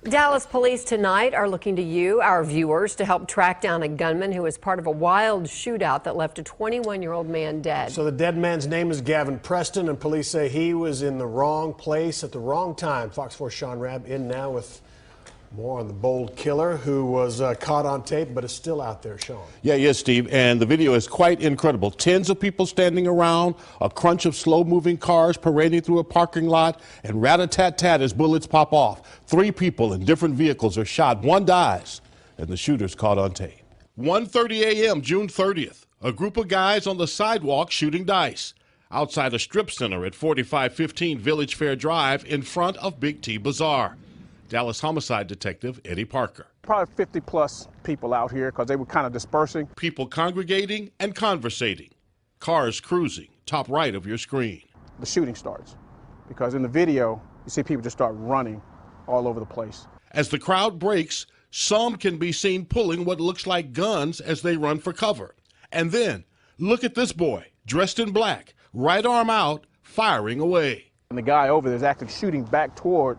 Dallas police tonight are looking to you, our viewers, to help track down a gunman who was part of a wild shootout that left a 21-year-old man dead. So the dead man's name is Gavin Preston, and police say he was in the wrong place at the wrong time. Fox 4 Sean Rabb in now with more on the bold killer who was caught on tape but is still out there, Sean. Yeah, yes, Steve, and the video is quite incredible. Tens of people standing around, a crunch of slow-moving cars parading through a parking lot, and rat-a-tat-tat as bullets pop off. 3 people in different vehicles are shot. 1 dies, and the shooter's caught on tape. 1:30 a.m., June 30th. A group of guys on the sidewalk shooting dice outside a strip center at 4515 Village Fair Drive in front of Big T Bazaar. Dallas homicide detective Eddie Parker. Probably 50 plus people out here because they were kind of dispersing. People congregating and conversating. Cars cruising, top right of your screen. The shooting starts because in the video, you see people just start running all over the place. As the crowd breaks, some can be seen pulling what looks like guns as they run for cover. And then, look at this boy, dressed in black, right arm out, firing away. And the guy over there is actually shooting back toward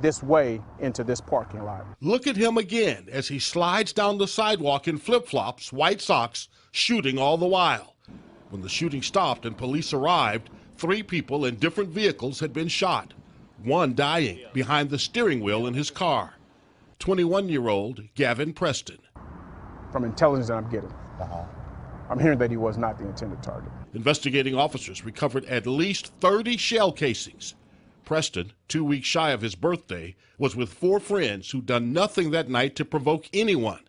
this way into this parking lot. Look at him again as he slides down the sidewalk in flip-flops, white socks, shooting all the while. When the shooting stopped and police arrived, 3 people in different vehicles had been shot, 1 dying behind the steering wheel in his car. 21-year-old Gavin Preston. From intelligence that I'm getting, I'm hearing that he was not the intended target. Investigating officers recovered at least 30 shell casings. Preston, 2 weeks shy of his birthday, was with 4 friends who'd done nothing that night to provoke anyone,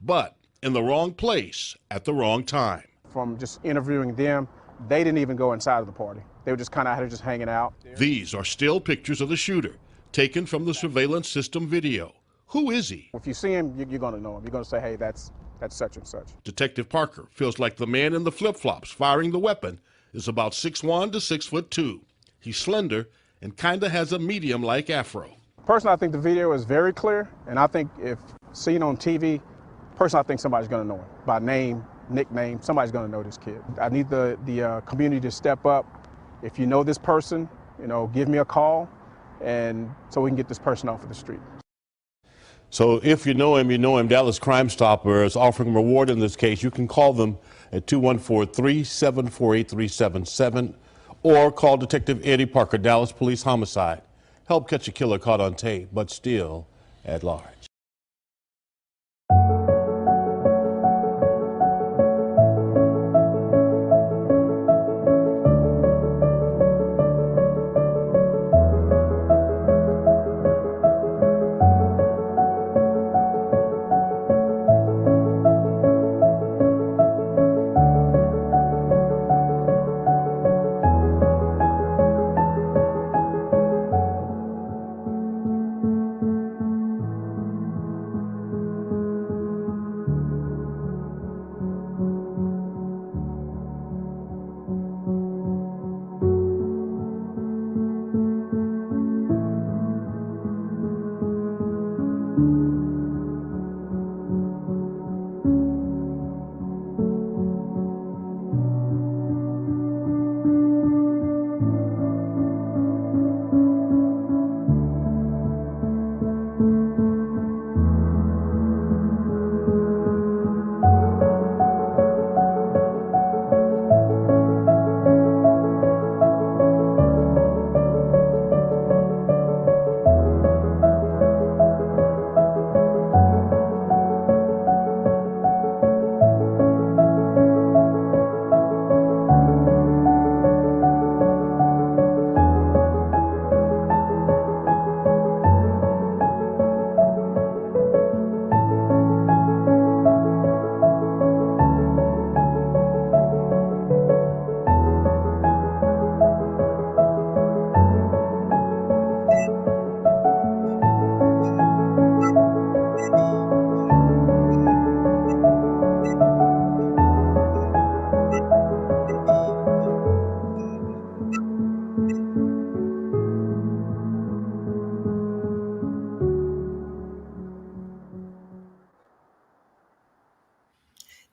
but in the wrong place at the wrong time. From just interviewing them, they didn't even go inside of the party. They were just kind of out here just hanging out. These are still pictures of the shooter, taken from the surveillance system video. Who is he? If you see him, you're going to know him. You're going to say, hey, that's such and such. Detective Parker feels like the man in the flip-flops firing the weapon is about 6'1" to 6'2". He's slender and kind of has a medium-like afro. Personally, I think the video is very clear, and I think if seen on TV, personally, I think somebody's going to know him. By name, nickname, somebody's going to know this kid. I need the community to step up. If you know this person, give me a call, and so we can get this person off of the street. So if you know him, Dallas Crime Stopper is offering a reward in this case. You can call them at 214-374-8377 or call Detective Eddie Parker, Dallas Police Homicide. Help catch a killer caught on tape, but still at large.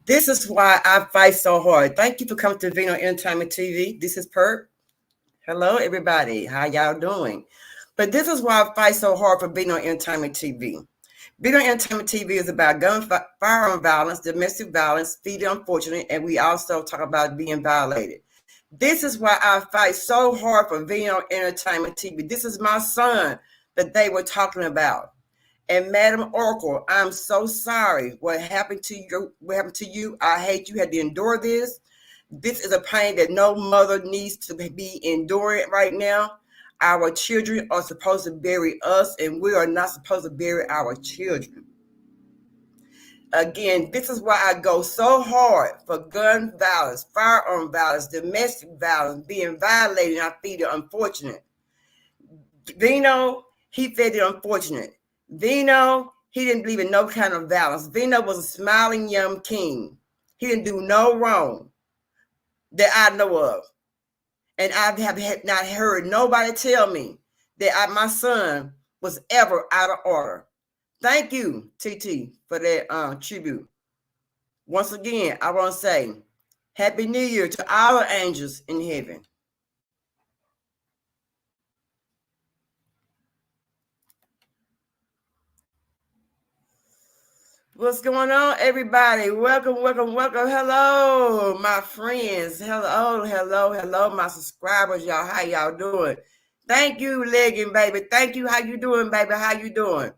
This is why I fight so hard. Thank you for coming to Vino Entertainment TV. This is Purp. Hello, everybody. How y'all doing? But this is why I fight so hard for being on entertainment TV. Being on entertainment TV is about gun, firearm violence, domestic violence, feed the unfortunate, and we also talk about being violated. This is why I fight so hard for being on entertainment TV. This is my son that they were talking about. And Madam Oracle, I'm so sorry. What happened to you? What happened to you? I hate you had to endure this. This is a pain that no mother needs to be enduring right now. Our children are supposed to bury us, and we are not supposed to bury our children. Again, this is why I go so hard for gun violence, firearm violence, domestic violence, being violated, and I feed the unfortunate. Vino, he fed the unfortunate. Vino, he didn't believe in no kind of violence. Vino was a smiling young king. He didn't do no wrong that I know of. And I have not heard nobody tell me that my son was ever out of order. Thank you, TT, for that tribute. Once again, I want to say Happy New Year to all the angels in heaven. What's going on, everybody? Welcome, welcome, welcome. Hello, my friends. Hello, my subscribers, y'all. How y'all doing? Thank you, Legging, baby. Thank you. How you doing, baby? How you doing?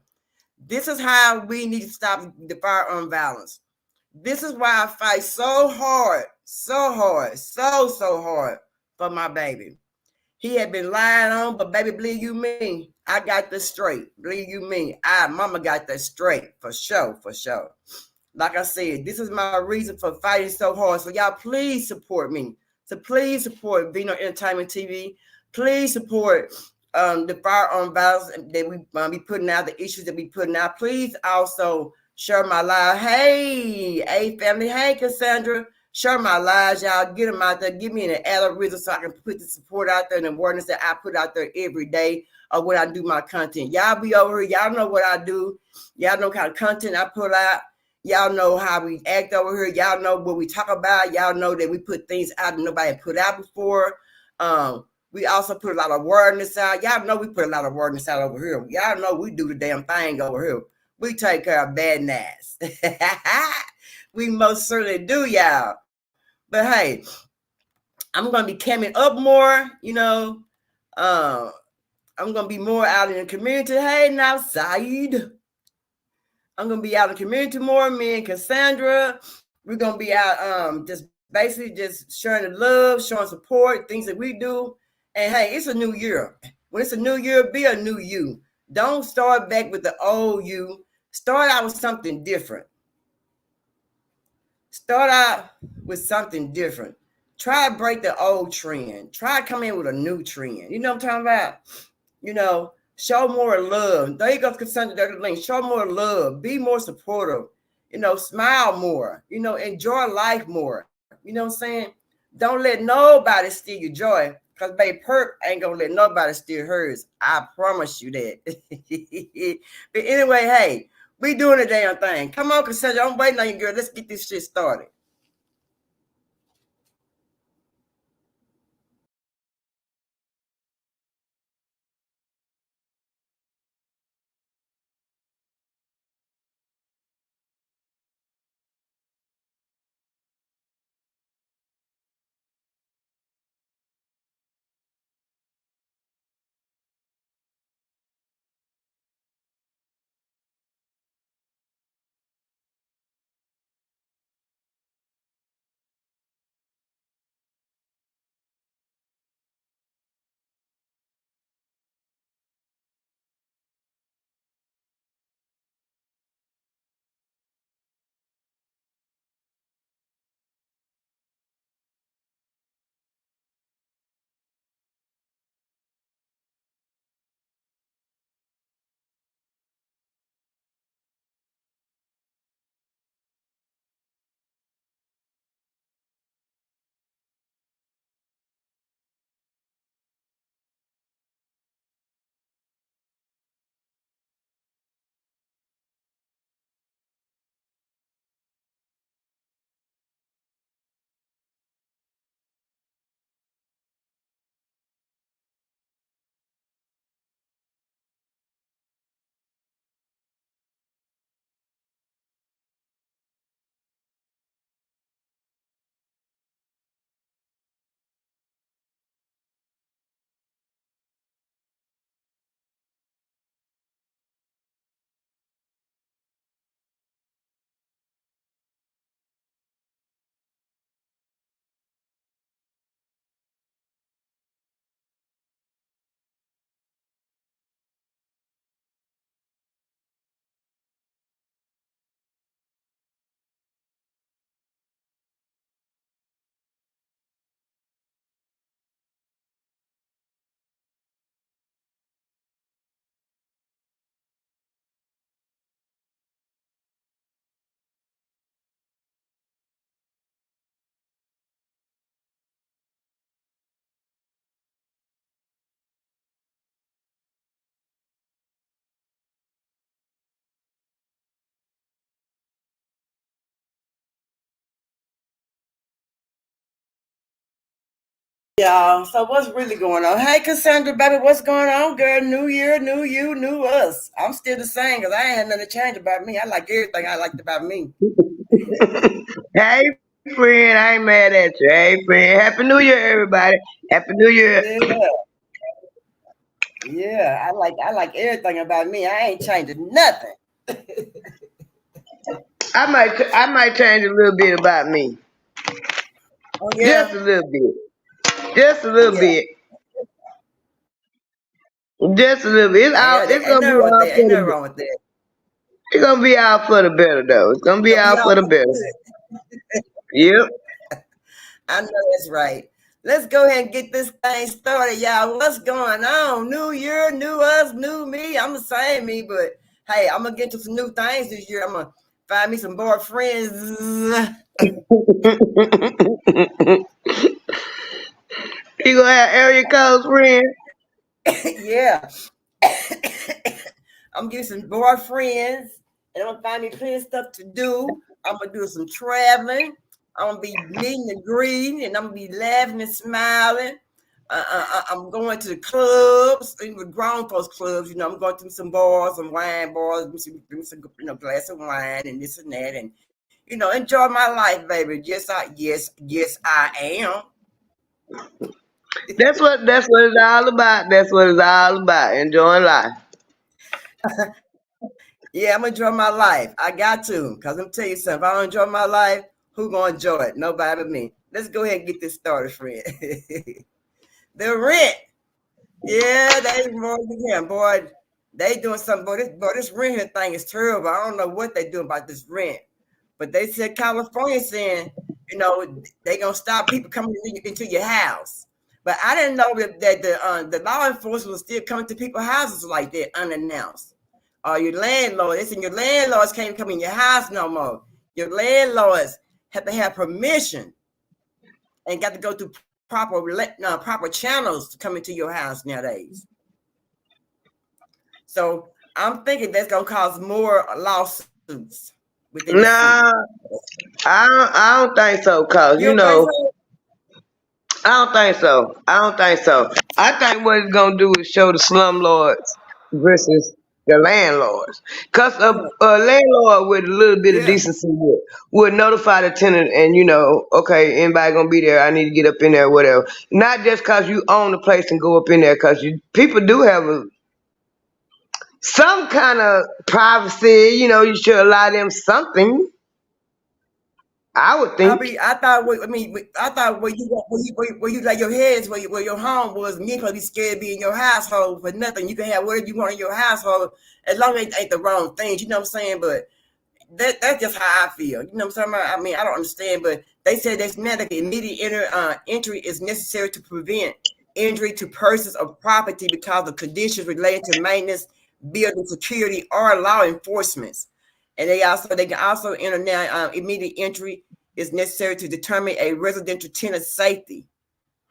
This is how we need to stop the firearm violence. This is why I fight so hard for my baby. He had been lying on, but baby, believe you me, I got this straight. Believe you me, mama got that straight for sure. Like I said, this is my reason for fighting so hard. So y'all, please support me. So please support Vino Entertainment TV. Please support the firearm violence that we be putting out, the issues that we putting out. Please also share my live. Hey, family. Hey, Cassandra. Share my lives, y'all. Get them out there. Give me an algorithm so I can put the support out there and the awareness that I put out there every day of when I do my content. Y'all be over here. Y'all know what I do. Y'all know what kind of content I put out. Y'all know how we act over here. Y'all know what we talk about. Y'all know that we put things out that nobody put out before. We also put a lot of awareness out. Y'all know we put a lot of awareness out over here. Y'all know we do the damn thing over here. We take care of bad ass. We most certainly do, y'all. But hey, I'm going to be coming up more, I'm going to be more out in the community. Hey, now, Saeed. I'm going to be out in the community more. Me and Cassandra, we're going to be out just basically just sharing the love, showing support, things that we do. And hey, it's a new year. When it's a new year, be a new you. Don't start back with the old you. Start out with something different. Start out with something different. Try to break the old trend. Try to come in with a new trend. You know what I'm talking about? Show more love. There you go, Cassandra. Show more love. Be more supportive. Smile more. Enjoy life more. You know what I'm saying? Don't let nobody steal your joy. Because baby, Purp ain't going to let nobody steal hers. I promise you that. But anyway, hey, we doing the damn thing. Come on, Cassandra. I'm waiting on you, girl. Let's get this shit started. y'all. So what's really going on? Hey, Cassandra, baby, what's going on, girl? New year, new you, new us. I'm still the same because I ain't had nothing to change about me. I like everything I liked about me. Hey, friend, I ain't mad at you. Hey, friend, Happy New Year, everybody. Happy New Year. Yeah, yeah. I like everything about me. I ain't changing nothing. I might change a little bit about me, Oh just yeah, a little bit, just a little yeah. bit, just a little bit. It's Ain't, all. nothing- It's ain't gonna be nothing wrong with all that. Ain't for nothing the. wrong with that. It's gonna be all for the better, though. It's gonna It's be gonna be all all for the for the better. good. Yep. I know that's right. Let's go ahead and get this thing started, y'all. What's going on? New year, new us, new me. I'm the same me, but hey, I'm gonna get to some new things this year. I'm gonna find me some boyfriends. You gonna have area codes, friend? Yeah. I'm gonna get some boyfriends, and I'm gonna find me plenty of stuff to do. I'm gonna do some traveling. I'm gonna be meeting and greeting, and I'm gonna be laughing and smiling. I'm going to the clubs, even grown folks clubs. I'm going to some bars, some wine bars, bring some glass of wine and this and that, and enjoy my life, baby. Yes, I am. That's what it's all about. That's what it's all about. Enjoying life. Yeah, I'm gonna enjoy my life. I got to, cause I'm tell you something. If I don't enjoy my life, who gonna enjoy it? Nobody but me. Let's go ahead and get this started, friend. The rent. Yeah, they more again, boy. They doing something, boy. This rent here thing is terrible. I don't know what they doing about this rent, but they said California saying, they gonna stop people coming into your house. But I didn't know that the law enforcement was still coming to people's houses like that unannounced. Your landlord, they said your landlords can't come in your house no more. Your landlords have to have permission and got to go through proper channels to come into your house nowadays. So I'm thinking that's gonna cause more lawsuits within the city. Nah, I don't think so. Cause You don't think so? I don't think so. I don't think so. I think what it's gonna do is show the slumlords versus the landlords. Cause a landlord with a little bit of Yeah, decency would notify the tenant and okay, anybody gonna be there? I need to get up in there, whatever. Not just cause you own the place and go up in there, cause people do have some kind of privacy. You should allow them something. I would think. I thought. I thought where you lay your heads, where your home was. Me supposed to be scared to be in your household for nothing. You can have whatever you want in your household as long as it ain't the wrong things. You know what I'm saying? But that's just how I feel. You know what I'm saying? I don't understand, but they said that's medically immediate entry is necessary to prevent injury to persons or property because of conditions related to maintenance, building security, or law enforcement. And they can also enter now. Immediate entry is necessary to determine a residential tenant's safety.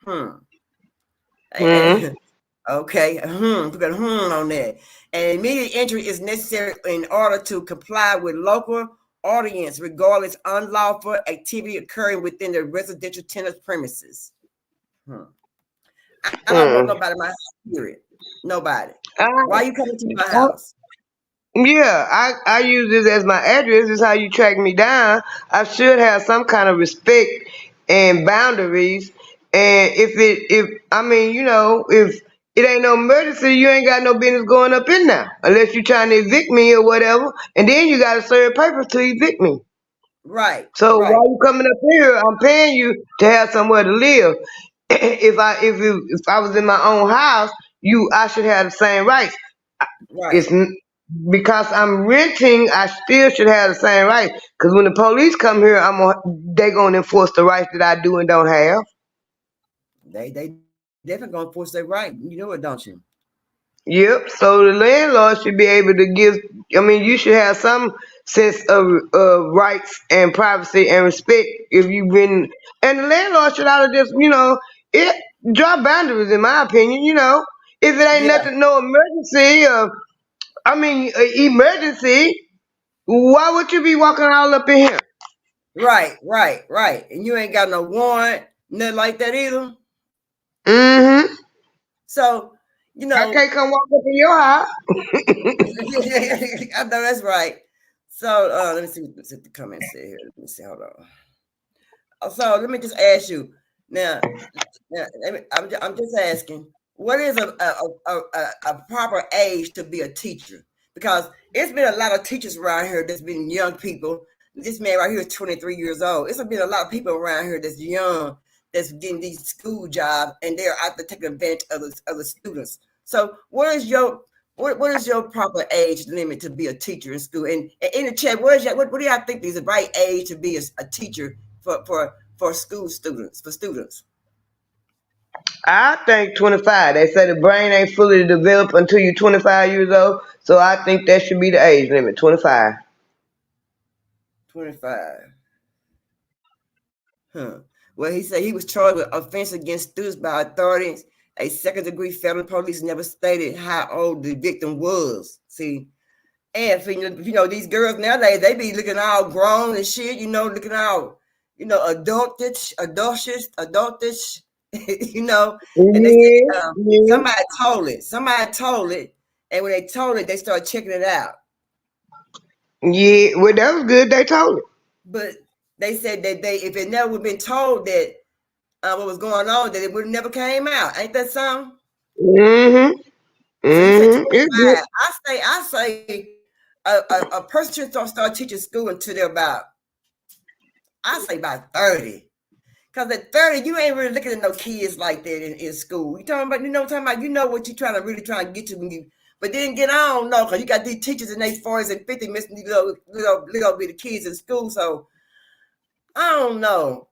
Hmm. Hmm. Okay, we got on that. And immediate entry is necessary in order to comply with local ordinance, regardless unlawful activity occurring within the residential tenant's premises. Hmm. I don't want Hmm. nobody in my house, period. Nobody. I, Why you coming to my I, house? Yeah, I use this as my address. This is how you track me down. I should have some kind of respect and boundaries. And if I mean, if it ain't no emergency, you ain't got no business going up in there unless you trying to evict me or whatever. And then you got to serve papers to evict me. Right, So right, while you coming up here, I'm paying you to have somewhere to live. If I was in my own house, I should have the same rights. right. It's because I'm renting. I still should have the same rights. Because when the police come here, they gonna enforce the rights that I do and don't have. They definitely gonna force their right. You know it, don't you? Yep. So the landlord should be able to give. I mean, you should have some sense of rights and privacy and respect if you've been. And the landlord should ought to just it draw boundaries. In my opinion, if it ain't Yeah, nothing, no emergency. Emergency. Why would you be walking all up in here? right. And you ain't got no warrant, nothing like that either. Mm-hmm. So, I can't come walk up in your house. I know that's right. So let me see what the comments say here. Let me see. Hold on. So let me just ask you now. I'm just asking, what is a proper age to be a teacher? Because it's been a lot of teachers around here that's been young people. This man right here is 23 years old. It's been a lot of people around here that's young, that's getting these school jobs, and they're out there taking advantage of the students. So what is your proper age limit to be a teacher in school? And in the chat, what do y'all think is the right age to be a teacher for school students, for students? I think 25. They say the brain ain't fully developed until you're 25 years old. So I think that should be the age limit, 25. 25. Huh. Well, he said he was charged with offense against students by authorities. A second-degree felony. Police never stated how old the victim was. See, and for, these girls nowadays, they be looking all grown and shit. Looking all, adultish. And they said Yeah, yeah. Somebody told it, and when they told it, they started checking it out. Yeah, well, that was good. They told it. But they said that if it never would have been told that what was going on, that it would have never came out. Ain't that something? Mm-hmm. So you say Mm-hmm. It's good. 25. I say a person should don't start teaching school until they're about 30. Because at 30, you ain't really looking at no kids like that in school. What you're talking about, what you're trying to get to when you, but then get on, no, because you got these teachers in their 40s and 50s missing these little bitty kids in school. So I don't know.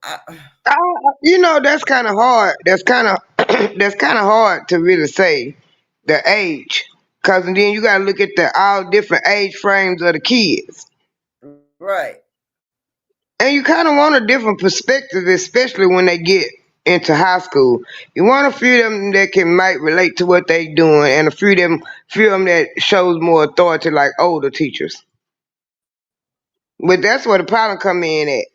That's kind of hard. That's kind of that's kind of hard to really say the age, cause then you gotta look at the all different age frames of the kids, Right. and you kind of want a different perspective, especially when they get into high school. You want a few of them that might relate to what they doing, and a few of them that shows more authority, like older teachers. But that's where the problem come in at.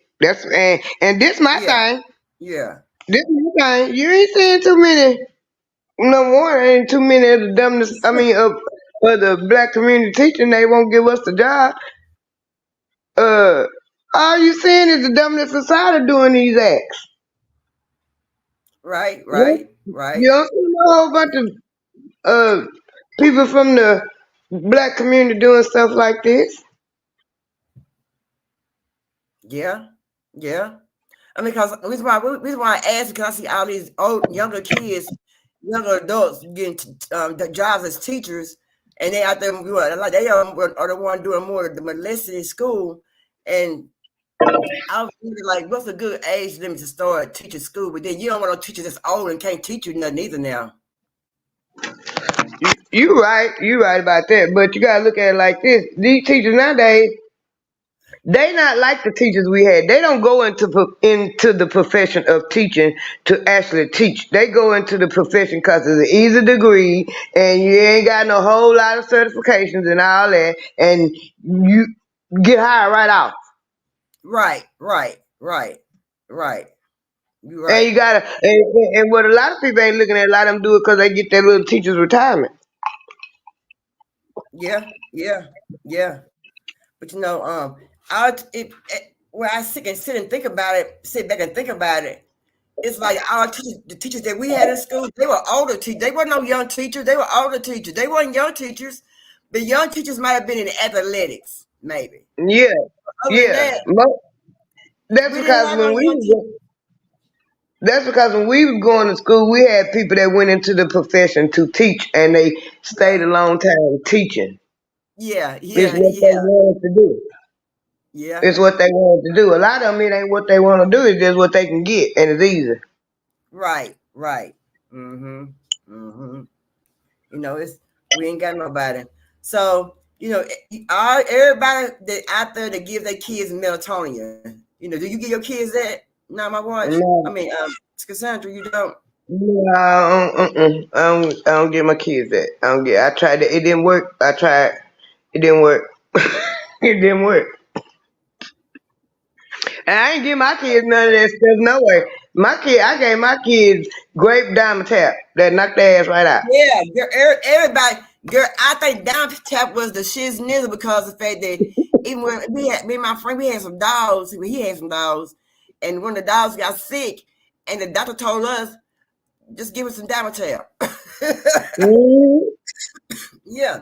And this my Yeah. thing. Yeah. This my thing. You ain't seeing too many. No more ain't too many of the dumbness. I mean, of the black community teaching, they won't give us the job. Uh, all you seeing is the dumbness society doing these acts. Right. You Right. Right. you don't see a whole bunch of people from the black community doing stuff like this. Yeah. Yeah. I mean, because the reason why I asked, because I see all these younger kids, younger adults getting the jobs as teachers, and they out there like they are the one doing more of the molesting in school. And I was thinking, like, what's a good age limit to start teaching school? But then you don't want no teachers that's old and can't teach you nothing either now. You right about that. But you gotta look at it like this: these teachers nowadays, they not like the teachers we had. They don't go into the profession of teaching to actually teach. They go into the profession because it's an easy degree, and you ain't got no whole lot of certifications and all that, and you get hired right off. Right. Right. Right. Right. You're And right. you gotta, and what a lot of people ain't looking at, a lot of them do it because they get their little teacher's retirement. Yeah. Yeah. Yeah. But I where I sit and think about it, sit back and think about it. It's like the teachers that we had in school, they were older teachers. They weren't no young teachers. They were older teachers. They weren't young teachers. The young teachers might have been in athletics, maybe. Yeah, Other than yeah. that, That's we didn't because have no young teachers. when we was going to school, we had people that went into the profession to teach, and they stayed Yeah, a long time teaching. yeah, It's yeah, what they yeah, wanted to do. yeah. It's what they wanted to do. A lot of them, it ain't what they want to do. It's just what they can get, and it's easy. Right, right. Mm-hmm. Mm-hmm. It's we ain't got nobody. So, everybody that out there that give their kids melatonin. Do you give your kids that? Not my watch. I No, mean, Cassandra, you don't. no, I don't get my kids that. I don't get. I tried it. It didn't work. I tried. It didn't work. It didn't work. And I ain't give my kids none of that stuff no way. I gave my kids grape diamond tap that knocked their ass right out. Yeah, girl, everybody, girl, I think down tap was the shiz nizzle because of the fact that even when we had me and my friend, we had some dogs. He had some dogs, and when the dogs got sick, and the doctor told us just give us some Damatel. Mhm. Yeah,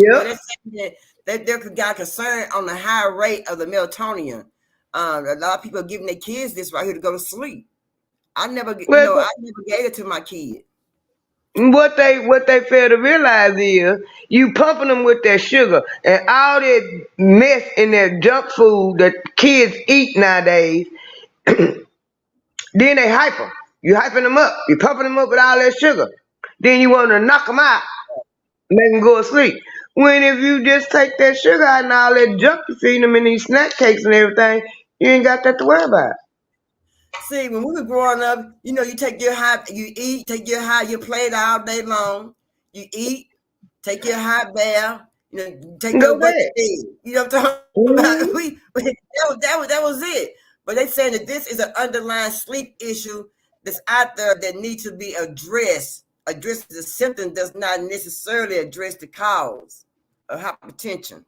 but Yep. they said that they got concerned on the high rate of the melatonin. A lot of people are giving their kids this right here to go to sleep. I never, Well, I never gave it to my kid. what they fail to realize is you pumping them with that sugar and all that mess in that junk food that kids eat nowadays. Then they hype them. You hyping them up. You pumping them up with all that sugar. Then you want to knock them out, make them go to sleep. When if you just take that sugar out and all that junk you feed them in these snack cakes and everything, you ain't got that to worry about. See, when we were growing up, you take your hot, you eat, take your hot, you play it all day long. You eat, take your hot bath, take Go your butt to back. bed. You know what I'm talking about? Mhm. That was it. But they saying that this is an underlying sleep issue that's out there that needs to be addressed. Address the symptom does not necessarily address the cause of hypertension.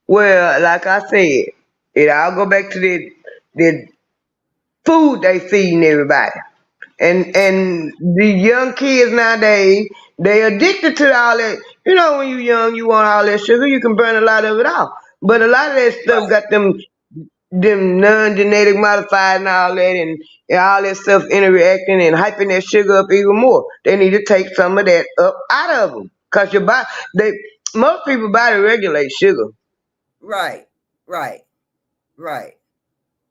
Well, like I said, it all go back to the food they feeding everybody. And the young kids nowadays, they addicted to all that. You know, when you young, you want all that sugar, you can burn a lot of it off. But a lot of that stuff Right. got them non-genetic modified and all that, and all that stuff interacting and hyping that sugar up even more. They need to take some of that up out of them, cause your body, most people body regulate sugar. Right. Right. Right.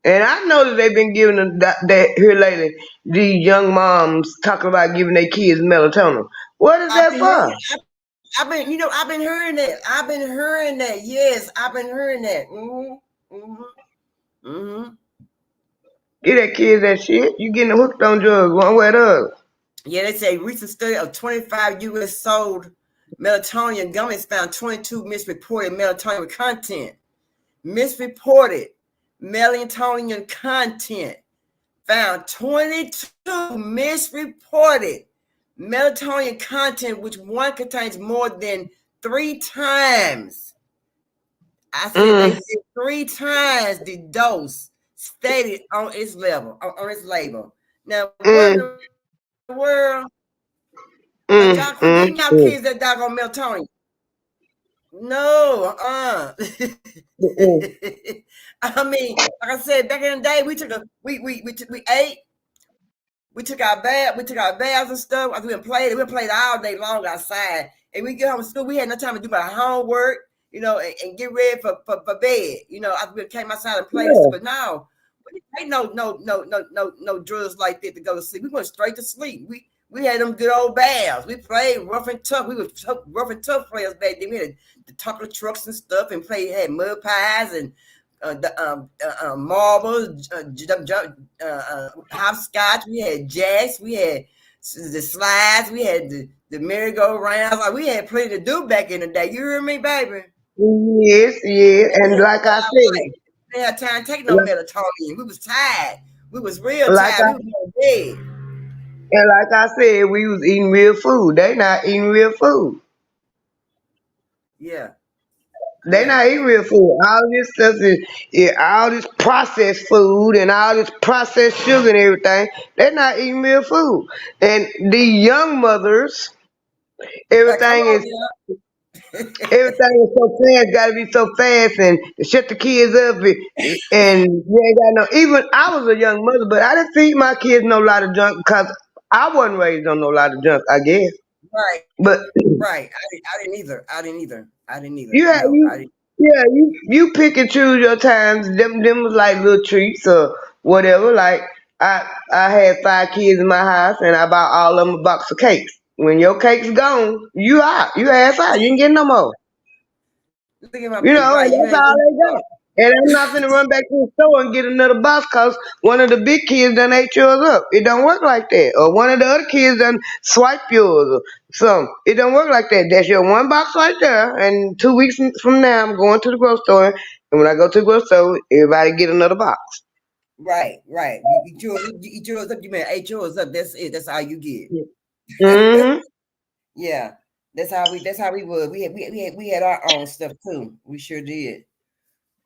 And I know that they've been giving them that here lately. These young moms talking about giving their kids melatonin. What is I've that been for? hearing, I've been hearing that. I've been hearing that. Yes, I've been hearing that. Mm-hmm. Give that kids that shit. You getting hooked on drugs one way or the other. Yeah, they say recent study of 25 U.S. sold melatonin gummies found 22 misreported melatonin content. Misreported melatonin content found 22 misreported melatonin content, which one contains more than 3 times. I said they Mm, said 3 times the dose stated on its level, on its label. Now, what in mm, the world? But mm, y'all quit mm, giving y'all mm, kids that doggone melatonin. No, mm, I mean, like I said, back in the day, we took a we ate, we took our baths and stuff. We played all day long outside, and we get home from school. We had no time to do our homework, and get ready for bed. After we came outside and played and stuff. yeah. But now, ain't no drugs like that to go to sleep. We went straight to sleep. We had them good old baths. We played rough and tough. We were rough and tough players back then. We had the chocolate trucks and stuff, and had mud pies and the marbles, hopscotch. We had jacks. We had the slides. We had the merry-go-rounds. Like, we had plenty to do back in the day. You hear me, baby? Yes, yeah. And we And had like I said, life. We didn't have time to take no like, melatonin. We was tired. We was real like tired. I We was on bed. and like I said, we was eating real food. They not eating real food. Yeah, They correct. not eating real food. All this stuff all this processed food and all this processed sugar and everything. They're not eating real food. And the young mothers, Come everything on, is yeah. everything is so fast. Got to be so fast and to shut the kids up. And you ain't got no. Even I was a young mother, but I didn't feed my kids no lot of junk because I wasn't raised on no lot of junk. I guess, Right, but right. I didn't either. I didn't either. I didn't either. You had No, I you didn't. yeah, you pick and choose your times. Them was like little treats or whatever. Like I had 5 kids in my house and I bought all of them a box of cakes. When your cake's gone, you out. You ass out. You ain't getting no more. Look at my You know, right. and You that's ain't all getting they no got. And I'm not finna run back to the store and get another box cause one of the big kids done ate yours up. It don't work like that. Or one of the other kids done swipe yours or something. It don't work like that. That's your one box right there. And 2 weeks from now, I'm going to the grocery store. And when I go to the grocery store, everybody get another box. Right, right. You eat yours up. You mean ate yours up. That's it. That's all you get. Mm-hmm. Yeah, that's how we would. We had our own stuff too. We sure did.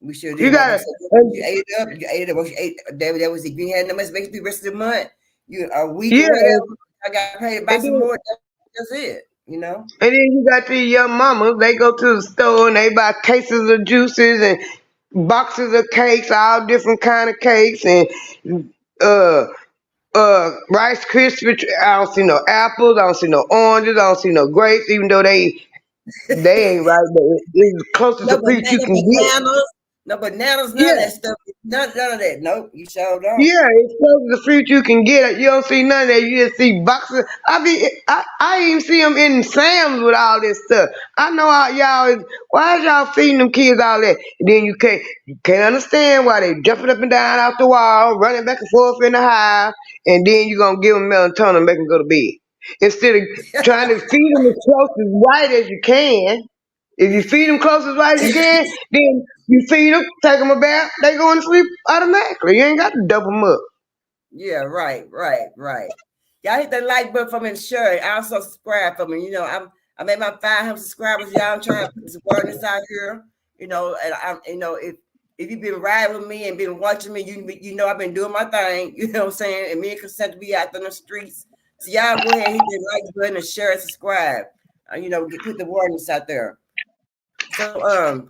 We sure You did. Mama gotta, said, you ate it up. You ate it up. What you ate. That was if you had no much space the rest of the month, you a week yeah, or whatever. I got paid to buy and some then more. That's it. You know. and then you got these young mamas. They go to the store and they buy cases of juices and boxes of cakes, all different kind of cakes, and uh Rice Krispies. I don't see no apples. I don't see no oranges. I don't see no grapes. Even though they ain't right, but it's the closest No to fruit you can get. bananas. No bananas. None of Yeah. that stuff. None of that. Nope. You sure don't. Yeah, it's close to the fruit you can get. You don't see none of that. You just see boxes. I even see them in Sam's with all this stuff. I know how y'all is. Why is y'all feeding them kids all that? And then you can't understand why they jumping up and down off the wall, running back and forth in the house, and then you gonna give them melatonin and make them go to bed instead of trying to feed them as close as right as you can. If you feed them close as right as you can, then you feed them, take them a bath, they go to sleep automatically. You ain't got to double them up. Yeah, right, right, right. Y'all hit the like button for me and share it. Also subscribe for me. You know, I made my 500 subscribers. Y'all, I'm trying to put this awareness out here. You know, and if you've been riding with me and been watching me, you know I've been doing my thing. You know what I'm saying? And me and Consent to be out there in the streets. So y'all go ahead and hit the like button and share and subscribe. Put the awareness out there. So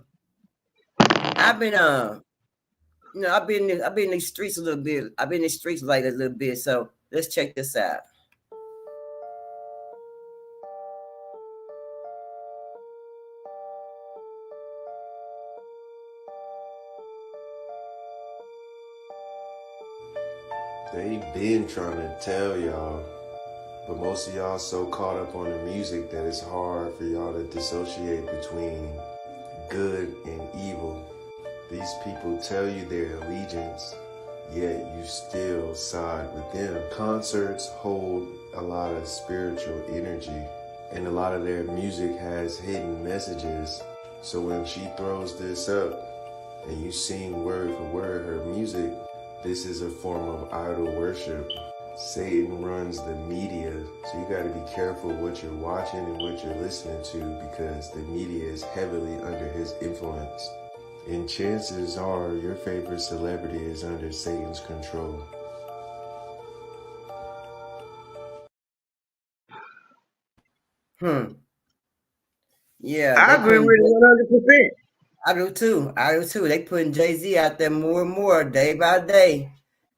I've been I've been in these streets a little bit. I've been in the streets lately a little bit. So let's check this out. They been trying to tell y'all, but most of y'all so caught up on the music that it's hard for y'all to dissociate between good and evil. These people tell you their allegiance, yet you still side with them. Concerts hold a lot of spiritual energy, and a lot of their music has hidden messages. So when she throws this up and you sing word for word her music, this is a form of idol worship. Satan runs the media, so you got to be careful what you're watching and what you're listening to, because the media is heavily under his influence. And chances are your favorite celebrity is under Satan's control. Yeah, I they agree with putting. it 100%. I do too. I do too. They putting Jay-Z out there more and more day by day.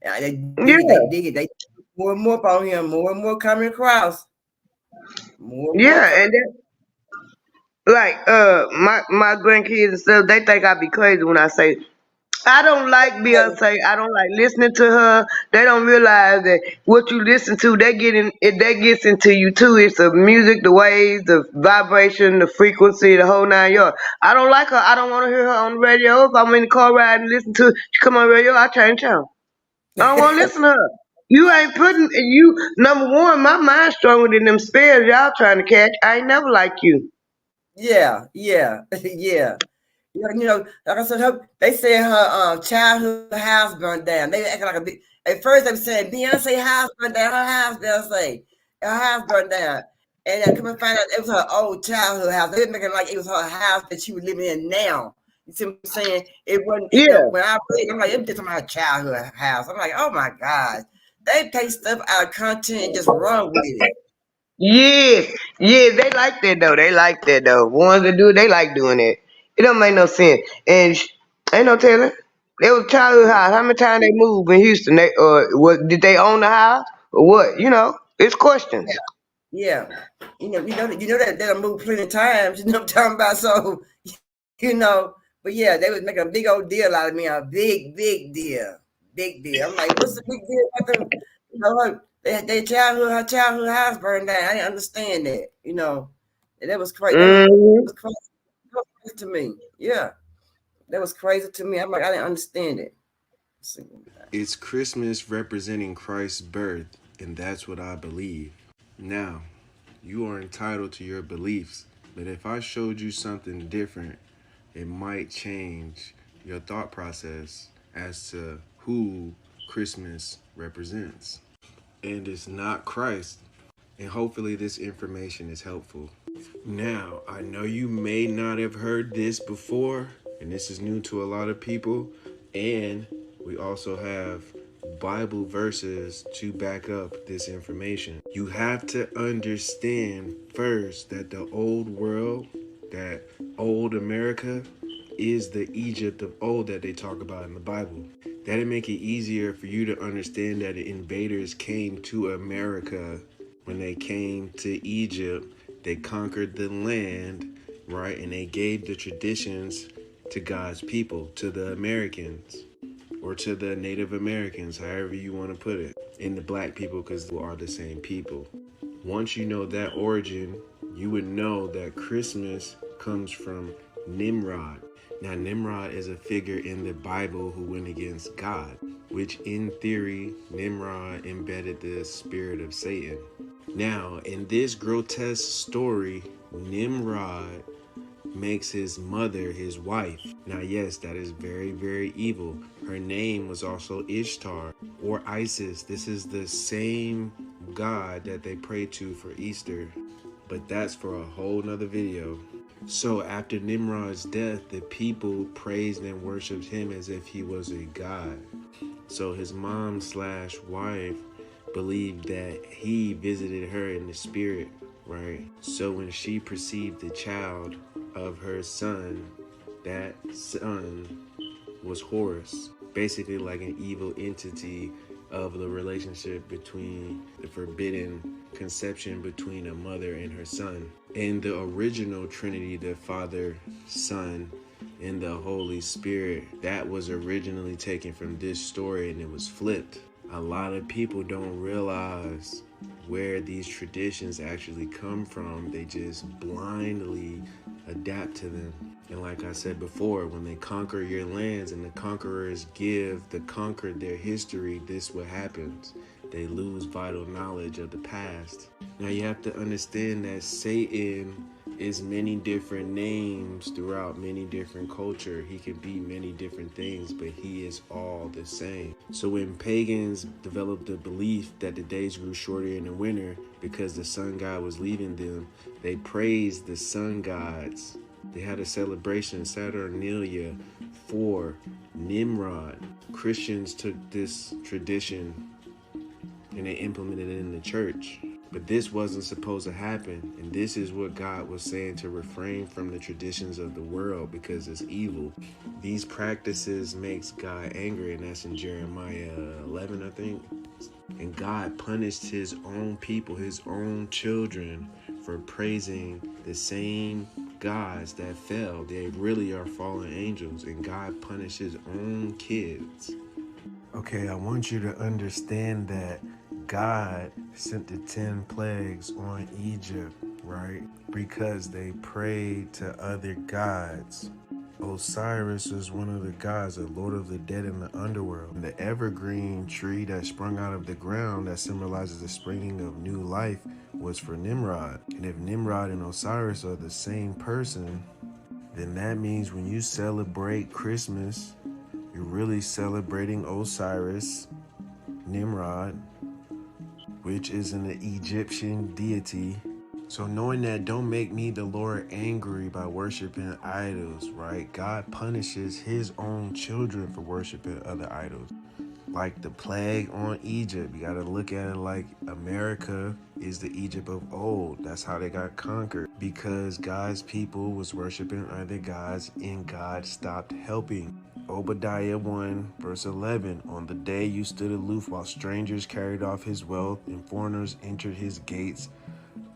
Yeah, they dig it. They Yeah, dig it. They put more and more up on him. More and more coming across. More and more yeah, coming. and like my grandkids and stuff, they think I be crazy when I say I don't like Beyonce. I don't like listening to her. They don't realize that what you listen to, that gets into you too. It's the music, the waves, the vibration, the frequency, the whole nine yards. I don't like her. I don't want to hear her on the radio. If I'm in the car riding and listen to she come on the radio, I change channel. I don't want to listen to her. You ain't putting you number one. My mind's stronger than them spells y'all trying to catch. I ain't never like you. Yeah, yeah, yeah. Like I said, they say her childhood house burned down. They acting like a big. At first, they were saying Beyonce house burned down. Her house, Beyonce, her house burned down. And then come and find out it was her old childhood house. They were making like it was her house that she was living in now. You see what I'm saying? It wasn't. Yeah. When I read, I'm like, it was just my childhood house. I'm like, oh my god, they take stuff out of content and just run with it. Yes, yeah, they like that though. They like that though. Ones that do it, they like doing it. It don't make no sense. And ain't no telling. They was childhood house. How many times they moved in Houston? They what did they own the house or what? It's questions. Yeah, that they'll move plenty of times. You know what I'm talking about? So, you know, but yeah, they was making a big old deal out of me, a big, big deal. I'm like, what's the big deal about them? Her childhood house burned down. I didn't understand that. And that was crazy. Hmm. That was crazy to me. Yeah, that was crazy to me. I'm like, I didn't understand it. It's Christmas representing Christ's birth, and that's what I believe. Now, you are entitled to your beliefs, but if I showed you something different, it might change your thought process as to who Christmas represents. And it's not Christ. And hopefully this information is helpful. Now, I know you may not have heard this before, and this is new to a lot of people, and we also have Bible verses to back up this information. You have to understand first that the old world, that old America, is the Egypt of old that they talk about in the Bible. That'll make it easier for you to understand that the invaders came to America. When they came to Egypt, they conquered the land, right? And they gave the traditions to God's people, to the Americans, or to the Native Americans, however you want to put it, and the black people, because they are the same people. Once you know that origin, you would know that Christmas comes from Nimrod. Now, Nimrod is a figure in the Bible who went against God, which in theory, Nimrod embedded the spirit of Satan. Now, in this grotesque story, Nimrod makes his mother his wife. Now, yes, that is very, very evil. Her name was also Ishtar or Isis. This is the same god that they pray to for Easter, but that's for a whole nother video. So after Nimrod's death, the people praised and worshiped him as if he was a god. So his mom/wife believed that he visited her in the spirit, right? So when she perceived the child of her son, that son was Horus, basically like an evil entity of the relationship between the forbidden conception between a mother and her son. In the original Trinity, the Father, Son, and the Holy Spirit, that was originally taken from this story and it was flipped. A lot of people don't realize where these traditions actually come from. They just blindly adapt to them. And like I said before, when they conquer your lands and the conquerors give the conquered their history, this is what happens. They lose vital knowledge of the past. Now you have to understand that Satan is many different names throughout many different culture. He can be many different things, but he is all the same. So when pagans developed the belief that the days grew shorter in the winter because the sun god was leaving them, they praised the sun gods. They had a celebration, Saturnalia, for Nimrod. Christians took this tradition and they implemented it in the church. But this wasn't supposed to happen, and this is what God was saying, to refrain from the traditions of the world because it's evil. These practices makes God angry, and that's in Jeremiah 11, I think. And God punished his own people, his own children, for praising the same gods that fell. They really are fallen angels, and God punished his own kids. Okay, I want you to understand that God sent the 10 plagues on Egypt, right? Because they prayed to other gods. Osiris was one of the gods, the Lord of the dead in the underworld. And the evergreen tree that sprung out of the ground that symbolizes the springing of new life was for Nimrod. And if Nimrod and Osiris are the same person, then that means when you celebrate Christmas, you're really celebrating Osiris, Nimrod, which is an Egyptian deity. So knowing that don't make me the Lord angry by worshiping idols, right? God punishes his own children for worshiping other idols. Like the plague on Egypt, you gotta look at it like America is the Egypt of old. That's how they got conquered, because God's people was worshiping other gods and God stopped helping. Obadiah 1 verse 11, on the day you stood aloof while strangers carried off his wealth and foreigners entered his gates,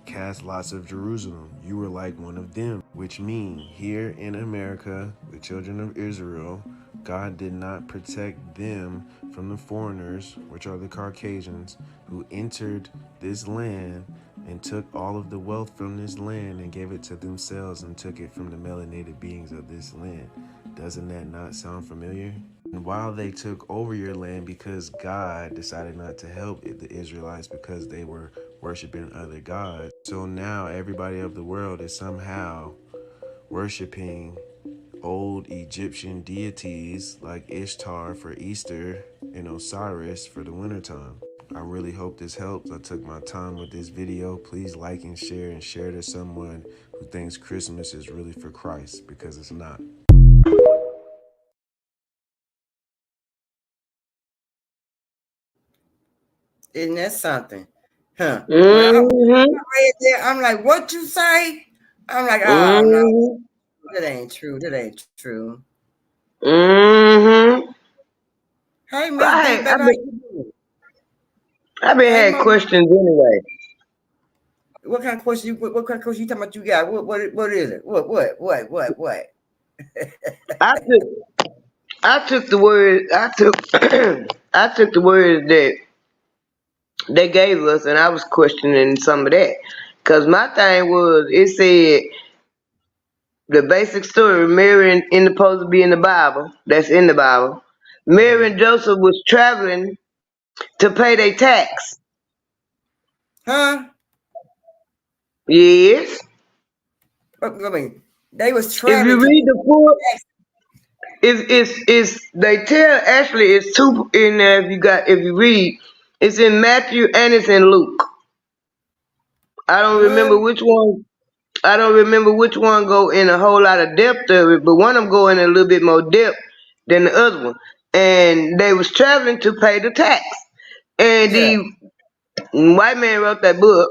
cast lots of Jerusalem. You were like one of them, which mean here in America, the children of Israel, God did not protect them from the foreigners, which are the Caucasians, who entered this land and took all of the wealth from this land and gave it to themselves and took it from the melanated beings of this land. Doesn't that not sound familiar? And while they took over your land, because God decided not to help the Israelites because they were worshiping other gods, so now everybody of the world is somehow worshiping old Egyptian deities like Ishtar for Easter and Osiris for the wintertime. I really hope this helps. I took my time with this video. Please like and share to someone who thinks Christmas is really for Christ, because it's not. Isn't that something? Huh? When I Mm-hmm. read that, I'm like, what you say? I'm like, oh no, Mm-hmm. that ain't true. That ain't true. Mm-hmm. Hey, Miss D, I, baby, how you doing? I've been Hey, had mama, questions anyway. what kind of question? What kind of question you talking about? You got what is it? What? I took the word I took I took the words that they gave us, and I was questioning some of that. Cause my thing was, it said the basic story, Mary and supposed to be in the Bible. That's in the Bible. Mary and Joseph was traveling to pay their tax. Huh? Yes. I mean, they was If you traveling to read the full, it's they tell actually it's two in there. If you read, it's in Matthew and it's in Luke. I don't what? remember which one. I don't remember which one go in a whole lot of depth of it, but one of them go in a little bit more depth than the other one. And they was traveling to pay the tax. And Yeah, the white man wrote that book.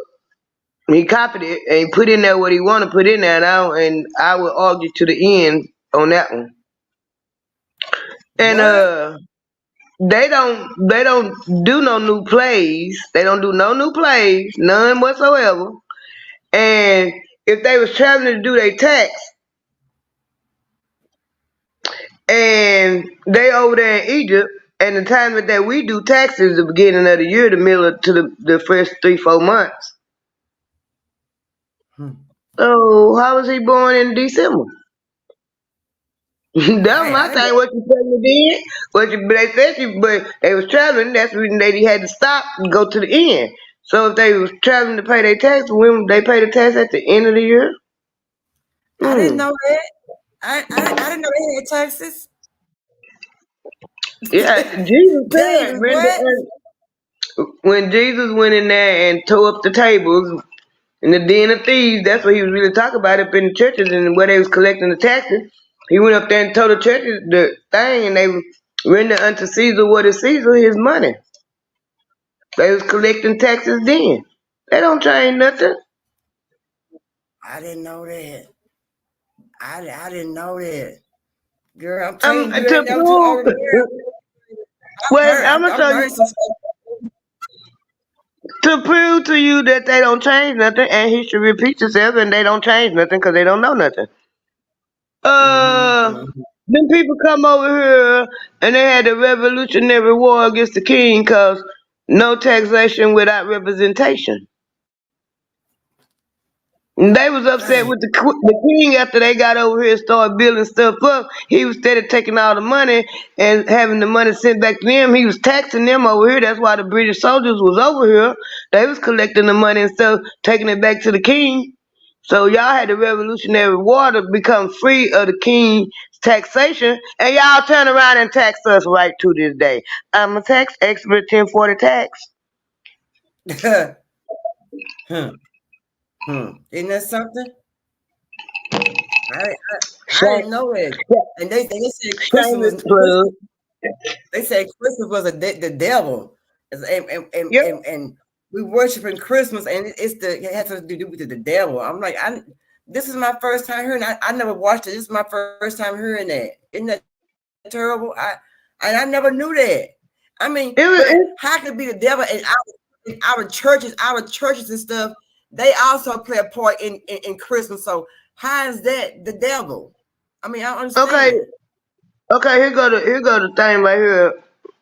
He copied it and he put in there what he wanted to put in there. And I will argue to the end on that one. And what? they don't do no new plays. They don't do no new plays, none whatsoever. And if they was traveling to do their tax, and they over there in Egypt, and the time that we do taxes, the beginning of the year, the middle of, to the first 3-4 months. Hmm. So how was he born in December? That's my I didn't thing. What you telling me then? They said but they was traveling. That's the reason they had to stop and go to the end. So if they was traveling to pay their tax, when they pay the tax at the end of the year? I didn't Hmm. know that. I didn't know they had taxes. Yeah, Jesus said, David, Brenda, what? when Jesus went in there and tore up the tables in the den of thieves, that's what he was really talking about up in the churches and where they was collecting the taxes. He went up there and told the churches the thing, and they render unto Caesar what is Caesar, his money. They was collecting taxes then. They don't change nothing. I didn't know that. I didn't know that. Girl, I'm telling you, you To ain't never too prove, old to learn. well, I'm gonna I'm show learning you some stuff. to prove to you that they don't change nothing, and history repeats itself, and they don't change nothing because they don't know nothing. Uh, Mm-hmm. then people come over here and they had the Revolutionary War against the king because no taxation without representation. And they was upset Dang. with the king after they got over here and started building stuff up. He was instead of taking all the money and having the money sent back to them, he was taxing them over here. That's why the British soldiers was over here. They was collecting the money and stuff, taking it back to the king. So y'all had the Revolutionary War to become free of the king's taxation, and y'all turn around and tax us right to this day. I'm a tax expert, 1040 tax. hmm. Isn't that something? I, I Shame, didn't know that. And they said shameless plug. They said Christmas was the devil, Yep. and we worshiping Christmas, and it has to do with the devil. I'm like, this is my first time hearing. I never watched it. This is my first time hearing that. Isn't that terrible? I never knew that. I mean, It was, but how could it be the devil and our churches and stuff? They also play a part in Christmas. So how is that the devil? I mean, I don't okay. understand. Okay, here go the thing right here.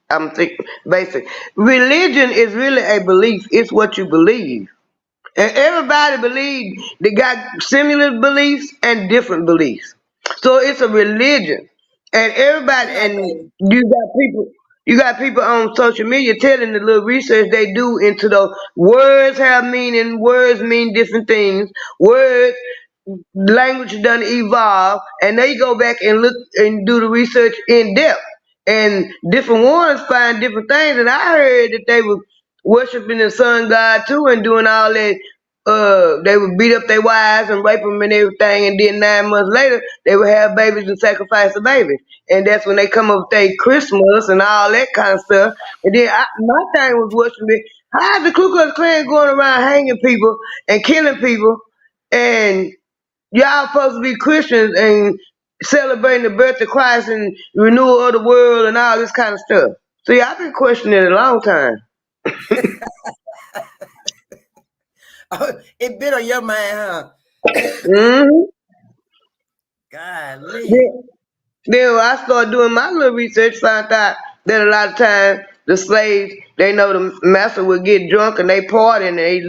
I'm thinking basic. Religion is really a belief. It's what you believe. And everybody believe they got similar beliefs and different beliefs. So it's a religion. And everybody No, and baby. you got people on social media telling the little research they do into the words have meaning, words mean different things. Words language done evolve, and they go back and look and do the research in depth. And different ones find different things. And I heard that they were worshiping the sun god too and doing all that. They would beat up their wives and rape them and everything, and then 9 months later they would have babies and sacrifice the babies. And that's when they come up with their Christmas and all that kind of stuff. And then my thing was worshiping. How is the Ku Klux Klan going around hanging people and killing people? And y'all supposed to be Christians and celebrating the birth of Christ and renewal of the world and all this kind of stuff. See, I've been questioning it a long time. It been on your mind, huh? hmm Golly. Then when I started doing my little research, found out that a lot of times the slaves, they know the master would get drunk and they party and they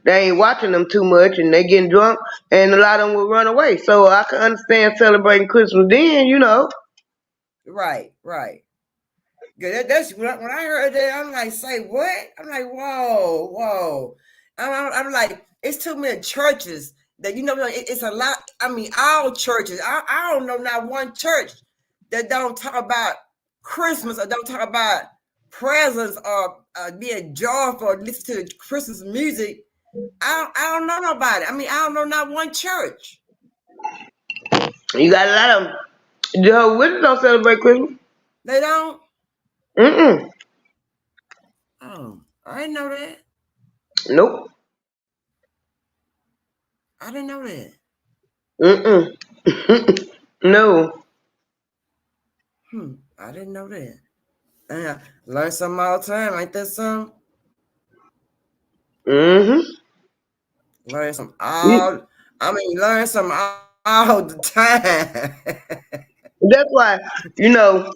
ain't watching them too much and they getting drunk and a lot of them will run away. So I can understand celebrating Christmas then, you know. Right. Good. That's when I heard that. I'm like, say what? I'm like, whoa. I'm like, it's too many churches that it's a lot. I mean, all churches. I don't know not one church that don't talk about Christmas or don't talk about presents or being joyful or listen to Christmas music. I don't know nobody. I mean, I don't know not one church. You got a lot of them. Jehovah's Witnesses don't celebrate Christmas. They don't. Mm-mm. Oh, I didn't know that. Nope. I didn't know that. Mm-mm. No. I didn't know that. Learn something all the time. Ain't that something? Mm-hmm. Learn some learn some all the time. That's why, you know,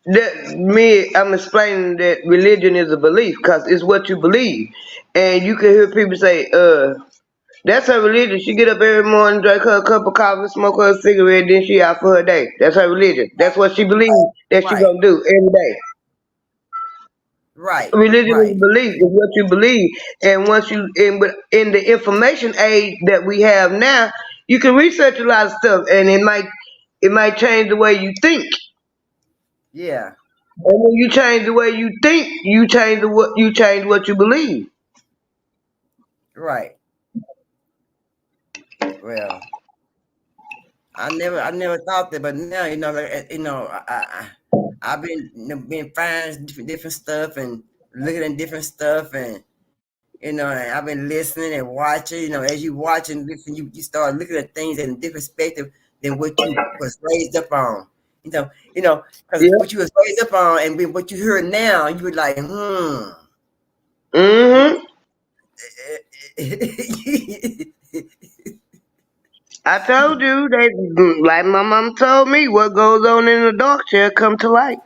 I'm explaining that religion is a belief because it's what you believe. And you can hear people say, that's her religion. She get up every morning, drink her a cup of coffee, smoke her a cigarette, then she out for her day. That's her religion. That's what she believes that she Right, gonna do every day. right, Religion is right. a belief, is what you believe. And once you in the information age that we have now, you can research a lot of stuff and it might change the way you think. Yeah, And when you change the way you think, you change what you believe. right. Well, I never thought that, but now I've been finding different stuff and looking at different stuff and I've been listening and watching. As you watch and listen, you start looking at things in a different perspective than what you was raised up on. Because Yeah. what you was raised up on and what you hear now, you were like, Mhm. I told you that, like my mom told me, what goes on in the dark shall come to light.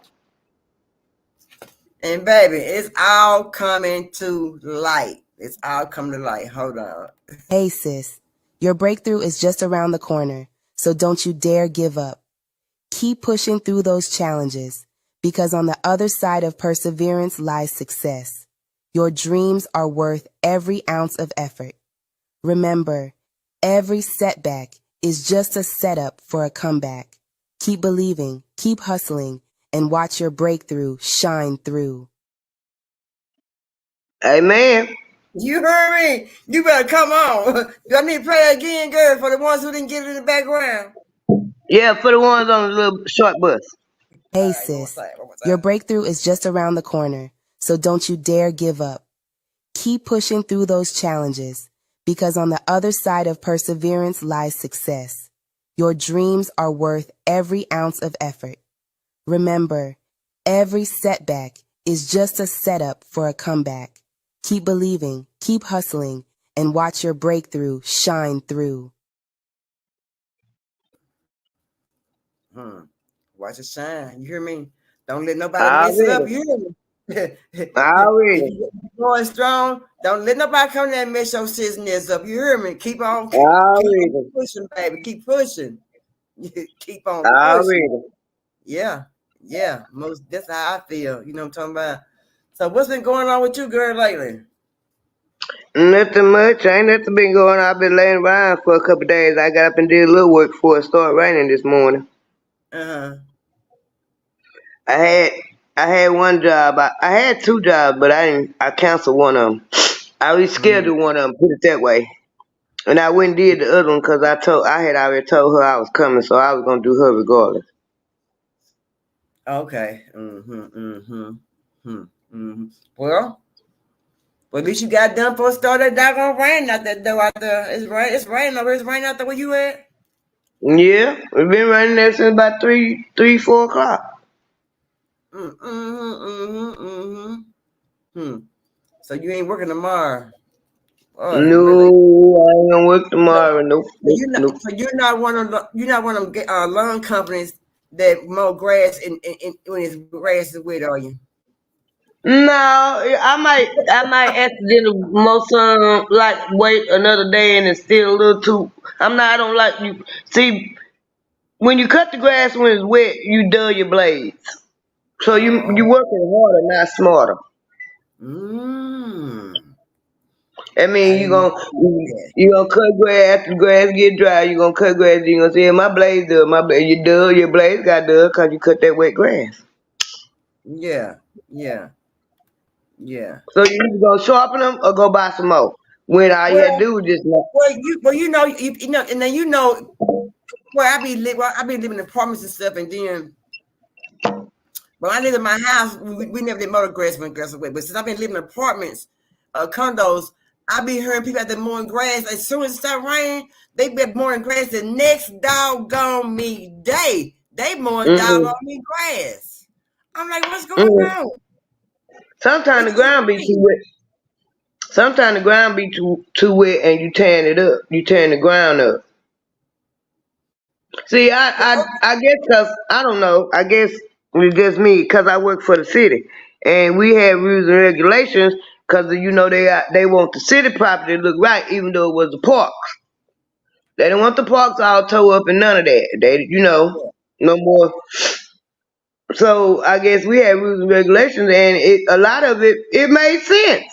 And baby, it's all coming to light. It's all coming to light. Hold on. Hey sis, your breakthrough is just around the corner, so don't you dare give up. Keep pushing through those challenges, because on the other side of perseverance lies success. Your dreams are worth every ounce of effort. Remember, every setback is just a setup for a comeback. Keep believing, keep hustling, and watch your breakthrough shine through. Amen. You heard me. You better come on. Do I need to play again, girl, for the ones who didn't get it in the background? Yeah, for the ones on the little short bus. All Hey right, one more sis, time. One more your time. breakthrough is just around the corner, so don't you dare give up. Keep pushing through those challenges, because on the other side of perseverance lies success. Your dreams are worth every ounce of effort. Remember, every setback is just a setup for a comeback. Keep believing, keep hustling, and watch your breakthrough shine through. Watch it shine. You hear me? Don't let nobody mess it up. Already. You hear me? If Already. you're going strong, don't let nobody come there and mess your business up. You hear me? Keep on Already. pushing, baby. Keep pushing. Keep on pushing. Already. Yeah. That's how I feel. You know what I'm talking about? So what's been going on with you, girl, lately? Nothing much. Ain't nothing been going on. I've been laying around for a couple of days. I got up and did a little work before it started raining this morning. Uh-huh. I had I had one job. I had two jobs, but I canceled one of them. I Mm. rescheduled one of them. Put it that way. And I went and did the other one because I had already told her I was coming, so I was gonna do her regardless. Okay. Well, at least you got done before it started doggone rain out that door out there. It's raining over. It's raining out there where you at? Yeah, we've been running there since about 4 o'clock. Hmm. So you ain't working tomorrow. Oh, No, really? I ain't gonna work So, tomorrow. Nope, nope, nope. you're not one of them lawn companies that mow grass and when it's grass is wet, are you? No, I might accidentally mow some like wait another day and it's still a little too. I don't like you. See, when you cut the grass when it's wet, you dull your blades. So you Oh. working harder, not smarter. Mm. I mean, I you didn't gonna know that. you gonna cut grass after the grass get dry. You gonna cut grass. You gonna say my blades dull. My blade, you dull. Your blades got dull because you cut that wet grass. Yeah, yeah, yeah. So you either gonna sharpen them or go buy some more. When all you had to Well, do was just and then where I be living in apartments and stuff, and then when I lived in my house, we never did motor grass when grass was wet. But since I've been living in apartments, condos, I be hearing people out there mowing grass. As soon as it start raining, they be mowing grass the next doggone me day. They mowing mm-mm, doggone me grass. I'm like, what's going mm-mm. on? Sometimes the Because it's ground be too rain. wet. Sometimes the ground be too wet and you tearing it up. You tearing the ground up. See, I guess because I don't know. I guess it's just me because I work for the city and we have rules and regulations because they want the city property to look right even though it was the park. They don't want the parks all tore up and none of that. No more. So I guess we had rules and regulations, and a lot of it made sense.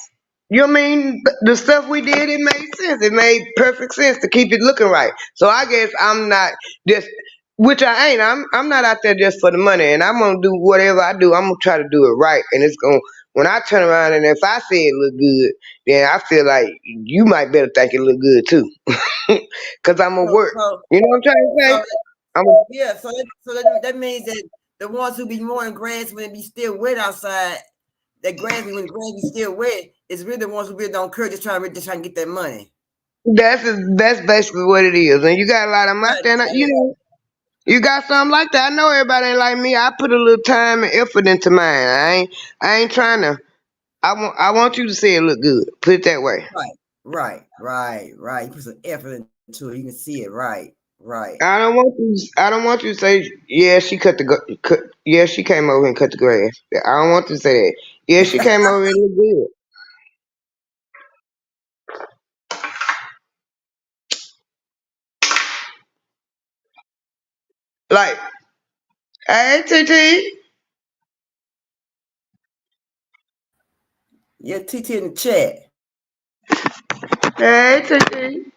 You know what I mean? The stuff we did, it made sense. It made perfect sense to keep it looking right. So I guess I'm not just, which I ain't. I'm not out there just for the money, and I'm gonna do whatever I do. I'm gonna try to do it right, and it's gonna. When I turn around and if I say it look good, then I feel like you might better think it look good too, cause I'm gonna So, work. so, You know what I'm trying to so say? I'm a, yeah. So that means that the ones who be mowing grass when it be still wet outside, when the grass be still wet, is really the ones who really don't care, just trying to get that money. that's basically what it is, and you got a lot of them out God there. And, damn it. you got something like that. I know everybody ain't like me. I put a little time and effort into mine. I ain't trying to. I want you to say it look good. Put it that way. Right. You put some effort into it. You can see it. Right. I don't want you to say yeah. She yeah, she came over and cut the grass. I don't want you to say that. Yeah, she came over and look good. Like, hey TT, Yeah, TT in the chat. hey TT.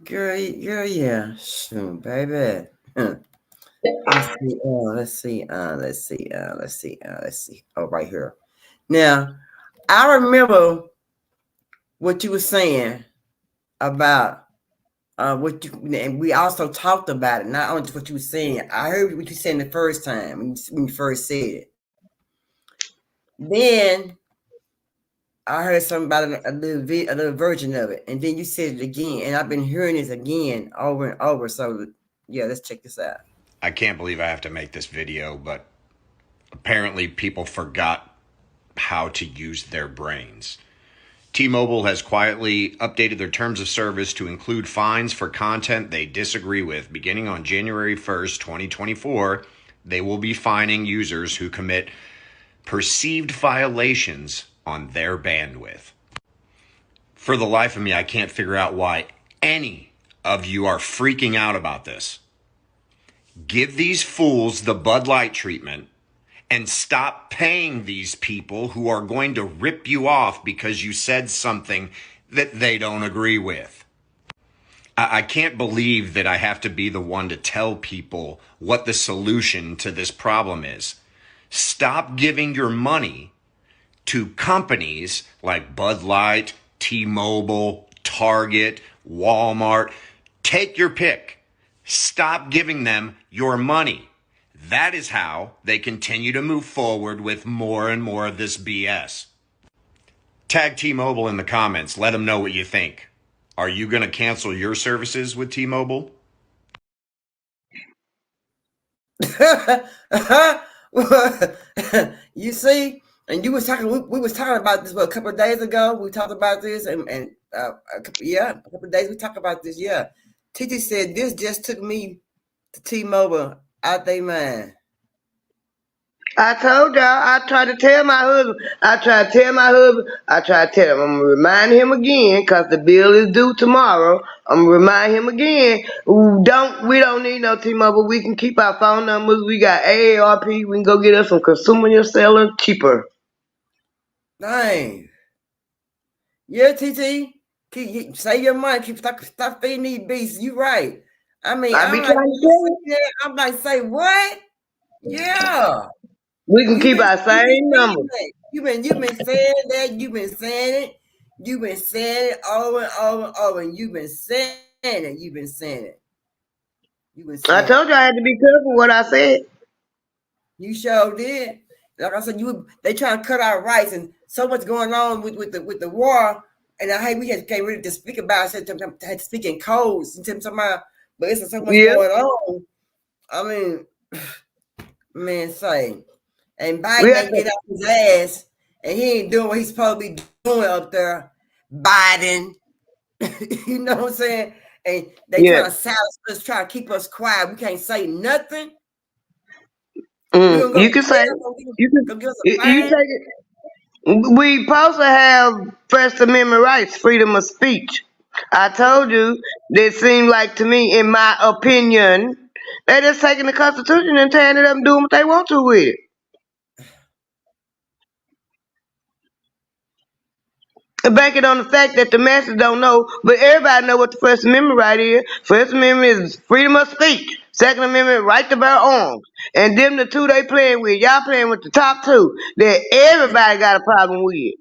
Girl, yeah. Shoot, baby. Let's see. Oh, right here. Now, I remember what you were saying about and we also talked about it. Not only just what you were saying. I heard what you said the first time when you first said it. Then I heard something about a little version of it, and then you said it again, and I've been hearing this again over and over. So yeah, let's check this out. I can't believe I have to make this video, but apparently people forgot how to use their brains. T-Mobile has quietly updated their terms of service to include fines for content they disagree with. Beginning on January 1st, 2024, they will be fining users who commit perceived violations on their bandwidth. For the life of me, I can't figure out why any of you are freaking out about this. Give these fools the Bud Light treatment and stop paying these people who are going to rip you off because you said something that they don't agree with. I can't believe that I have to be the one to tell people what the solution to this problem is. Stop giving your money to companies like Bud Light, T-Mobile, Target, Walmart. Take your pick. Stop giving them your money. That is how they continue to move forward with more and more of this BS. Tag T-Mobile in the comments. Let them know what you think. Are you going to cancel your services with T-Mobile? You see, and you was talking. We was talking about this a couple of days ago. We talked about this, and a couple of days we talked about this. Yeah, TT said this just took me to T-Mobile out they mind. I told y'all, I tried to tell my husband, I tried to tell him, I'm going to remind him again, because the bill is due tomorrow. I'm going to remind him again, we don't need no T-Mobile. We can keep our phone numbers. We got AARP. We can go get us some consumer cellular cheaper. Dang. Yeah, TT. Save your money. Stop feeding these beasts. You right. I mean, I'm like, say what? Yeah. We can keep our same number. You've been saying that. You've been saying it. You've been saying it over and over and over. And you've been saying it. You've been saying it. I told you I had to be careful what I said. You sure did. Like I said, they trying to cut our rights, and so much going on with the war. And I hate we can't really to speak about it. I had to speak in codes and but it's so much going on. I mean, man, say. And Biden ain't get off his ass, and he ain't doing what he's supposed to be doing up there. Biden, you know what I'm saying? And they trying to silence us, try to keep us quiet. We can't say nothing. You can say you take it. We supposed to have First Amendment rights, freedom of speech. I told you that seemed like to me, in my opinion, they're just taking the Constitution and tearing it up and doing what they want to with it. Bank it on the fact that the masses don't know, but everybody know what the First Amendment right is. First Amendment is freedom of speech. Second Amendment, right to bear arms. And them the two they playing with. Y'all playing with the top two that everybody got a problem with.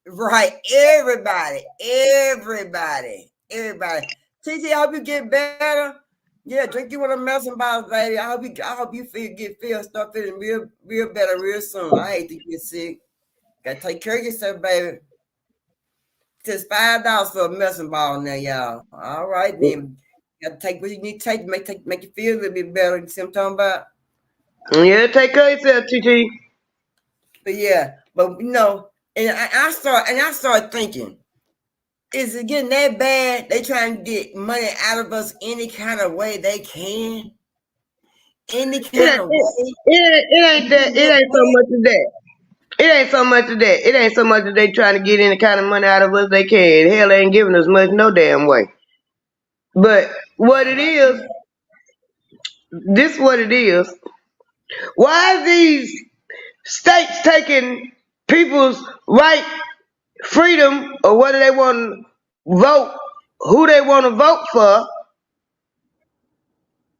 Right, everybody. TT, I hope you get better. Yeah, drink you one of medicine bottles, baby. I hope you start feeling real better real soon. I hate to get sick. Gotta take care of yourself, baby. Just $5 for a medicine ball now, y'all. All right, then. You gotta take what you need to take to make you feel a little bit better. You see what I'm talking about? Yeah, take care of yourself, TT. But yeah, and I started thinking, is it getting that bad? They trying to get money out of us any kind of way they can. Any kind of way. It ain't that. It ain't so much of that. It ain't so much of that. It ain't so much that they trying to get any kind of money out of us they can. Hell, they ain't giving us much no damn way. But what it is, this what it is. Why is these states taking people's right, freedom, or whether they want to vote, who they want to vote for?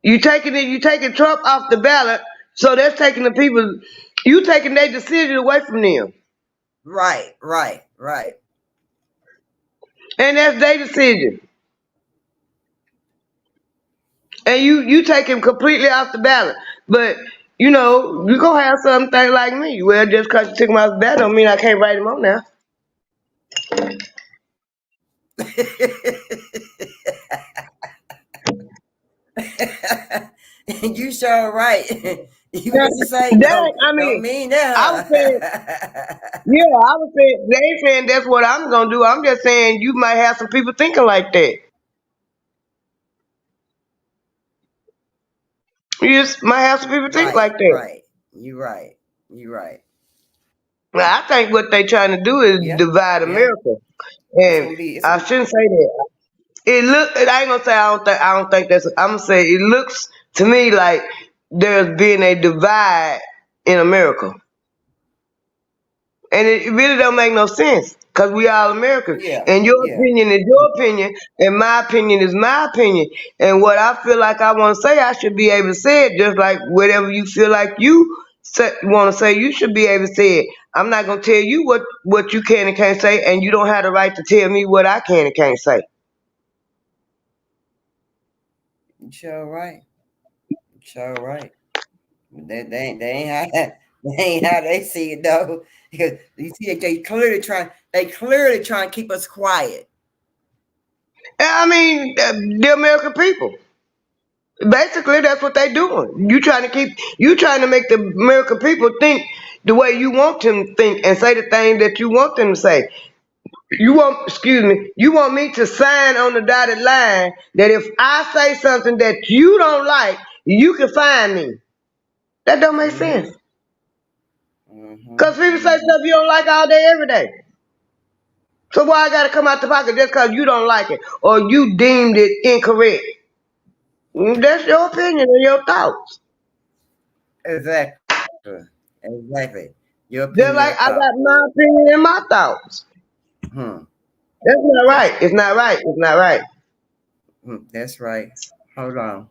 You taking Trump off the ballot, so that's taking the people. You taking their decision away from them. Right. And that's their decision. And you take him completely off the ballot. But, you going to have something like me. Well, just because you took him off the ballot don't mean I can't write him on now. You sure right. You say don't mean that. I was saying, they ain't saying that's what I'm gonna do. I'm just saying you might have some people thinking like that. You just might have some people think like that. Right. You're right. Now, I think what they trying to do is divide America. And I shouldn't say that. I ain't gonna say I don't think that's. I'm gonna say it looks to me like there's been a divide in America. And it really don't make no sense because we all Americans. Yeah, And your yeah. opinion is your opinion, and my opinion is my opinion. And what I feel like I want to say, I should be able to say it just like whatever you feel like you want to say, you should be able to say it. I'm not going to tell you what you can and can't say, and you don't have the right to tell me what I can and can't say. You sure right. You sure right. They ain't how they ain't how they see it though. Because you see they clearly trying to keep us quiet. I mean, the American people. Basically, that's what they doing. You trying to make the American people think the way you want them to think and say the things that you want them to say. You want me to sign on the dotted line that if I say something that you don't like, you can fine me. That don't make Mm-hmm. sense. Mm-hmm. Cause people say Mm-hmm. stuff you don't like all day, every day. So why I gotta come out the pocket just cause you don't like it or you deemed it incorrect? That's your opinion and your thoughts. Exactly. Exactly. Your Just opinion, like your I thought. got my opinion and my thoughts. Hmm. That's not That's right. It's not right. It's not right. that's right. Hold on.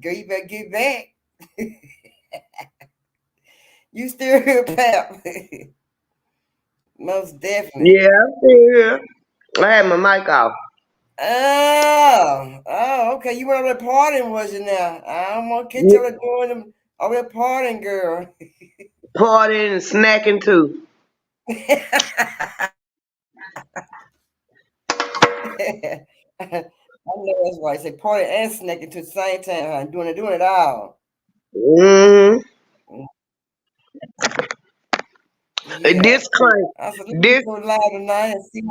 Girl, you better get back. You still here, Pap? Most definitely. Yeah, I'm still here. I had my mic off. Oh, okay. You went over there partying, was you now? I don't want to catch you over there doing them over there partying, girl. Partying and snacking too. I know that's right. Say party and snacking to the same time, huh? Doing it all. Mm-hmm. A Yeah. disclaimer. I said, let me This go live tonight and see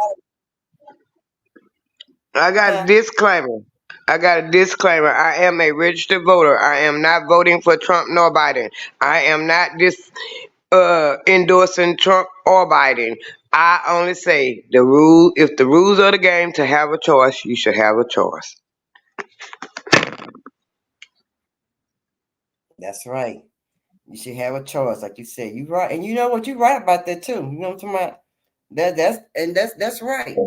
I got a how. disclaimer. I got a disclaimer. I am a registered voter. I am not voting for Trump nor Biden. I am not endorsing Trump or Biden. I only say the rule. If the rules of the game to have a choice, you should have a choice. That's right. You should have a choice, like you said. You right, and you know what? You right about that too. You know what I'm talking about? That's right.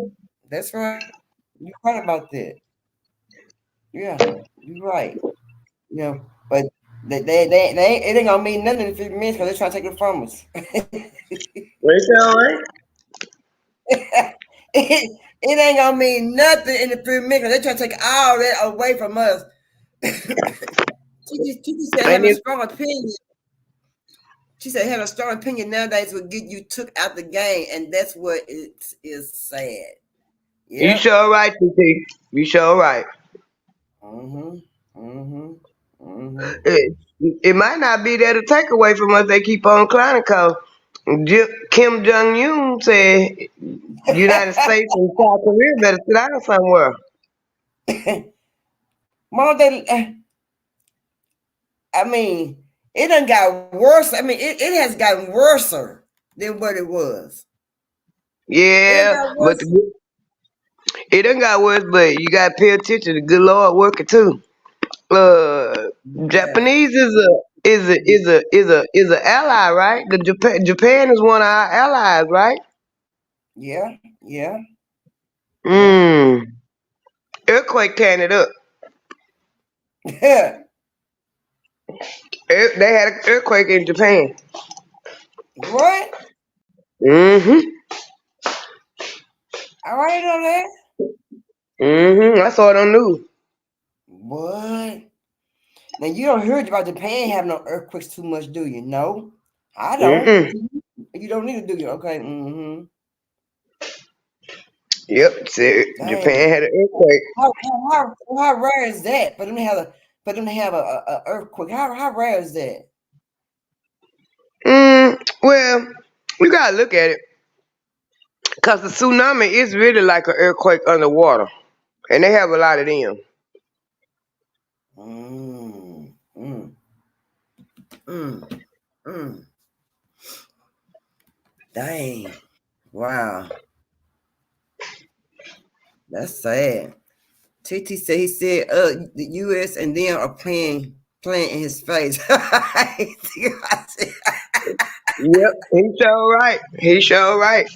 That's right. You right about that. Yeah, you right. You know, but it ain't gonna mean nothing in 50 minutes because they're trying to take it from us. It's all right. It ain't gonna mean nothing in the 50 minutes because they're trying to take all that away from us. She said And having a if strong opinion. She said having a strong opinion nowadays will get you took out the game, and that's what it is sad. you Yep. sure right, TT. You sure right. Mm-hmm. Mm-hmm. Mm-hmm. It might not be there to take away from us. They keep on clowning because Kim Jong Un said United States and South Korea better sit down somewhere. Mom, I mean, it done got worse. I mean, it has gotten worse than what it was. It done Yeah, got but worse. it done got worse. But you gotta pay attention. The good Lord working too. Yeah. Japanese is a ally, right? The Japan is one of our allies, right? Yeah. Yeah. Yeah. Mm. Earthquake tearing it up. They had an earthquake in Japan. What? Mm-hmm. I already know that. Mm-hmm. I saw it on news. What? Now you don't hear about Japan having no earthquakes too much, do you? No, I don't. Mm-mm. You don't need to do you. Okay. Mm-hmm. Yep. Dang. Japan had an earthquake. How rare is that? For them to have a earthquake. How rare is that? Well, you gotta look at it. Cause the tsunami is really like an earthquake underwater. And they have a lot of them. Mm, mm, mm, mm. Dang. Wow. That's sad. TT said he said the US and them are playing in his face. Yep, he sure right. He sure right.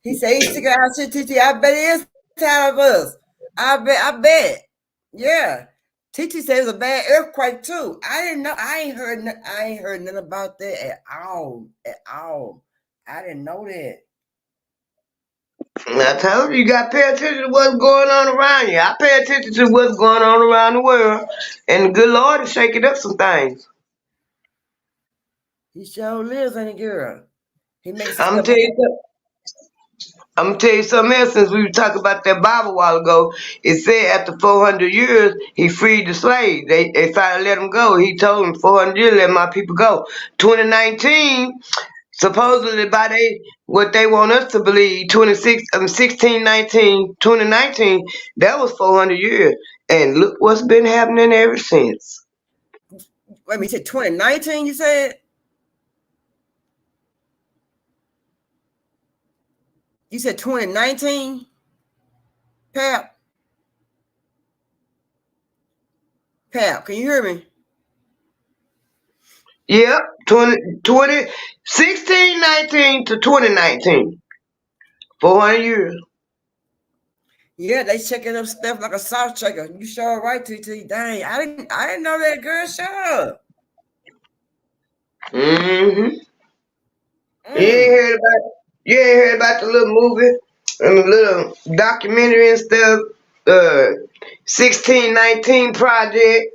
He said he's sick of our shit, TT. I bet he is tired of us. I bet. Yeah. TT said it was a bad earthquake too. I didn't know. I ain't heard nothing about that at all. At all. I didn't know that. I told you, you got to pay attention to what's going on around you. I pay attention to what's going on around the world, and the good Lord is shaking up some things. He sure lives, ain't he, girl? He makes some I'm stuff tell you something. I'm gonna tell you something else. Since we were talking about that Bible a while ago, it said after 400 years he freed the slaves. They finally let them go. He told them 400 years let my people go. 2019, supposedly by what they want us to believe, 2019, that was 400 years, and look what's been happening ever since. Wait a minute, you said 2019, you said? You said 2019, Pap? Pap, can you hear me? Yep, 1619 to 2019, 400 years. Yeah, they checking up stuff like a salt checker. You sure right, TT. Dang, I didn't know that girl. Shut up. Mm-hmm. Mm. You ain't heard about the little movie and the little documentary and stuff. 1619 Project.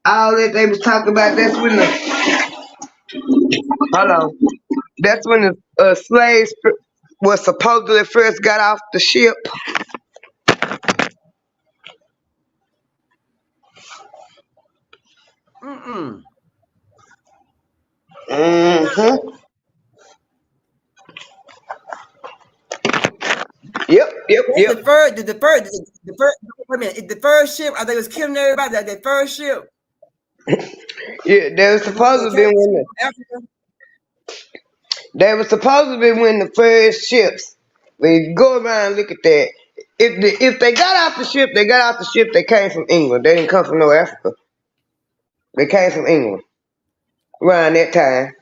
All that they was talking about. That's when the hold on. That's when the slaves was supposedly first got off the ship. Mm-mm. Mm-hmm. Yep. The first, wait a minute, the first ship, they was killing everybody, that first ship, Yeah, they was it was supposed to be taking when Africa. the first ships. But if you go around and look at that, if they got off the ship, they got off the ship. They came from England. They didn't come from no Africa. They came from England around that time.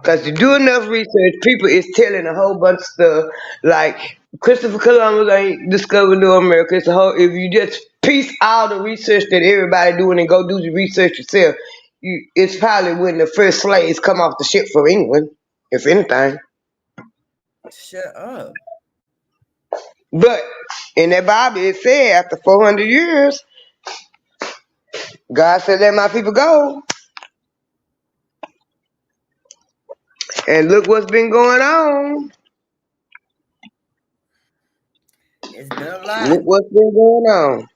Because to do enough research, people is telling a whole bunch of stuff. Like Christopher Columbus ain't discovered New America. It's a whole. If you just piece all the research that everybody doing and go do the research yourself, it's probably when the first slaves come off the ship from England, if anything. Shut up. But in that Bible, it said after 400 years, God said, "Let my people go." And look what's been going on. It's been a lot. Look what's been going on.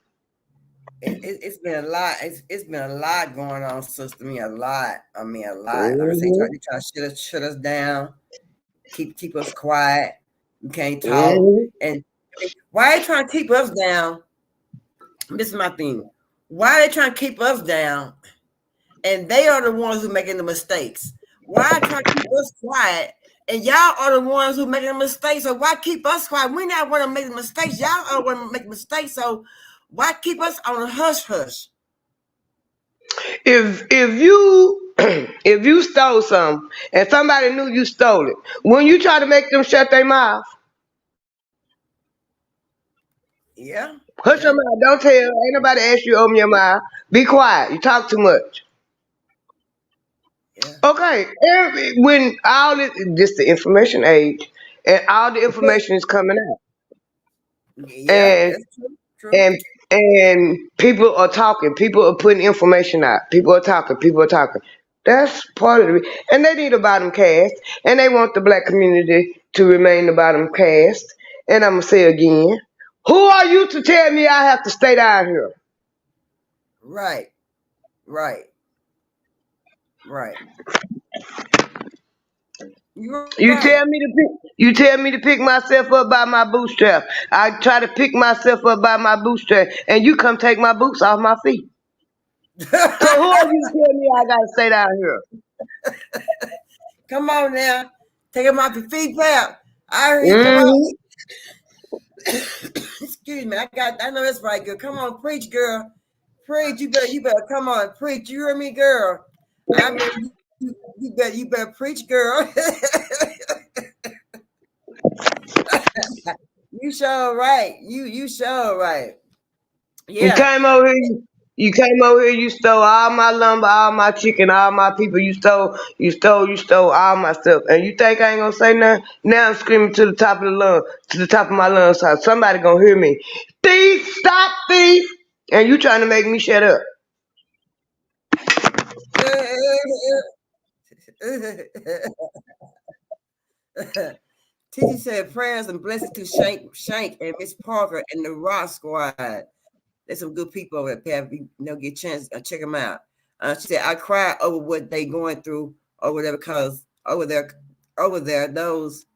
It's been a lot. It's been a lot going on, sister. Me, a lot. I mean, a lot. Like I say, Hmm. they try to shut us down, keep us quiet. We can't talk. Hmm. And why they trying to keep us down? This is my thing. Why they trying to keep us down? And they are the ones who making the mistakes. Why try to keep us quiet? And y'all are the ones who making the mistakes. So why keep us quiet? We not want to make the mistakes. Y'all are the ones to make mistakes. So why keep us on a hush hush? If you if you stole something and somebody knew you stole it, when you try to make them shut their mouth, Yeah, hush your yeah, mouth. Don't tell. Ain't nobody ask you to open your mouth. Be quiet. You talk too much. yeah, Okay. When all this the information age, and all the information is coming out, yeah. and That's true. True. and and people are talking. People are putting information out. People are talking. People are talking. That's part of it. And they need a bottom cast, and they want the black community to remain the bottom cast. And I'm gonna say again, who are you to tell me I have to stay down here? Right, right, right. You're You right. tell me to pick myself up by my bootstrap. I try to pick myself up by my bootstrap, and you come take my boots off my feet. So who are you to tell me I gotta stay down here? Come on now. Take them off your feet, pal. I heard you. Come on. Hmm. Excuse me. I know that's right, girl. Come on, preach, girl. Preach. You better come on, preach. You hear me, girl? I mean, you better preach, girl. You sure right. You sure right. You Yeah. came over here. You came over here. You stole all my lumber, all my chicken, all my people. You stole all my stuff. And you think I ain't gonna say nothing? Now I'm screaming to the top of the lung, to the top of my lungs. So somebody gonna hear me. Thief! Stop, thief! And you trying to make me shut up? Titi said prayers and blessings to Shank and Miss Parker and the Rock Squad. There's some good people over there, Pat. You know, get a chance to check them out. She said, I cry over what they going through over there because over there, those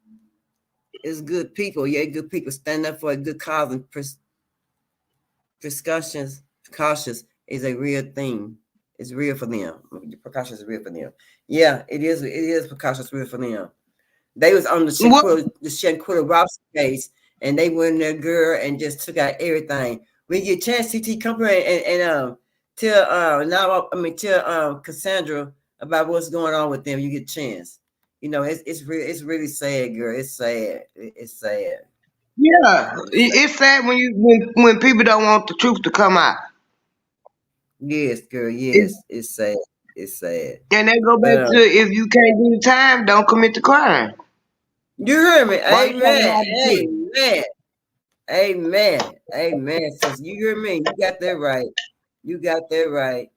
is good people. Yeah, good people stand up for a good cause and precautions is a real thing. It's real for them. Precautions is real for them. Yeah, it is. It is precautions real for them. They was on the What? Shanquilla Robson case, and they went in there, girl, and just took out everything. When you get a chance, CT, come here and tell tell Cassandra about what's going on with them. You get a chance. You know, it's really sad, girl. It's sad. It's sad. Yeah, It's sad. it's sad when when people don't want the truth to come out. Yes, girl. It, Yes, it's sad. It's sad. and they go But back to if you can't do the time, don't commit the crime. you hear me? Why you trying to Amen. hide the truth? Amen. Amen. Amen. Sis, you hear me? You got that right. You got that right.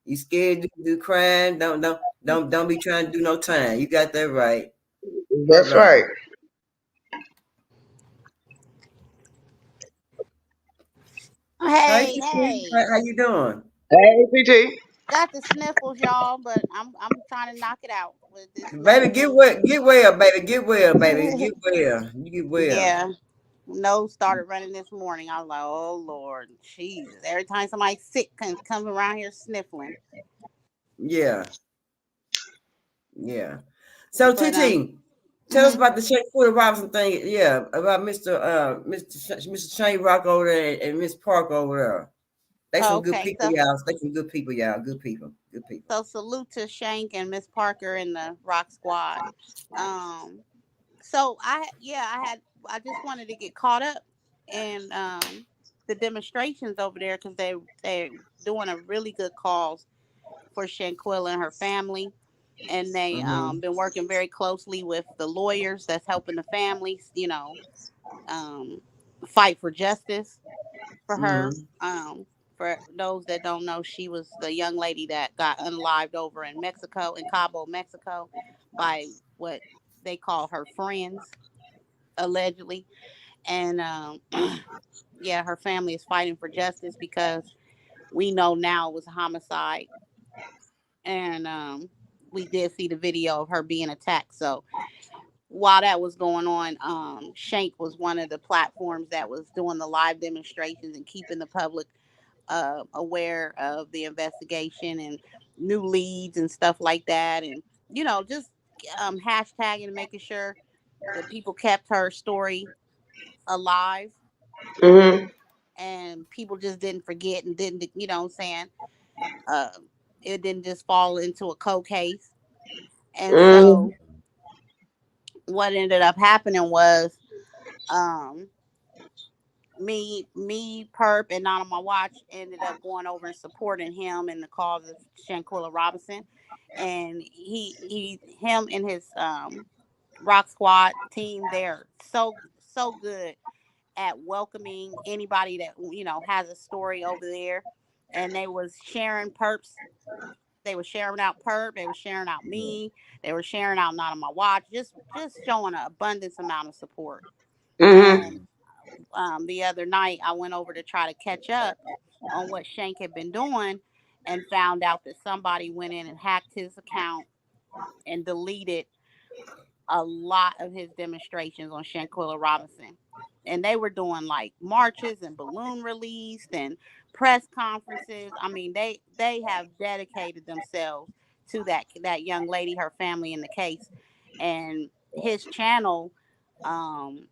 You scared to do crime? Don't be trying to do no time. You got that right. That's Hold on. right. Hey, Hey, TT, hey. how you doing? Hey, PT. Got the sniffles, y'all, but I'm trying to knock it out with this Baby, nose. get well, baby, get well, baby, get well. You get well. Yeah. Nose started running this morning. I was like, oh Lord, Jesus. Every time somebody sick comes around here sniffling. Yeah, yeah. So But TT, tell us mhm. about the Shane Porter Robinson thing. Yeah, about Mr. Shane Rock over there and Miss Park over there. They some good Okay, people, y'all. They some good people, y'all. Good people. Good people. so salute to Shank and Miss Parker and the Rock Squad. Um so I just wanted to get caught up in the demonstrations over there because they're doing a really good cause for Shanquilla and her family, and they Mm-hmm. been working very closely with the lawyers that's helping the families, um, fight for justice for her. Mm-hmm. For those that don't know, she was the young lady that got unalived over in Mexico, in Cabo, Mexico, by what they call her friends, allegedly. And yeah, her family is fighting for justice because we know now it was a homicide, and we did see the video of her being attacked. So while that was going on, Shank was one of the platforms that was doing the live demonstrations and keeping the public aware of the investigation and new leads and stuff like that, and just hashtagging and making sure that people kept her story alive, Mm-hmm. and people just didn't forget and didn't, what I'm saying, uh, it didn't just fall into a cold case. And Mm-hmm. so what ended up happening was, um, me, Perp, and not on my watch ended up going over and supporting him in the cause of Shanquilla Robinson, and him and his Rock Squad team, they're so good at welcoming anybody that has a story over there, and they was sharing Perps. They were sharing out Perp. They were sharing out me. They were sharing out not on my watch. Just showing an abundance amount of support. Mm-hmm. And the other night, I went over to try to catch up on what Shank had been doing, and found out that somebody went in and hacked his account and deleted a lot of his demonstrations on Shanquilla Robinson. And they were doing like marches and balloon release and press conferences. I mean, they have dedicated themselves to that young lady, her family in the case. And his channel um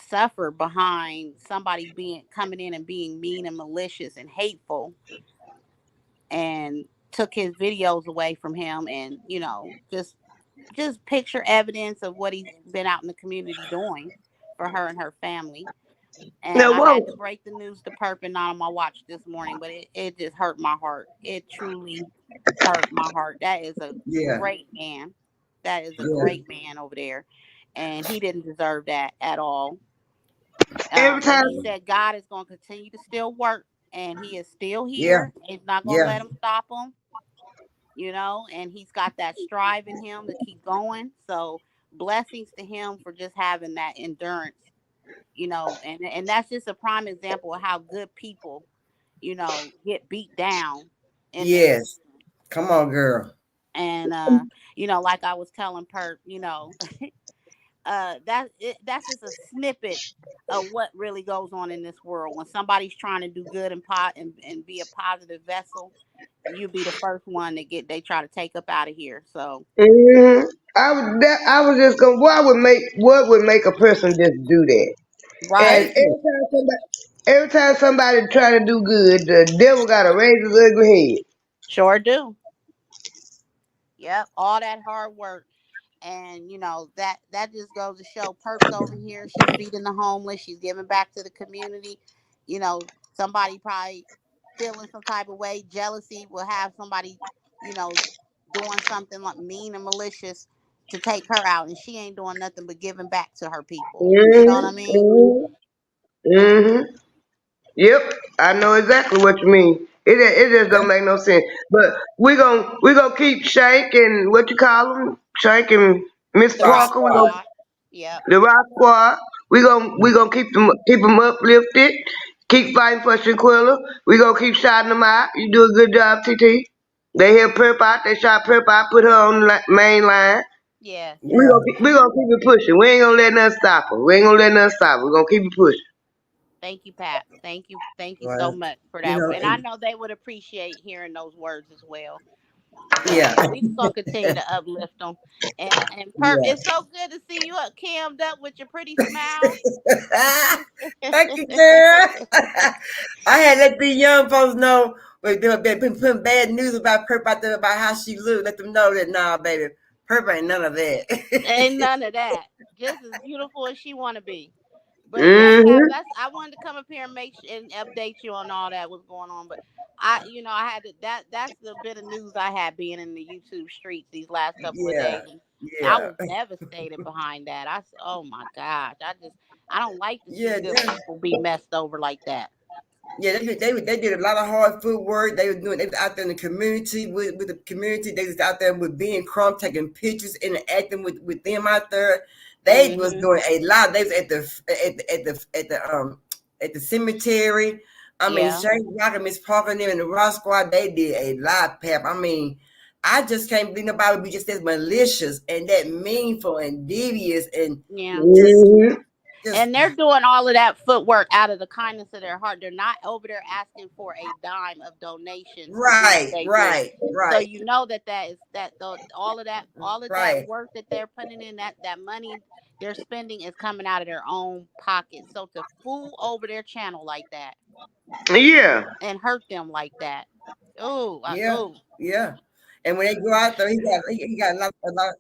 suffered behind somebody being coming in and being mean and malicious and hateful, and took his videos away from him, and just picture evidence of what he's been out in the community doing for her and her family. And Now, I had to what? break the news to Perp and not on my watch this morning, but it just hurt my heart. It truly hurt my heart. That is a Yeah, great man. That is a yeah, great man over there. And he didn't deserve that at all. Every But time. he said God is going to continue to still work, and he is still yeah, here. He's not going to yeah, let him stop him, and he's got that strive in him to keep going. So blessings to him for just having that endurance, and that's just a prime example of how good people, get beat down in their sin. yes. Come on, girl. And like I was telling Perp, that's just a snippet of what really goes on in this world. When somebody's trying to do good and be a positive vessel, you be the first one that they try to take up out of here. So Mm-hmm. I was just going. What would make a person just do that? And right, Thank you. every time somebody try to do good, the devil got to raise his ugly head. sure do. Yep, all that hard work. And that just goes to show Perps over here. She's feeding the homeless. She's giving back to the community. Somebody probably feeling some type of way, jealousy will have somebody, you know, doing something like mean and malicious to take her out, and she ain't doing nothing but giving back to her people. You know what I mean? Mm-hmm. Yep, I know exactly what you mean. It just don't make no sense. But we gonna keep Shank and what you call them, Shank and Miss The Rock Parker. We gonna Squad. Yep. the Rock Squad. We gonna keep them uplifted. Keep fighting for Shaquilla. We gonna keep shouting them out. You do a good job, TT. They hear Purp out. They shot Purp out. Put her on the main line. Yes. Yeah. We gonna keep it pushing. We ain't gonna let nothing stop her. We ain't gonna let nothing stop her. We gonna keep it pushing. Thank you, Pat. Thank you. Thank you so Well, much for you that. know, And I know they would appreciate hearing those words as well. So yeah. we just gonna continue to uplift them. And Perp, Yeah. it's so good to see you up cammed up with your pretty smile. Thank you, girl. I had let the young folks know but they've been putting bad news about Purp out there about how she looked. Let them know that nah, baby, Purp ain't none of that. Ain't none of that. Just as beautiful as she want to be. But yeah, Pap, Mm-hmm. I wanted to come up here and and update you on all that was going on. But I had to, that's the bit of news I had being in the YouTube streets these last couple of Yeah, days, and I yeah, was devastated behind that. Oh my gosh, I don't like to see yeah. good people be messed over like that. Yeah, they did a lot of hard footwork. They was out there in the community with the community. They was out there with being Crumb, taking pictures, interacting with them out there. They was Mhm. doing a lot. They was at the cemetery. I mean, Yeah. Shane Rock and Miss Parker and them and the Rock Squad, they did a lot, Pep. I mean, I just can't believe nobody would be just as malicious and that meanful and devious and Yeah. just Mm-hmm. just And they're doing all of that footwork out of the kindness of their heart. They're not over there asking for a dime of donations to do what right, they do. right, So right, you know all of that right. work that they're putting in, that money they're spending is coming out of their own pockets. So to fool over their channel like that Yeah. and hurt them like that, Yeah, oh, yeah. And when they go out there, he got a lot.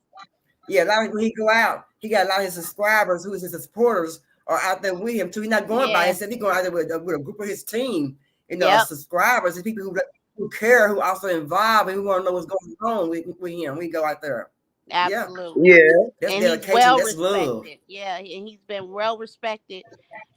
Yeah, a lot of when he go out, he got a lot of his subscribers, who is his supporters, are out there with him too. He's not going by yeah, himself. He's going out there with a group of his team, yep, subscribers and people who care, who also involved, and who want to know what's going on with him. We go out there. Yeah, absolutely. Yeah. that's And he's dedication. well That's love. respected. Yeah, and he's been well respected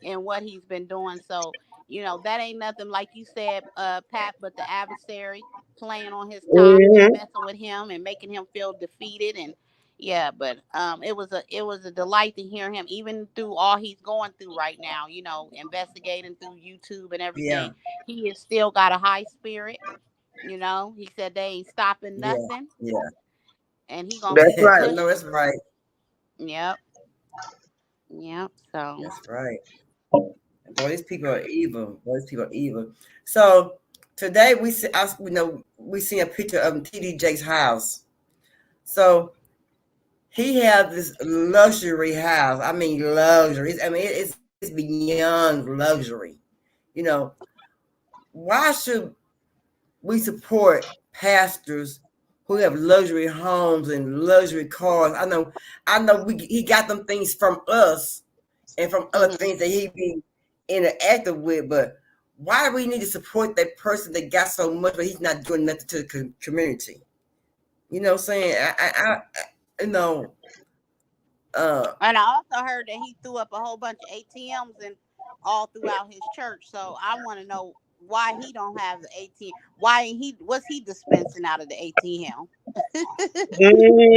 in what he's been doing. So, that ain't nothing like you said, Pat, but the adversary playing on his top and Mm-hmm. messing with him and making him feel defeated. And yeah, but it was a delight to hear him, even through all he's going through right now, investigating through YouTube and Yeah, everything. He has still got a high spirit. He said they ain't stopping yeah, nothing, yeah. and he gonna That's keep right. I know pushing. that's right. Yep. Yep. So. That's right. Boy, these people are evil. Boy, these people are evil. So today we see a picture of TD Jake's house. So he has this luxury house. I mean, luxury. It's beyond luxury. You know, why should we support pastors who have luxury homes and luxury cars? I know he got them things from us and from other Mhm. things that he be interactive with, but why do we need to support that person that got so much, but he's not doing nothing to the community? You know what I'm saying? You know, uh, And I also heard that he threw up a whole bunch of ATMs and all throughout his church. So I want to know why he don't have the ATM. Why what's he dispensing out of the ATM?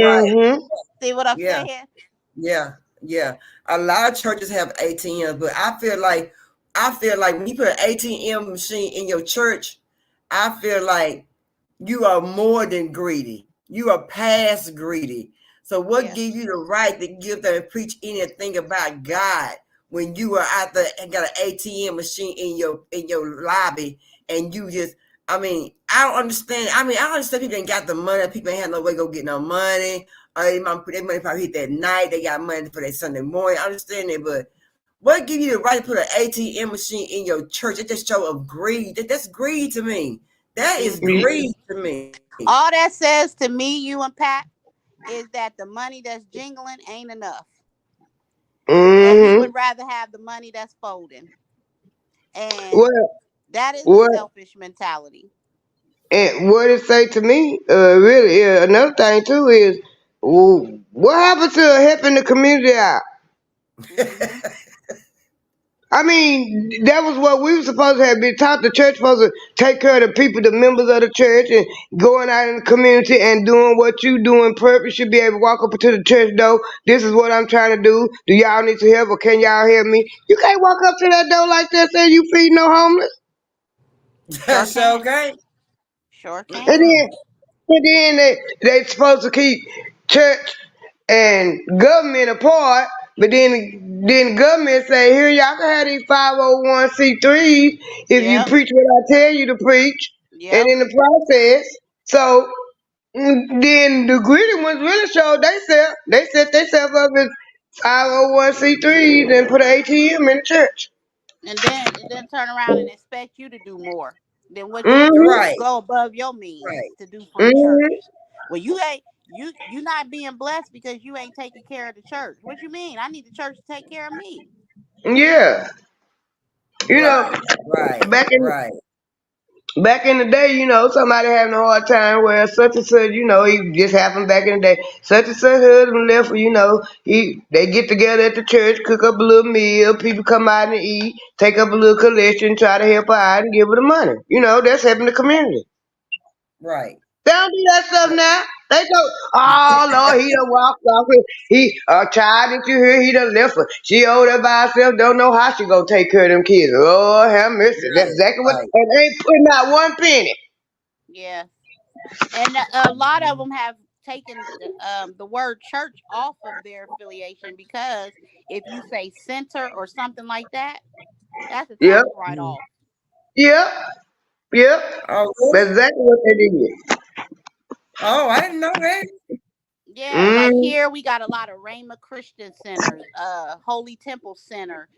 right. Mm-hmm. See what I'm Yeah, saying? yeah, yeah. A lot of churches have ATMs, but I feel like when you put an ATM machine in your church, I feel like you are more than greedy. You are past greedy. So what Yeah. gives you the right to give them and preach anything about God when you are out there and got an ATM machine in your lobby and you just I don't understand. I understand people ain't got the money, people ain't have no way to go get no money. Or they might put their money probably hit that night, they got money for their Sunday morning. I understand that, but what gives you the right to put an ATM machine in your church? It's just show of greed. That's greed to me. That is greed to me. All that says to me, you and Pat, is that the money that's jingling ain't enough. And he would rather have the money that's folding. And Well, that is a what selfish mentality. and what it say to me? Really, another thing too is, what happened to helping the community out? Hmm. I mean, that was what we were supposed to have been taught. The church supposed to take care of the people, the members of the church, and going out in the community and doing what you doing. Purpose should be able to walk up to the church door. This is what I'm trying to do. Do y'all need some help, or can y'all help me? You can't walk up to that door like that saying you feed no homeless. Sure So can. okay. Sure And can. then, they supposed to keep church and government apart. But then the government say, here y'all can have these 501c3s if you Yep. preach what I tell you to preach. And Yep. in the process, so then the greedy ones really showed they set themselves up as 501c3s and put an ATM in the church. And then turn around and expect you to do more than what you Mm-hmm. do. Right. Go above your means Right. to do for the church. Mm-hmm. Well, you ain't you not being blessed because you ain't taking care of the church. What you mean? I need the church to take care of me. Yeah. You know, Right. Right. back in Right. Back in the day, somebody having a hard time where such and such, he just happened back in the day. Such and such husband left, they get together at the church, cook up a little meal, people come out and eat, take up a little collection, try to help her out and give her the money. That's helping the community. Right. They don't do that stuff now. They go, oh Lord, he done walked off. He a child that you hear, he done left her. She over there by herself, don't know how she gonna take care of them kids. Oh, have mercy. That's Right. exactly what, Right. and they ain't putting out one penny. Yeah. And a lot of them have taken the word church off of their affiliation because if you say center or something like that, that's a Yep. tax write off. Yep. Yep. Oh, That's really? exactly what they did. Oh, I didn't know that. Yeah, like Mm, here we got a lot of Rhema Christian centers, Holy Temple Center.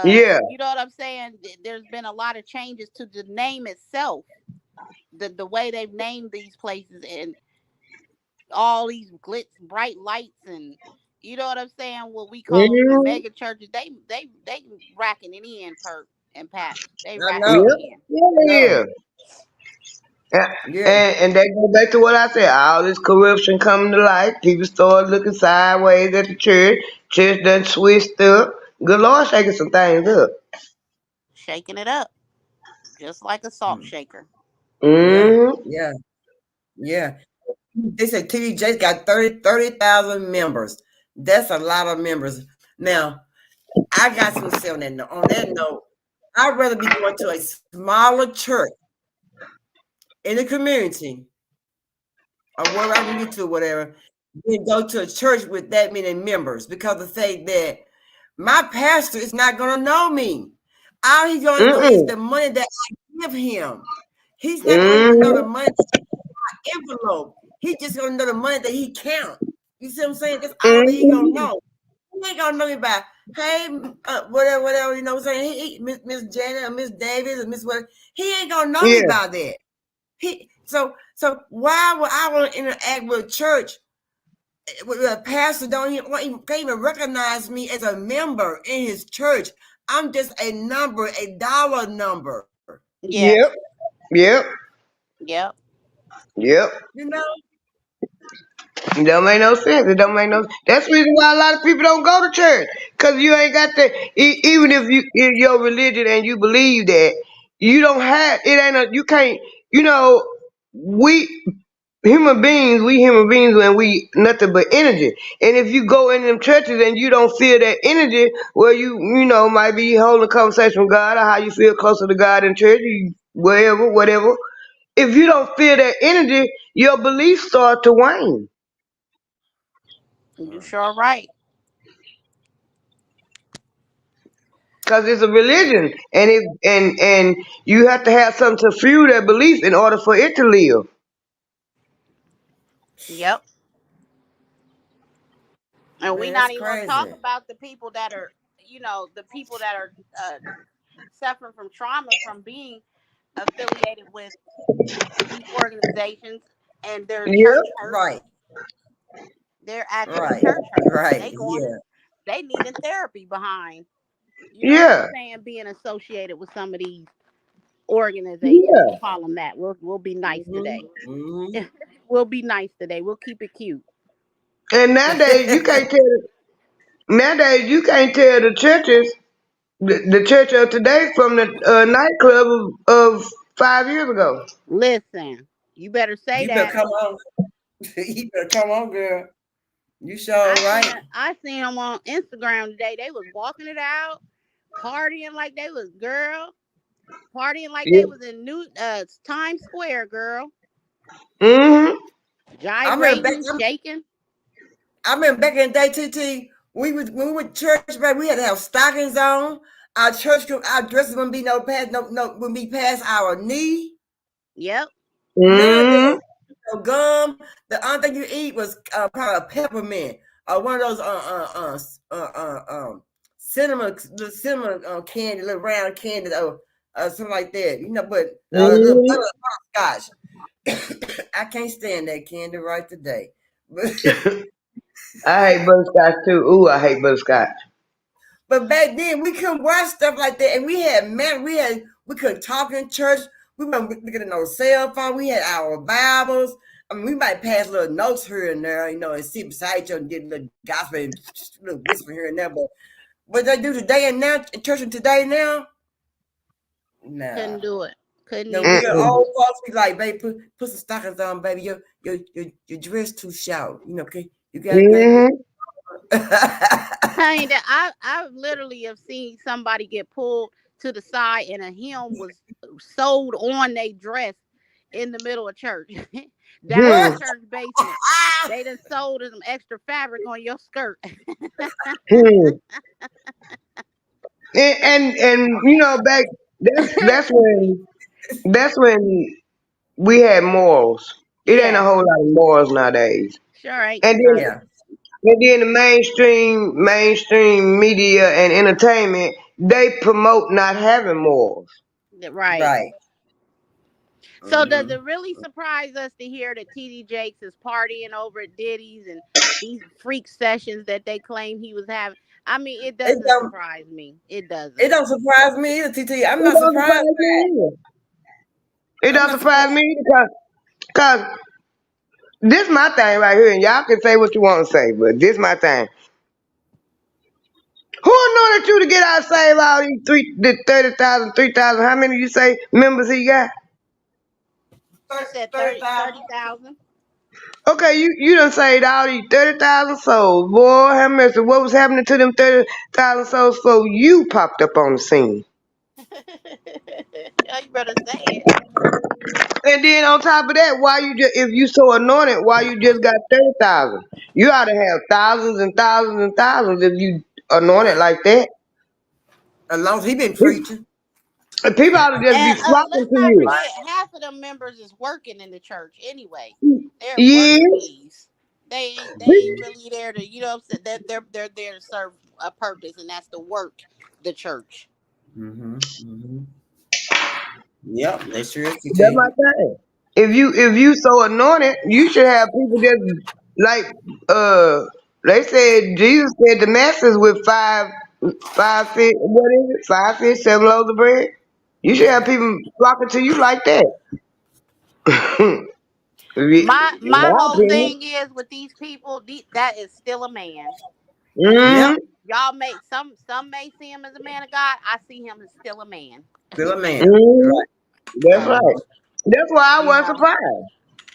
yeah. You know what I'm saying? There's been a lot of changes to the name itself, the way they've named these places, and all these glitz, bright lights, and you know what I'm saying? What we call them, the Mm, mega churches. They racking it in, Perp and Pap. They I racking it know. yep. in. Yeah, I know. yeah. Yeah. Yeah. And they go back to what I said. All this corruption coming to light. People start looking sideways at the church. Church done switched up. Good Lord shaking some things up. Shaking it up, just like a salt shaker. Yeah. Mm, Yeah. Yeah. They said TDJ's got 30,000 members. That's a lot of members. Now, I got some to say on that note. On that note, I'd rather be going to a smaller church in the community or wherever I can get to, whatever, than go to a church with that many members because the fact that my pastor is not going to know me. All he's going to know is mm-mm. the money that I give him. He's not going to know the Mm, money envelope. He just gonna know the money that he count. You see what I'm saying? That's all that he gonna mm, know. He ain't gonna know me by hey, whatever. You know what I'm saying? Miss Janet or Miss Davis or Miss what? He ain't gonna know me yeah. by that. So why would I want to interact with a church with a pastor can't even recognize me as a member in his church? I'm just a number, a dollar number. Yes. Yep. Yep. Yep. Yep. You know? It don't make no sense. It don't make no. That's the reason why a lot of people don't go to church. Cause you ain't got the. Even if your religion and you believe that, you don't have. It ain't a. You can't. You know, we human beings, and we nothing but energy. And if you go in them churches and you don't feel that energy, well, might be holding a conversation with God or how you feel closer to God in church, whatever. If you don't feel that energy, your beliefs start to wane. You sure right. Because it's a religion, and you have to have something to fuel that belief in order for it to live. Yep. And we Man, not that's even gonna talk crazy. about the people that are, the people that are suffering from trauma from being affiliated with these organizations, and they're Yep. church hurt. Right. They're actually Right. church hurt. Right. They going to, Yeah. they needing therapy behind. You know what I'm Yeah. saying? Being associated with some of these organizations. Yeah. We'll call them that. We'll be nice today. Mm-hmm. We'll be nice today. We'll keep it cute. And nowadays you can't tell the churches the church of today from the nightclub of 5 years ago. Listen, you better say You better that. come on. You better come on, girl. You sure right. I seen them on Instagram today. They was walking it out, partying like they was Yeah. in New Times Square, girl. Mm-hmm. I remember back. Gyrating, shaking. I remember back in the day, TT. When we went to church, back we had to have stockings on. Our dresses wouldn't be wouldn't be past our knee. Yep. None of Mm-hmm. that. No gum. The only thing you eat was probably a peppermint or one of those cinnamon, little cinnamon candy, little round candy, or something like that. You know, but little Mm-hmm. butterscotch. I can't stand that candy right today. I hate butterscotch too. Ooh, I hate butterscotch. But back then we couldn't watch stuff like that, and we couldn't talk in church. We weren't looking at no cell phone. We had our Bibles. I mean, we might pass little notes here and there, and sit beside each other and get a little gospel and a little whisper here and there. But what they do today and now in church and today now, nah. Couldn't do it. Couldn't No, even we do got it. old folks be like, baby, put some stockings on, baby. Your dress too short. Okay, you got it, baby. Mm-hmm. I literally have seen somebody get pulled to the side and a hem was sewed on their dress in the middle of church. Down in the church basement. They done sewed some extra fabric on your skirt. And back that's when we had morals. It ain't a Yeah, whole lot of morals nowadays. sure ain't And then none. Yeah. and then the mainstream media and entertainment, they promote not having morals. Right. Right. So does Mm-hmm. it really surprise us to hear that TD Jakes is partying over at Diddy's and these freak sessions that they claim he was having? I mean, it It doesn't don't surprise me. It it doesn't. don't surprise me either, TT. I'm It not don't surprised surprise by it. me either. It I'm don't not surprised. surprise me because this my thing right here, and y'all can say what you want to say, but this my thing. Who anointed you to get out save all the 30,000, 3,000? How many you say members he got? He said 30,000. 30,000. Okay, you done saved all these 30,000 souls. Boy, have mercy. What was happening to them 30,000 souls before you popped up on the scene? You better say it. And then on top of that, if you so anointed, why you just got 30,000? You ought to have thousands and thousands and thousands if you anointed like that. As long as he been preaching. And people ought to just be And flocking let's to not you. forget, half of them members is working in the church anyway. They're work Yes. bees. They ain't really there to, you know what I'm saying? They're there to serve a purpose, and that's to work the church. Mm-hmm. Mm-hmm. Yep, they sure is, That's TT. my thing. If you so anointed, you should have people just like they said Jesus said the masses with five fish, what is it? 5 fish, 7 loaves of bread. You should have people flocking to you like that. In My my whole opinion. thing is with these people, that is still a man. And Yep, Mm-hmm. y'all may some may see him as a man of God. I see him as still a man. still a man. Mm-hmm. Right. That's So right. That's why I you wasn't know, surprised.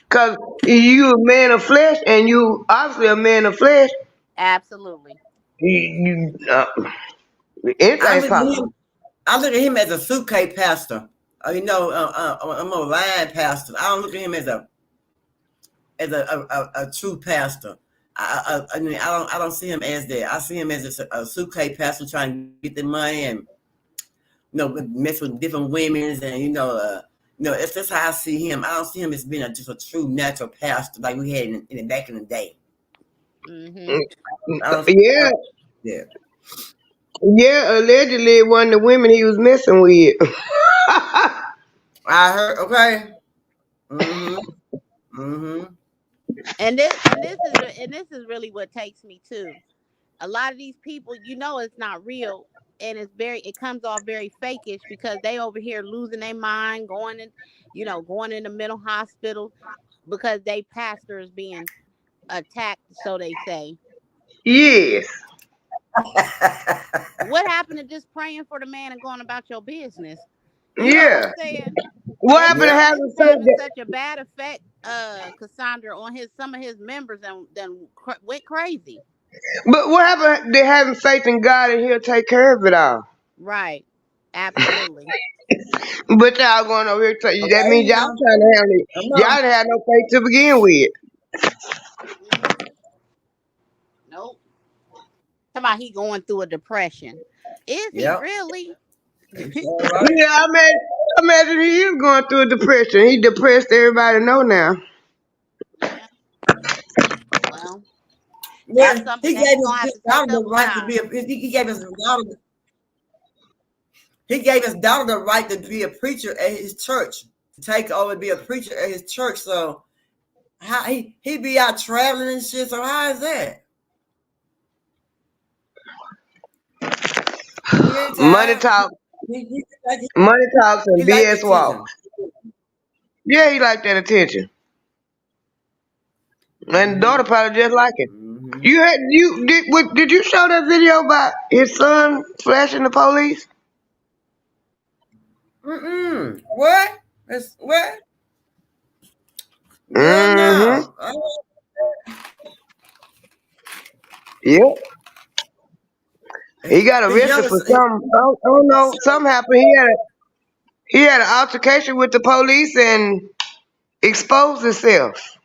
Cause you a man of flesh, and you obviously a man of flesh. absolutely. You I anything's look at possible. him. I look at him as a suitcase pastor. I'm a line pastor. I don't look at him as a true pastor. I don't see him as that. I see him as a suitcase pastor trying to get the money and mess with different women and it's just how I see him. I don't see him as being just a true natural pastor like we had in back in the day. Mhm. I don't see Yeah, that. yeah. Allegedly, one of the women he was messing with. I heard. Okay. Mm-hmm. Mm-hmm. And this is really what takes me to. A lot of these people, it's not real, and it comes off very fakish because they over here losing their mind, going in the mental hospital because they pastor is being attacked, so they say. Yes. What happened to just praying for the man and going about your business? You know what I'm Yeah. saying? What And happened this to Yep. this having is faith having that, such a bad effect, Cassandra, on his some of his members, and then went crazy. but what happened to having faith in God and he'll take care of it all? Right. Absolutely. But y'all going over here tell you that Okay, means y'all now. trying to have it. Come Y'all on. didn't have no faith to begin with. Mm-mm. Nope. Somebody he going through a depression. Is he Yep. really? It's all right. Yeah, imagine he is going through a depression. He depressed, everybody know now. Yeah. Well, that's Well, something he that gave he gonna have his to daughter take the up with right to God. be a. He gave his daughter. He gave his daughter the right to be a preacher at his church, to take over and be a preacher at his church. So how he be out traveling and shit. So how is that? He ain't Money tired. talk, Like, money talks, he and like the BS attention. walks. Yeah, he like that attention, and the Mm-hmm. daughter probably just like it. Mm-hmm. Did you show that video about his son flashing the police? Mm-mm. What? It's what? Girl, Mm-hmm. no. Yep. He got His arrested for youngest. some. I don't know. Something happened. He had an altercation with the police and exposed himself.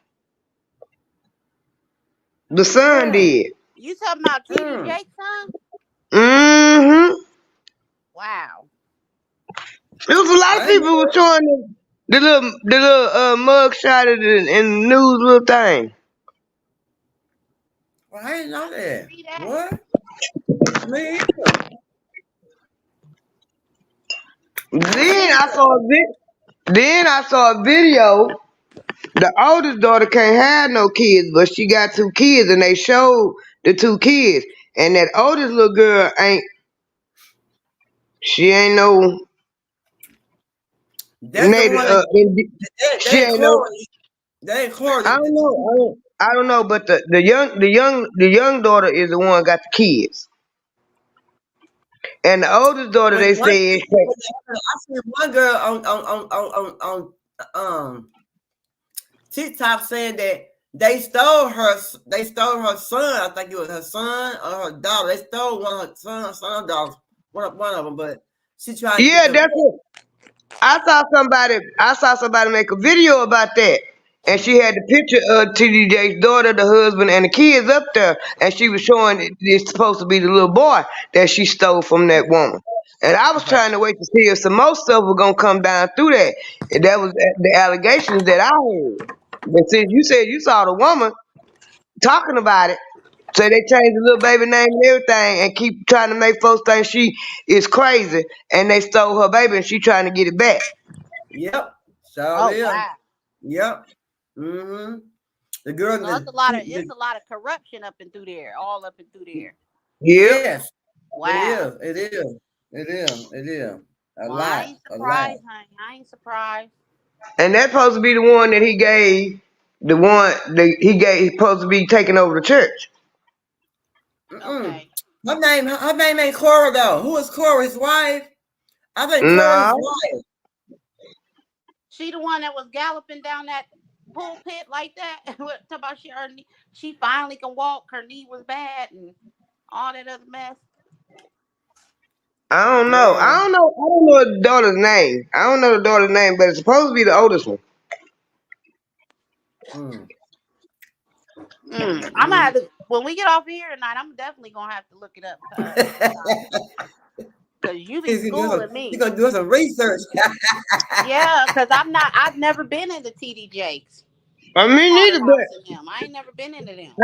The son Mm, did. You talking about TD mm. Jakes, son? Mm-hmm. Wow. There was a lot of I didn't know people who were that. showing the little mug shot in the news little thing. Well, I didn't know that. See that? What? Me either. I Then didn't I know. saw a then I saw a video. The oldest daughter can't have no kids, but she got two kids, and they showed the two kids. And that oldest little girl she ain't no That's the native. one that She they ain't ain't no. Corey. They ain't Corey. I don't know. I don't know. But the young daughter is the one got the kids, and the oldest daughter When they one, said, I see one girl on TikTok saying that they stole her son. I think it was her son or her daughter. They stole one of her son daughters, one of them. But she tried to get yeah, them. that's it. I saw somebody make a video about that. And she had the picture of TDJ's daughter, the husband, and the kids up there, and she was showing it's supposed to be the little boy that she stole from that woman. And I was Okay. trying to wait to see if some more stuff was gonna come down through that. And that was the allegations that I heard. But since you said you saw the woman talking about it, so they changed the little baby name and everything, and keep trying to make folks think she is crazy, and they stole her baby, and she trying to get it back. Yep. So Oh yeah. wow. Yep. Mm-hmm. The girl So the, it's a lot of corruption up and through there, all up and through there. Yep. yes, it Wow. is. It is. It is. It is. A Well, I lot. ain't A lot. surprised, honey. I ain't surprised. And that's supposed to be the one that he gave, the one that he gave, he's supposed to be taking over the church. Mm-mm. Okay. Her name ain't Cora though. Who is Cora's wife? I think Cora's No, wife. She the one that was galloping down that pulpit like that. What talk about she finally can walk, her knee was bad and all that other mess. I don't know. I Girl. don't know. I don't know the daughter's name. I don't know the daughter's name, but it's supposed to be the oldest one. Mm. I'm gonna Mm-mm. have to, when we get off of here tonight, I'm definitely gonna have to look it up, Cassandra. Cause you be He's schooling me. gonna do some research. Yeah, cause I've never been into TD Jakes, I mean, neither, Slaughterhouse, but and them. I ain't never been into them.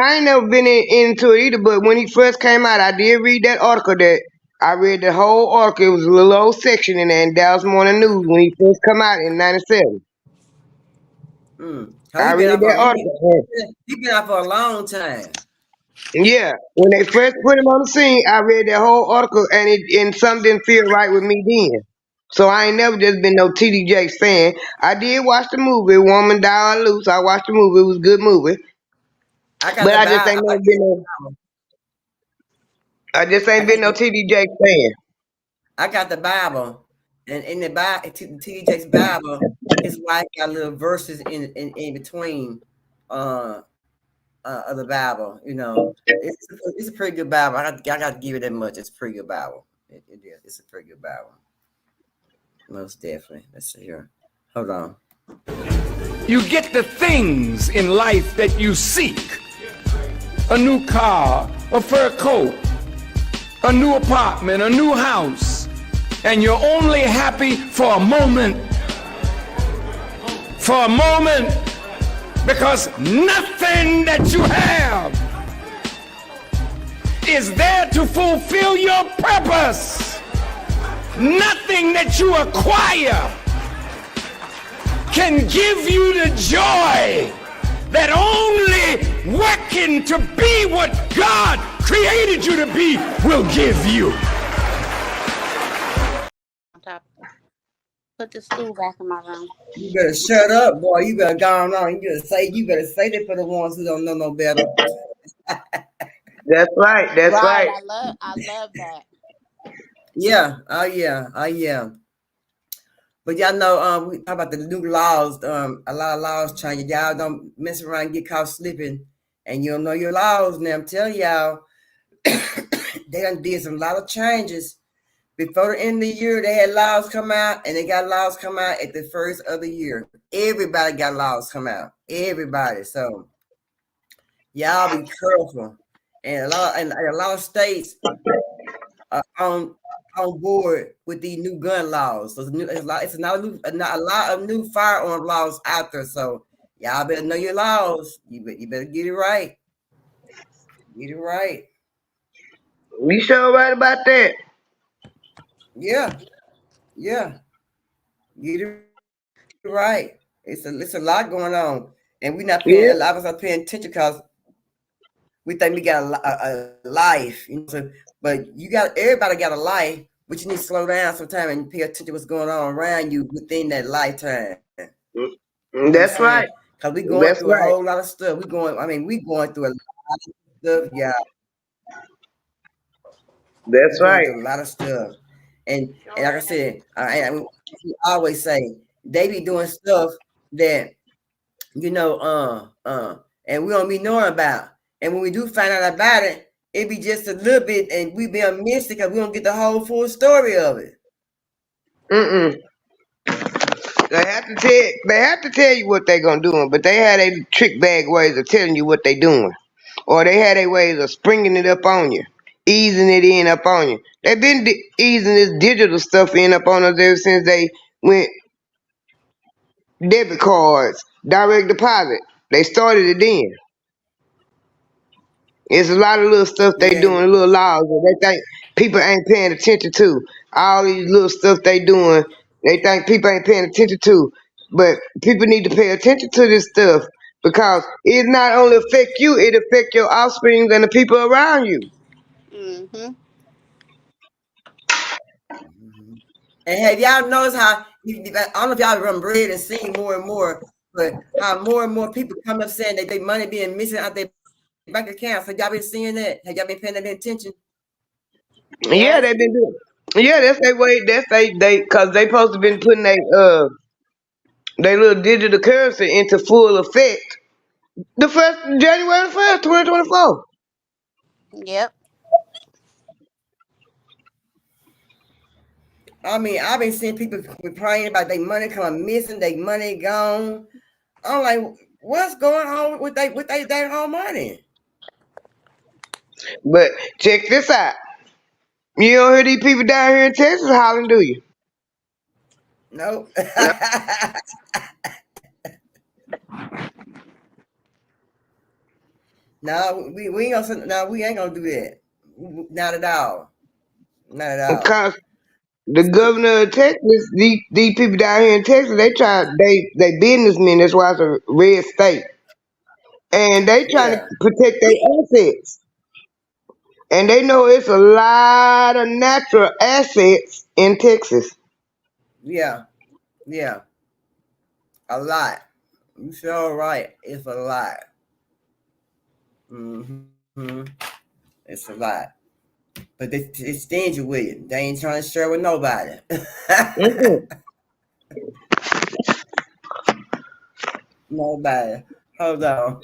I ain't never been into it either. But when he first came out, I did read that article that I read the whole article. It was a little old section in there in Dallas Morning News when he first come out in '97. So I he been read out that for article. he been out for a long time. Yeah, when they first put him on the scene, I read that whole article, and something didn't feel right with me then. So I ain't never just been no TD Jakes fan. I did watch the movie Woman Die or Loose. I watched the movie. It was a good movie, I got but the I just ain't Bible. never been no. I just I ain't got been no the, TD Jakes fan. I got the Bible, and in the Bible, T.D. Jakes' Bible, his wife got little verses in between uh, of the Bible. You know, it's a pretty good Bible. I got to give it that much. It's a pretty good Bible. It is. It's a pretty good Bible. Most definitely. Let's see here. Hold on. You get the things in life that you seek. A new car, a fur coat, a new apartment, a new house. And you're only happy for a moment. For a moment. Because nothing that you have is there to fulfill your purpose. Nothing that you acquire can give you the joy that only working to be what God created you to be will give you. Put the stool back in my room. You better shut up, boy. You better go on. You better say that for the ones who don't know no better. That's right. That's Right. right. I love that. Yeah. Oh yeah. Oh yeah. But y'all know, we talk about the new laws. A lot of laws changing. Y'all don't mess around and get caught slipping, and you don't know your laws. Now I'm telling y'all, they done did some lot of changes. Before the end of the year, they had laws come out, and they got laws come out at the first of the year. Everybody got laws come out. Everybody. So y'all be careful. And a lot of states are on board with these new gun laws. So it's not a lot of new firearm laws out there. So y'all better know your laws. You better get it right. Get it right. You sure right about that? Yeah. Yeah. Get it right. It's a lot going on. And we're not paying, Yeah. a lot of us are paying attention because we think we got a life, you know. So, but everybody got a life, but you need to slow down sometime and pay attention to what's going on around you within that lifetime. You know what I'm That's saying? right. Because we're going That's through a right. whole lot of stuff. We going through a lot of stuff, yeah. That's We're going right. through a lot of stuff. And like I said, we always say they be doing stuff that, you know, and we don't be knowing about. And when we do find out about it, it be just a little bit, and we be missed because we don't get the whole full story of it. Mm-mm. They have to tell you what they're gonna do, but they had a trick bag ways of telling you what they doing, or they had a ways of springing it up on you, easing it in up on you. They've been easing this digital stuff in up on us ever since they went debit cards, direct deposit. They started it then. It's a lot of little stuff they Yeah, doing, little laws that they think people ain't paying attention to. All these little stuff they doing, they think people ain't paying attention to. But people need to pay attention to this stuff because it not only affect you, it affect your offspring and the people around you. Mm-hmm. mhm. And have y'all noticed how, I don't know if y'all remember read and seen more and more, but how more and more people come up saying that their money being missing out their bank accounts. Have y'all been seeing that? Have y'all been paying that attention? Yeah, Yes. they've been doing. Yeah, that's their way. That's they because they supposed to been putting they little digital currency into full effect the first January 1st, 2024. Yep. I mean, I've been seeing people complaining about their money coming missing, their money gone. I'm like, what's going on with their whole money? But check this out. You don't hear these people down here in Texas hollering, do you? Nope. No, we ain't gonna do that. Not at all. Not at all. Because the governor of Texas, these people down here in Texas, they businessmen. That's why it's a red state, and they trying to Yeah, protect their assets. And they know it's a lot of natural assets in Texas. yeah, yeah. A lot. You sure right. It's a lot. Mm-hmm. It's a lot. But it's stingy with it. They ain't trying to share with nobody. Mm-mm. Nobody. Hold on.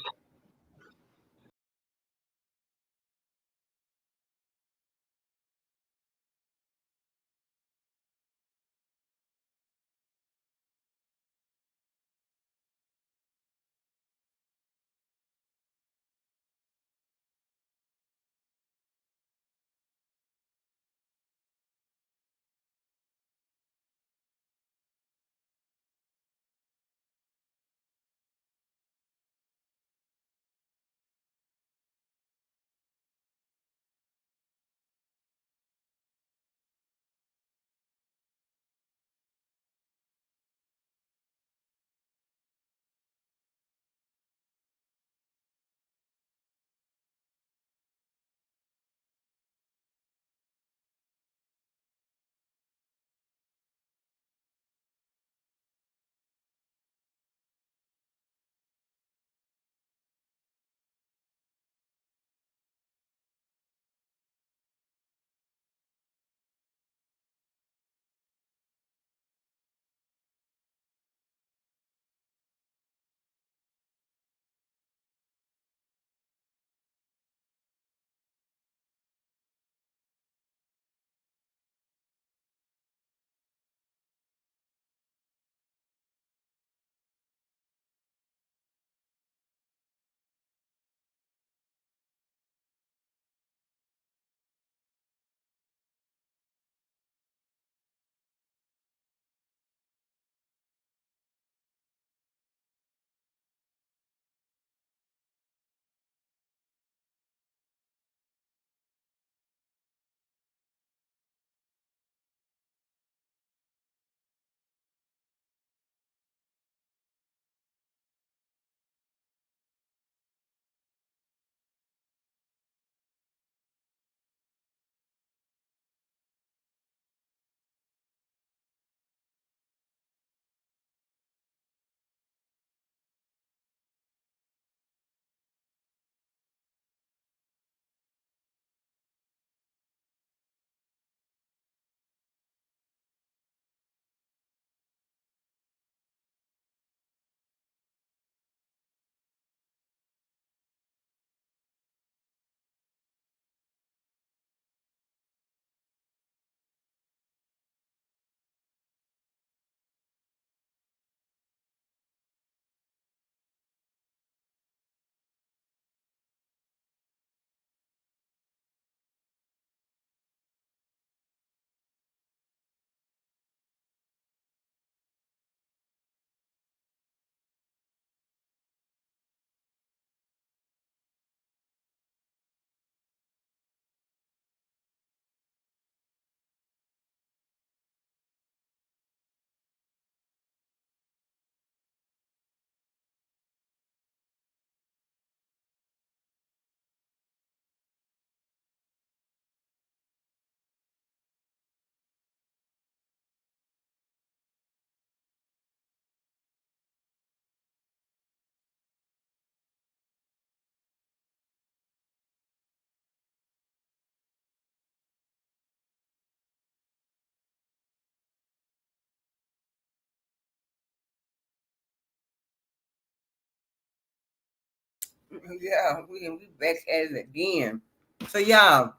Yeah, we back at it again. So y'all,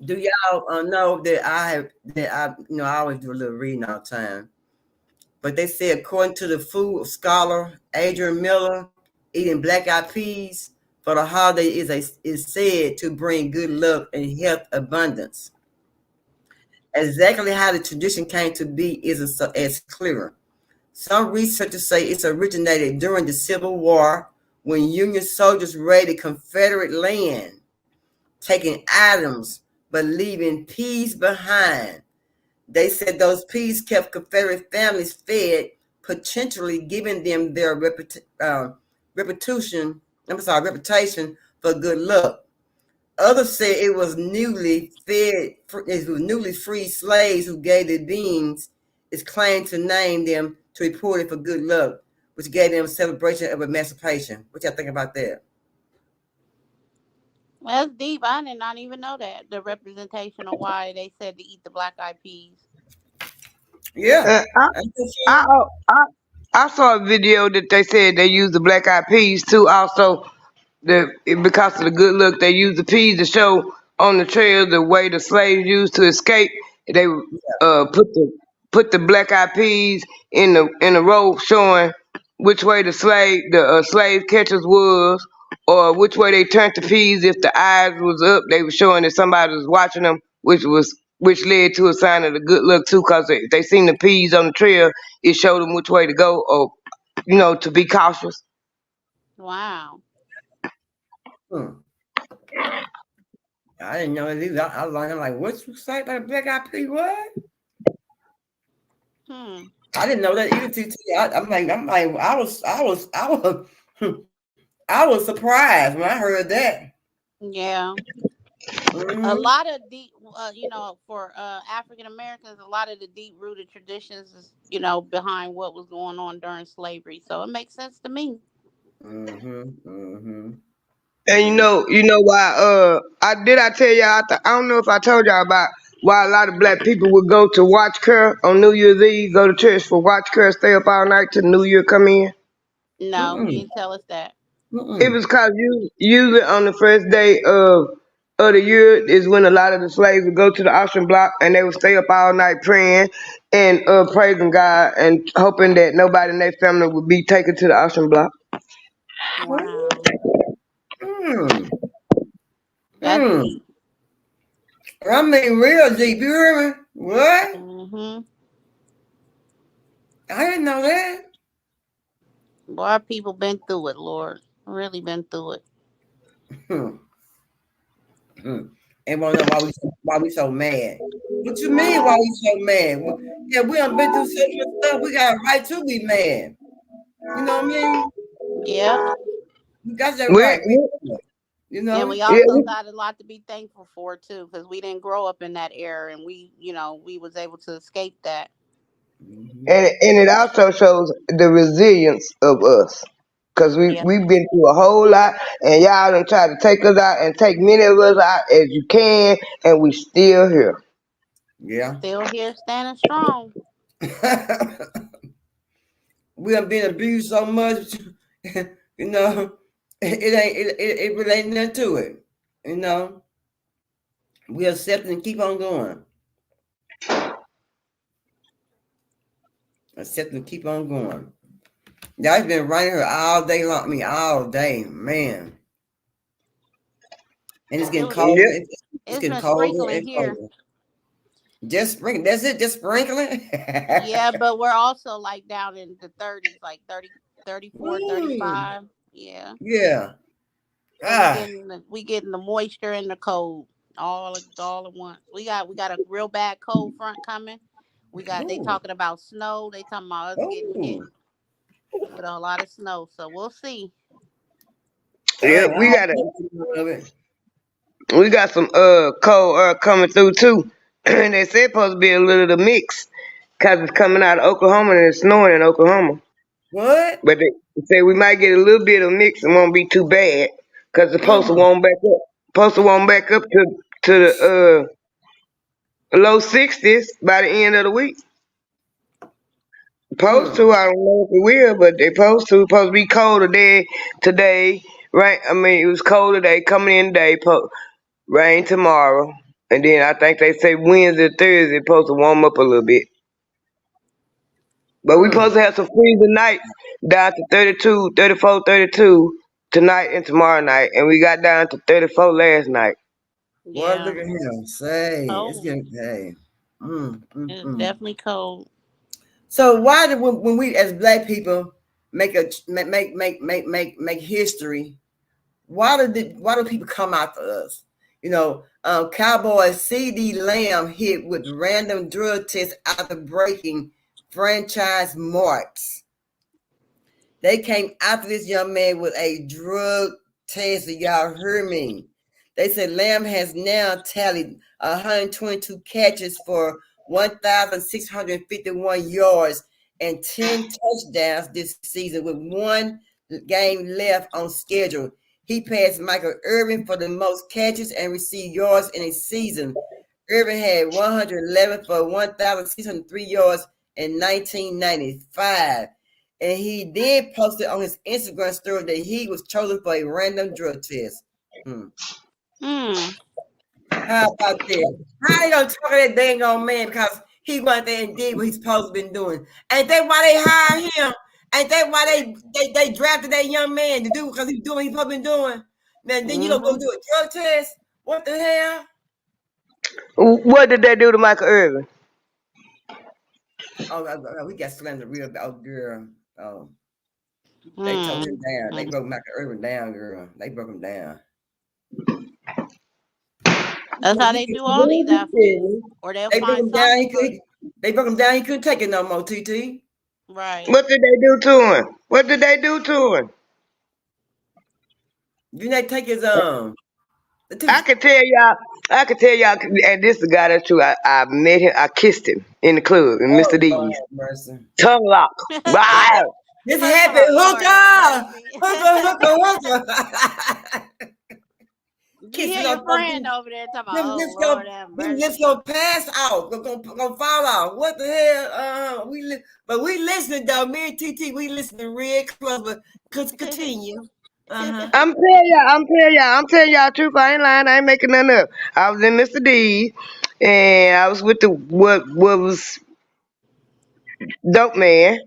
do y'all know that I always do a little reading all the time. But they say according to the food scholar Adrian Miller, eating black eyed peas for the holiday is said to bring good luck and health abundance. Exactly how the tradition came to be isn't as clear. Some researchers say it's originated during the Civil War when Union soldiers raided Confederate land, taking items but leaving peace behind. They said those peas kept Confederate families fed, potentially giving them their reputation for good luck. Others said it was newly freed slaves who gave the beans its claim to name them to report it for good luck, which gave them celebration of emancipation. What y'all think about that? Well, that's deep. I did not even know that. The representation of why they said to eat the black eyed peas. Yeah. Uh, I, I, I, I saw a video that they said they used the black eyed peas too. Also, because of the good look, they used the peas to show on the trail the way the slaves used to escape. They put the black eyed peas in the road, showing which way the slave catchers was, or which way they turned the peas. If the eyes was up, they were showing that somebody was watching them, which led to a sign of the good luck too. Cause they seen the peas on the trail, it showed them which way to go, or to be cautious. Wow. Hmm. I didn't know it either. I learned. I'm like, what's the site by the black eyed pea? What? Hmm. I didn't know that either. TT. I'm like, I was surprised when I heard that. Yeah. A Mm-hmm. lot of deep, for African Americans, a lot of the deep rooted traditions is, behind what was going on during slavery. So it makes sense to me. Mm-hmm. Mm-hmm. And Mm-hmm. you know why? I tell y'all? I don't know if I told y'all about why a lot of black people would go to watch Kerr on New Year's Eve, go to church for watch Kerr, stay up all night till New Year come in. No, you didn't tell us that. It was cause usually on the first day of the year is when a lot of the slaves would go to the auction block and they would stay up all night praying and praising God and hoping that nobody in their family would be taken to the auction block. Wow. Mm-hmm. That's Mm. deep. I mean, real deep. You hear me? What? Mm-hmm. I didn't know that. Boy, people been through it, Lord. Really been through it. Hmm. Hmm. And want to know why we so mad? What you mean? Why we so mad? Yeah, we done been through so much stuff. We got a right to be mad. You know what I mean? Yep. We got that We, right. we, You And know? we yeah, also got a lot to be thankful for too, because we didn't grow up in that era, and we was able to escape that. Mm-hmm. and it also shows the resilience of us. Cause Yeah. we've been through a whole lot, and y'all done try to take us out and take many of us out as you can, and we still here. Yeah. Still here standing strong. We have been abused so much, you know. It really ain't nothing to it. You know. We accept and keep on going. Accept and keep on going. Yeah, I've been running here all day long. I mean, all day, man. And it's getting It, colder. Yep. It's it's getting been colder sprinkling and here. colder. Just sprinkling. That's it. Just sprinkling. Yeah, but we're also like down in the 30s, like 30, 34, Mm, 35. Yeah. yeah. So we Ah. getting the moisture and the cold all at once. We got a real bad cold front coming. They Ooh. talking about snow. They talking about us getting hit Oh. with a lot of snow. So we'll see. Yep. I don't think of it. We got some cold air coming through too. And they said supposed to be a little of the mix, cause it's coming out of Oklahoma and it's snowing in Oklahoma. What? But they say we might get a little bit of mix and won't be too bad, cause the postal Mm, won't back up. Postal won't back up to the low 60s by the end of the week. Supposed mm, to, I don't know if it will, but they supposed to be cold today, right? I mean, it was cold today, coming in today, rain tomorrow, and then I think they say Wednesday, Thursday, supposed to warm up a little bit. But we mm. supposed to have some freezing nights down to 32, 34, 32 tonight and tomorrow night, and we got down to 34 last night. Boy, look Yeah. at him. Say, it's Cold. getting hey. It's Mm. definitely cold. So why did when we as black people make history? Why do people come after us? You know, Cowboy C.D. Lamb hit with random drug tests after breaking franchise marks. They came after this young man with a drug test. Y'all heard me. They said Lamb has now tallied 122 catches for 1,651 yards and 10 touchdowns this season with one game left on schedule. He passed Michael Irvin for the most catches and received yards in a season. Irvin had 111 for 1,603 yards in 1995. And he then posted on his Instagram story that he was chosen for a random drug test. How about that? How they gonna talk to that dang old man because he went there and did what he's supposed to been doing? Ain't that why they hired him? Ain't that why they drafted that young man to do because he's doing what he's supposed to be doing? Then you don't go do a drug test? What the hell? What did they do to Michael Irvin? Oh, we got slammed real old girl. They tore him down. They broke Michael Irvin down, girl. They broke him down. That's how they do all these athletes. Or they'll find something. They broke him down. He couldn't take it no more, TT. Right. What did they do to him? What did they do to him? Didn't they take his I can tell y'all, and this is the guy that's true. I met him, I kissed him in the club in Mr. D's. Tongue lock. Wow. This happened, hooker. You hear your friend over there talking about, Lord have mercy. Them lips gonna pass out, gonna fall out. What the hell? But we listening though. Me and TT, we listening real close. But continue. I'm telling y'all the truth. I ain't lying. I ain't making nothing up. I was in Mr. D's and I was with the what was Dope Man,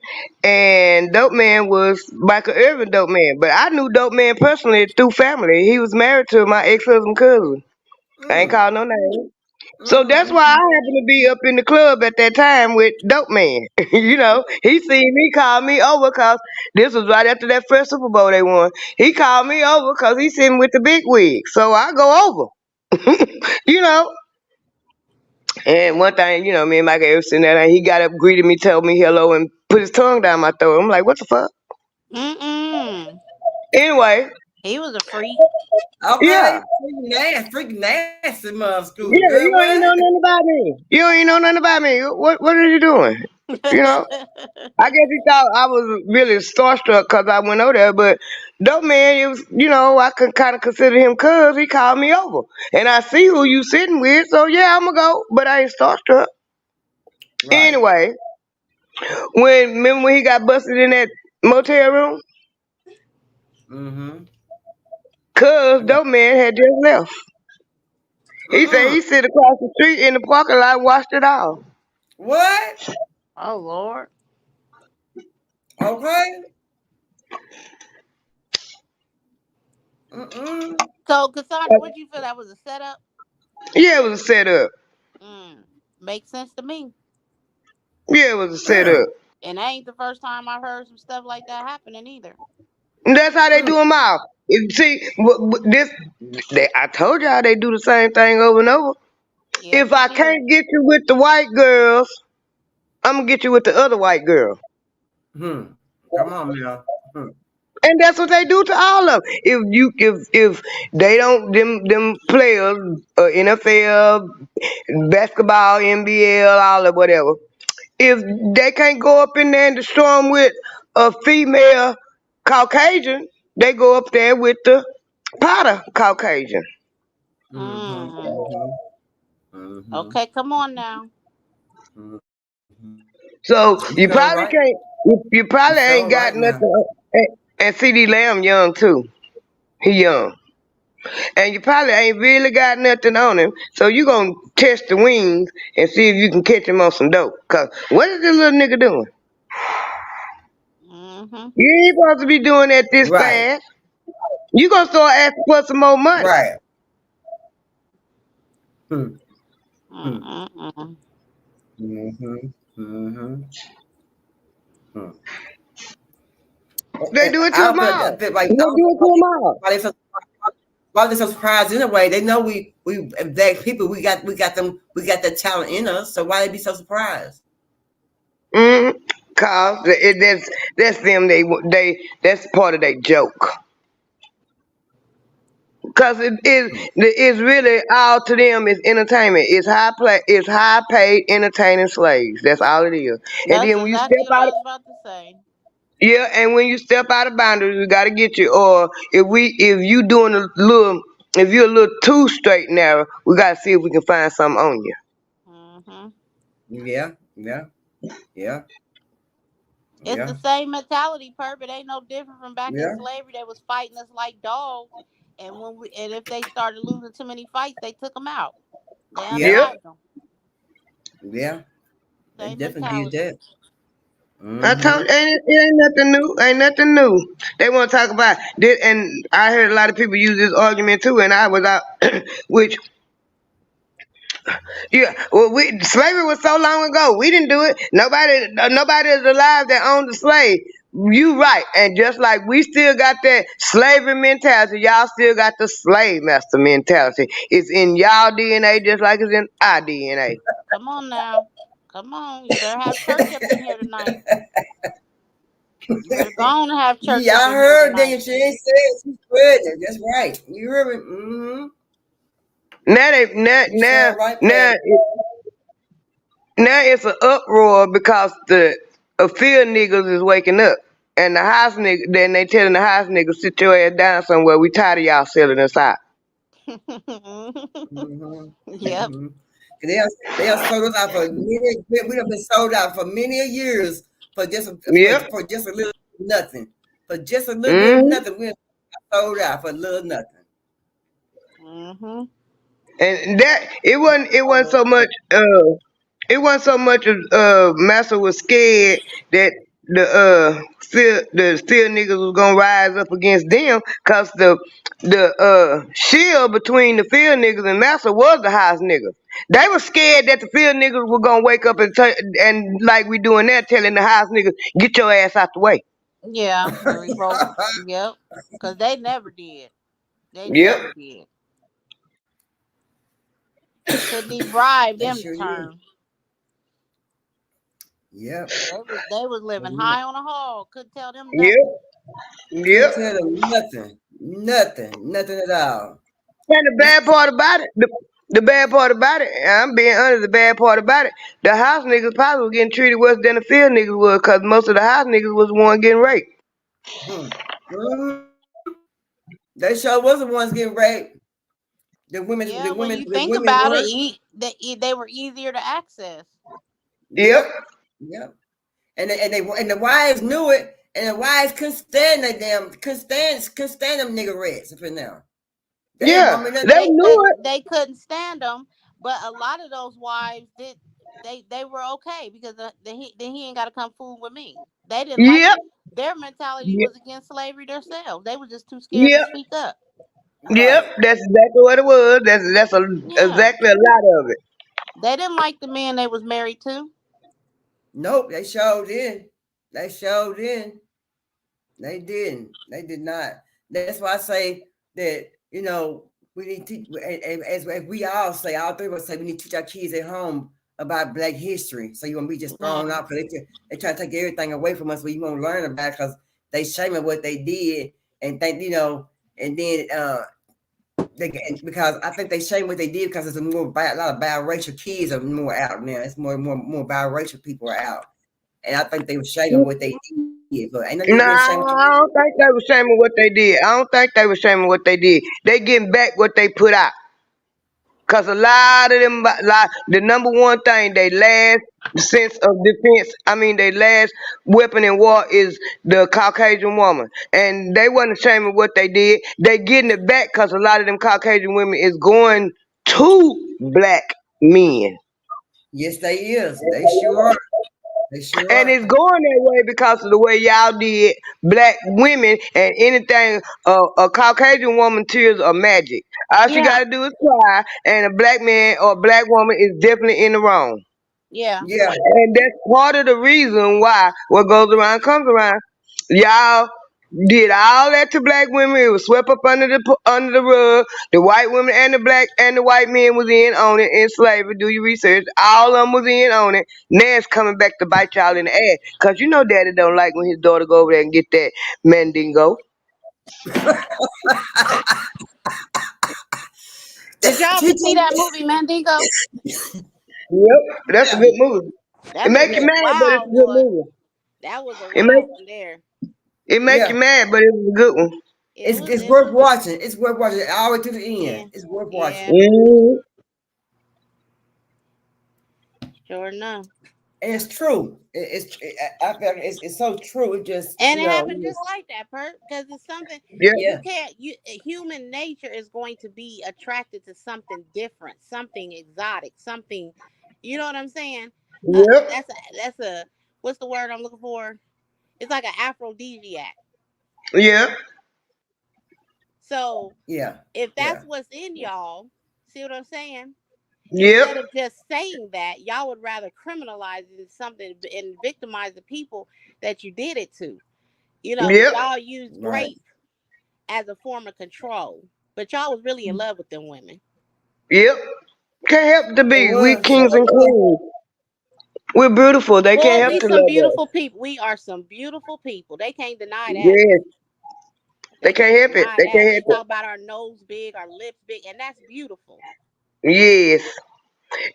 and Dope Man was Michael Irvin Dope Man. But I knew Dope Man personally through family. He was married to my ex-husband cousin. I ain't called no name. So that's why I happened to be up in the club at that time with Dope Man. You know, he seen me, called me over because this was right after that first Super Bowl they won. He called me over because he sitting with the big wig. So I go over. You know. And one thing, you know, me and Michael Irvin sitting there, and he got up, greeted me, told me hello, and put his tongue down my throat. I'm like, what the fuck? Anyway. He was a freak. Okay. Yeah. Freaking nasty motherfucker. Yeah, you ain't know nothing about me. You ain't know nothing about me. What are you doing? You know? I guess he thought I was really starstruck because I went over there, but Dope Man, it was, you know, I could kind of consider him cuz he called me over. And I see who you sitting with, so yeah, I'm going to go, but I ain't starstruck. Right. Anyway, remember when he got busted in that motel room? Cuz Dope Man had just left. He said he sit across the street in the parking lot and watched it all. What? Oh, Lord. Okay. So, Cassandra, what you feel that was a setup? Yeah, it was a setup. Makes sense to me. Yeah, it was a setup. And that ain't the first time I heard some stuff like that happening either. And that's how they do them out. See, I told y'all they do the same thing over and over. Yeah, if I can't get you with the white girls, I'm gonna get you with the other white girl. Come on, man. And that's what they do to all of them. If they don't them players, NFL, basketball, NBL, all of whatever, if they can't go up in there and destroy them with a female Caucasian, they go up there with the Potter Caucasian. Okay, come on now. So you probably can't. You probably ain't got nothing. And C.D. Lamb young too. He young. And you probably ain't really got nothing on him. So you gonna test the wings and see if you can catch him on some dope. Cause what is this little nigga doing? You ain't supposed to be doing that this fast. You gonna start asking for some more money. Right. They do it to them all. They do it to them all. why they so surprised anyway? They know we black people we got that talent in us. So why they be so surprised? Cause that's them. They that's part of their joke. Cause it's really all to them is entertainment. It's high paid entertaining slaves. That's all it is. And That's then when you exactly step what I out, was about to say. yeah, and when you step out of boundaries, we gotta get you. Or if you doing a little, if you're a little too straight and narrow, we gotta see if we can find something on you. Hmm. Yeah, yeah, yeah, It's the yeah, same mentality, Perp. It ain't no different from back in yeah. slavery. They was fighting us like dogs, and if they started losing too many fights, they took them out. They Yeah, Yep. unalive them. yeah. They Same definitely did mentality. that. I Mm-hmm. told it ain't nothing new. Ain't nothing new. They want to talk about this, and I heard a lot of people use this argument too. And I was out, which yeah, well, slavery was so long ago. We didn't do it. Nobody is alive that owned a slave. You right, and just like we still got that slavery mentality, y'all still got the slave master mentality. It's in y'all DNA just like it's in our DNA. Come on now. Come on. You better have church up in here tonight. You better go on and have church up Yeah, I in here heard that tonight. she ain't said it. She's pregnant. That's right. You heard me. Mm-hmm. Now they You sound right, now Patty. Now it's an uproar because the a field niggas is waking up. And the house nigga, then they telling the house niggas, sit your ass down somewhere. We tired of y'all selling us out. Mm-hmm. Yep. Mm-hmm. They are sold us out for many. We have been sold out for many years Yep. for just a little nothing. For just a little bit of hmm nothing, we have sold out for a little nothing. Hmm. And that it wasn't so much it wasn't so much as Massa was scared that the field niggas was gonna rise up against them cause the shield between the field niggas and Massa was the house niggas. They were scared that the field niggas were gonna wake up and like we doing that, telling the house niggas, get your ass out the way. Yeah. The revolt. Yep. Because they never did. They Yep. never did. Couldn't even bribe They them to sure did. turn. Yep. They was living high on a hog. Couldn't tell them Yep. nothing. Couldn't Yep. tell them nothing. Nothing. Nothing at all. And the bad part about it, the bad part about it, I'm being honest, the bad part about it, the house niggas probably was getting treated worse than the field niggas was because most of the house niggas was the one getting raped. Hmm. Mhm. They sure was the ones getting raped. Yeah, when you The think women about it, weren't. they were easier to access. Yep. Yep. Yep. And the wives knew it, and the wives couldn't stand them nigger rats up in there. They didn't Yeah. want me nothing. They knew it. They couldn't stand them, but a lot of those wives did. They were okay because he ain't got to come fool with me. They didn't like Yep. it. Their mentality Yep. was against slavery themselves. They were just too scared to Yep. speak up. Yep. Right. That's exactly what it was. Yeah, Exactly a lot of it. they didn't like the men they was married to. Nope. They showed in. They showed in. They didn't. They did not. That's why I say that, we need to, as we all say, all three of us say, we need to teach our kids at home about Black history. So you won't be just thrown Yeah, off because they try to take everything away from us, but you won't learn about because they shaming what they did and think, and then because I think they shame what they did because there's a lot of biracial kids are more out now. It's more biracial people are out, and I think they were shaming what they did, but ain't no need No, to be ashamed. I don't think they were shaming what they did. I don't think they were shaming what they did. They getting back what they put out. Cause a lot of them, like the number one thing, they last sense of defense. I mean, their last weapon in war is the Caucasian woman, and they wasn't ashamed of what they did. They getting it back cause a lot of them Caucasian women is going to black men. Yes, they is. They sure are. They sure And are. it's going that way because of the way y'all did black women and anything a Caucasian woman tears are magic. All she yeah, gotta do is cry and a black man or a black woman is definitely in the wrong. yeah. Yeah. And that's part of the reason why what goes around comes around. Y'all Did all that to black women. It was swept up under the rug. The white women and the black and the white men was in on it in slavery. Do your research. All of them was in on it. Now it's coming back to bite y'all in the ass. Cause you know daddy don't like when his daughter go over there and get that mandingo. Did y'all ever see that movie Mandingo? Yep, that's a Yeah, good movie. It That make movie you was mad, but it's a wild, good boy. movie. That was a It make wild one there. it make you yeah. mad, but it's a good one. It was It's it worth was watching. It's worth watching all the way to the yeah. end. It's worth Yeah. watching. Hmm. Sure enough. And it's true. I feel like it's so true. It just, And it happened just like that, Pert, because it's something Yeah, you yeah, can't. Human nature is going to be attracted to something different, something exotic, something. You know what I'm saying? yep, That's a what's the word I'm looking for? It's like an aphrodisiac. yeah, So yeah, if that's yeah. what's in y'all, see what I'm saying? yep, Instead of just saying that, y'all would rather criminalize it as something and victimize the people that you did it to. yep, Y'all use Right. rape as a form of control, but y'all was really in love with them women. yep. Can't help to It be. We was. kings Sure and was. queens. We're beautiful. They Boy, can't help we to some love us. beautiful people. We are some beautiful people. They can't deny that. Yes, they They can't can't help it. deny They that. can't They help it. talk about our nose big, our lips big, and that's beautiful. Yes.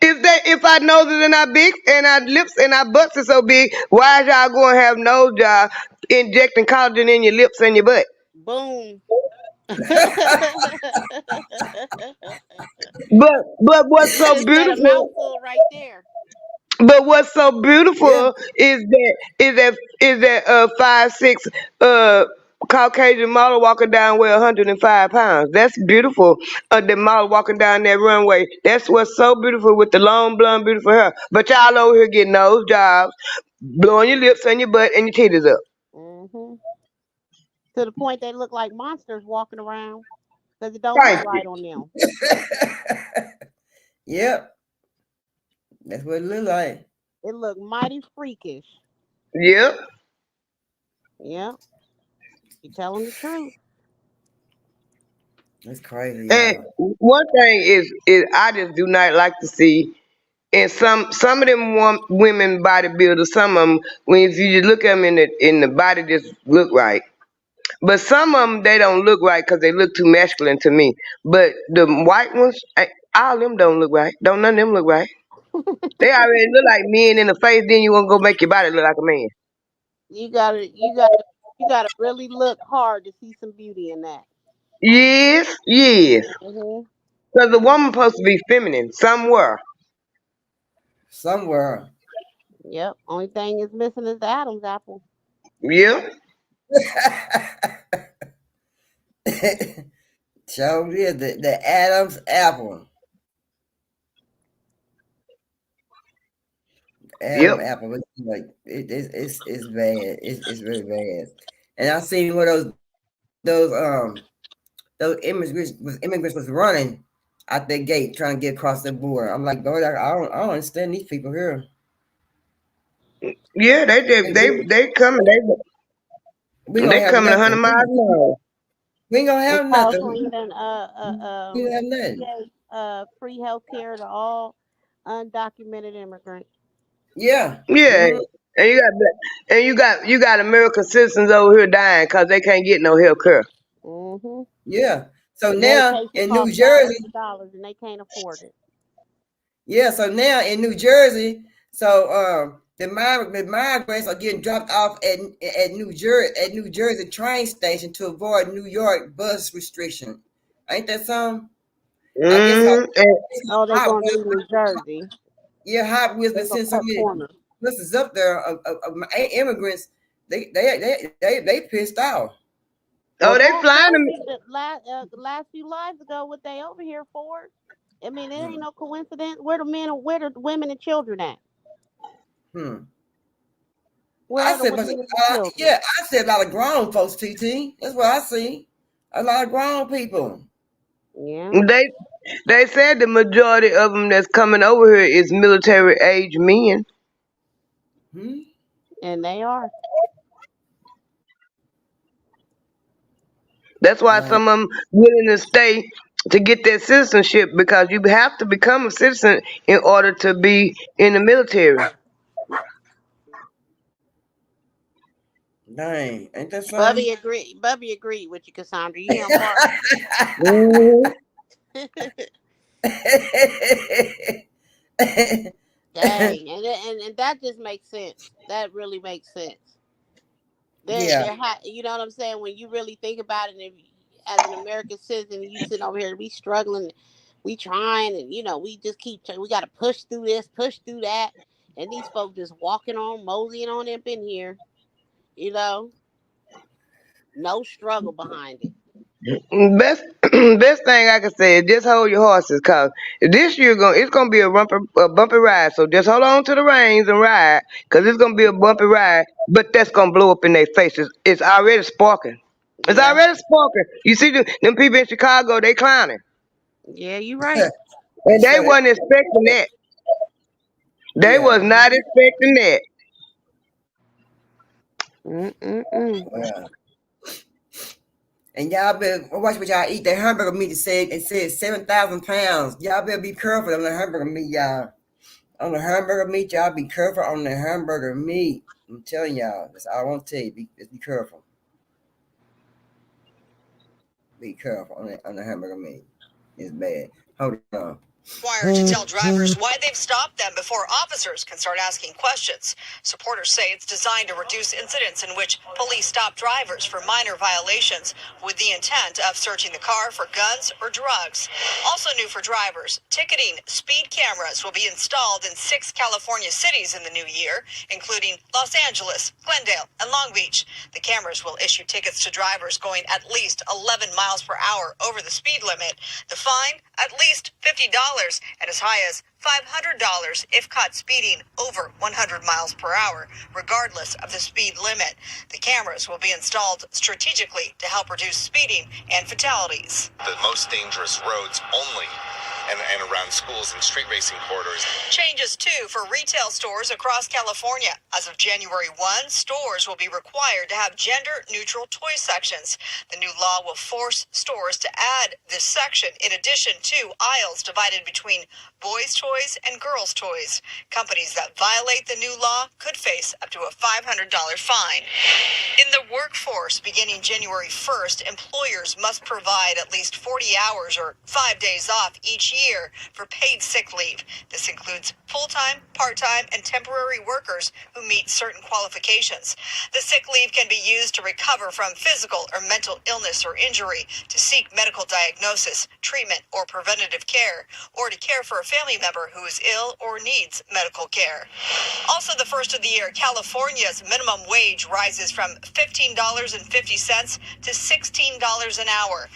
If our noses and our big and our lips and our butts are so big, why is y'all going to have nose job injecting collagen in your lips and your butt? Boom. But what's You so just said a beautiful? mouthful right there. But what's so Yeah. beautiful is that 5'6" Caucasian model walking down with 105 pounds. That's beautiful. The model walking down that runway. That's what's so beautiful with the long blonde beautiful hair. But y'all over here getting nose jobs, blowing your lips and your butt and your titties up. Hmm. To the point they look like monsters walking around because it don't look Thank right you. on them. Yep. That's what it look like. It look mighty freakish. Yep. Yeah, you telling the truth. That's crazy, And y'all. one thing is I just do not like to see. And some of them women bodybuilders, some of them, when if you just look at them in the body, just look right. But some of them they don't look right because they look too masculine to me. But the white ones, all of them don't look right. Don't none of them look right. They already look like men in the face. Then you want to go make your body look like a man. You gotta really look hard to see some beauty in that. Yes, yes. Hmm. Because the woman supposed to be feminine somewhere. Somewhere. Yep. Only thing is missing is the Adam's apple. Yeah, So yeah, the Adam's apple. yep. Adam apple. It's like it's bad. It's really bad. And I seen where those immigrants was running out their gate trying to get across the border. I'm like, Lord, I don't understand these people here. Yeah, They they coming. we gonna They have coming nothing. 100 miles an hour. We ain't gonna They have call nothing. Cleveland We ain't gonna have nothing. free health care to all undocumented immigrants. Yeah. Yeah, Mm-hmm. and you got American citizens over here dying because they can't get no health care. Hmm. Yeah. So now Medication in New costs thousands Jersey, of dollars and they can't afford it. yeah. So now in New Jersey, so the migrants are getting dropped off at New Jersey train station to avoid New York bus restriction. Ain't that something? I guess Hmm. Oh, they're Hot going Wheels, through New Jersey. yeah, Hot Wheels They're been gonna sending so cut many corners. buses up there of immigrants. They pissed off. Well, They Pat flying told them. you the last few lives ago what they over here for. I mean, it ain't Hmm. no coincidence. Where the women and children at? Hmm. Where I are the said, but women and the children? yeah, I said a lot of grown folks, TT. That's what I see. A lot of grown people. Yeah, They they said the majority of them that's coming over here is military age men. Hmm? and they are. That's why Right. some of them willing to stay to get their citizenship because you have to become a citizen in order to be in the military. Dang, ain't that Bubby something? agreed. Bubby agreed with you, Cassandra. You hear him, Park? Mhm. Dang, and that just makes sense. That really makes sense. Yeah. You know what I'm saying? When you really think about it, if, as an American citizen, you sitting over here, we struggling, we trying, and we just we got to push through this, push through that, and these folks just walking on, moseying on up in here, you know, no struggle behind it. Best best thing I can say is just hold your horses, cause this year it's gonna be a bumpy ride. So just hold on to the reins and ride, cause it's gonna be a bumpy ride. But that's gonna blow up in their faces. It's already sparking. It's Yeah, already sparking. You see them people in Chicago, they clowning, yeah, you right. They and they sure. wasn't expecting that. They Yeah. was not expecting that. Mm-mm-mm. Well, and y'all better watch what y'all eat. That hamburger meat it said 7,000 pounds. Y'all better be careful on the hamburger meat, y'all. On the hamburger meat, y'all be careful on the hamburger meat. I'm telling y'all, that's all I want to tell you. Just be careful. Be careful on the hamburger meat. It's bad. Hold on. Required to tell drivers why they've stopped them before officers can start asking questions. Supporters say it's designed to reduce incidents in which police stop drivers for minor violations with the intent of searching the car for guns or drugs. Also new for drivers, ticketing speed cameras will be installed in 6 California cities in the new year, including Los Angeles, Glendale, and Long Beach. The cameras will issue tickets to drivers going at least 11 miles per hour over the speed limit. The fine, at least $50 and as high as $500 if caught speeding over 100 miles per hour, regardless of the speed limit. The cameras will be installed strategically to help reduce speeding and fatalities. The most dangerous roads only and around schools and street racing corridors. Changes too for retail stores across California. As of January 1, stores will be required to have gender-neutral toy sections. The new law will force stores to add this section in addition to aisles divided between boys' toys and girls' toys. Companies that violate the new law could face up to a $500 fine. In the workforce, beginning January 1st, employers must provide at least 40 hours or 5 days off each year for paid sick leave. This includes full-time, part-time, and temporary workers who meet certain qualifications. The sick leave can be used to recover from physical or mental illness or injury, to seek medical diagnosis, treatment, or preventative care, or to care for a family member who is ill or needs medical care. Also, the first of the year, California's minimum wage rises from $15.50 to $16 an hour.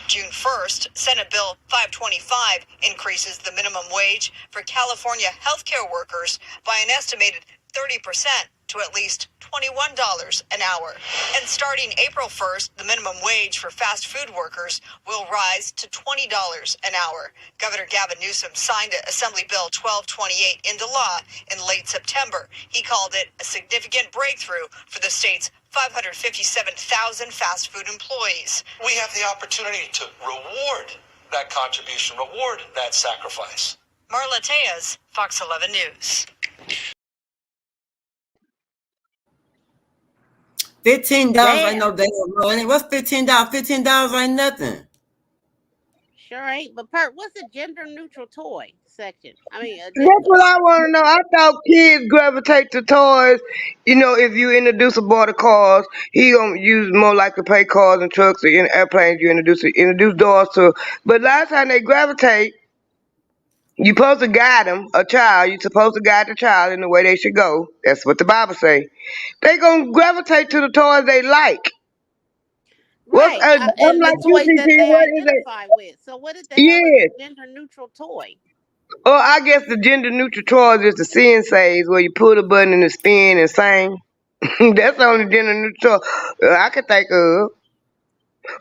June 1st, Senate Bill 525 increases the minimum wage for California healthcare workers by an estimated 30% to at least $21 an hour. And starting April 1st, the minimum wage for fast food workers will rise to $20 an hour. Governor Gavin Newsom signed Assembly Bill 1228 into law in late September. He called it a significant breakthrough for the state's 557,000 fast food employees. We have the opportunity to reward that contribution, reward that sacrifice. Marla Tejas, Fox 11 News. $15 ain't Damn, no damn money. What's $15? $15 ain't nothing. sure ain't. But Pert, what's a gender neutral toy section? I mean, That's what I want to know. I thought kids gravitate to toys. You know, if you introduce a boy to cars, he gonna use more like to play cars and trucks or in airplanes. You introduce doors to. But last time they gravitate, you supposed to guide them. A child, you supposed to guide the child in the way they should go. That's what the Bible say. They gonna gravitate to the toys they like. What's right, I'm and the like you, toys that TT. they What is it? identify with. So, what in the hell is Yes. a gender neutral toy? Oh, I guess the gender neutral toys is the sensays where you pull the button and it spin and sing. That's the only gender neutral I can think of.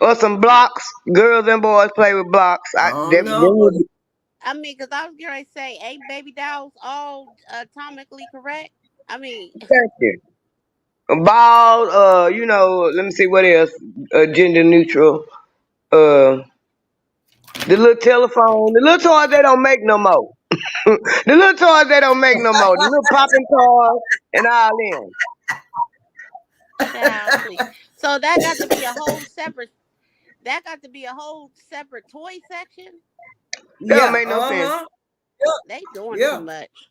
Or some blocks. Girls and boys play with blocks. I don't know, but I mean, because I was going to say, ain't baby dolls all atomically correct? I mean, Thank you. bald. Let me see what else. Gender neutral. Uh, the little telephone, the little toys they don't make no more. The little toys they don't make no more. The little popping toys and all them. Child, please. So that got to be a whole separate. That got to be a whole separate toy section. That don't Yeah. make no sense. They doing too Yeah. much.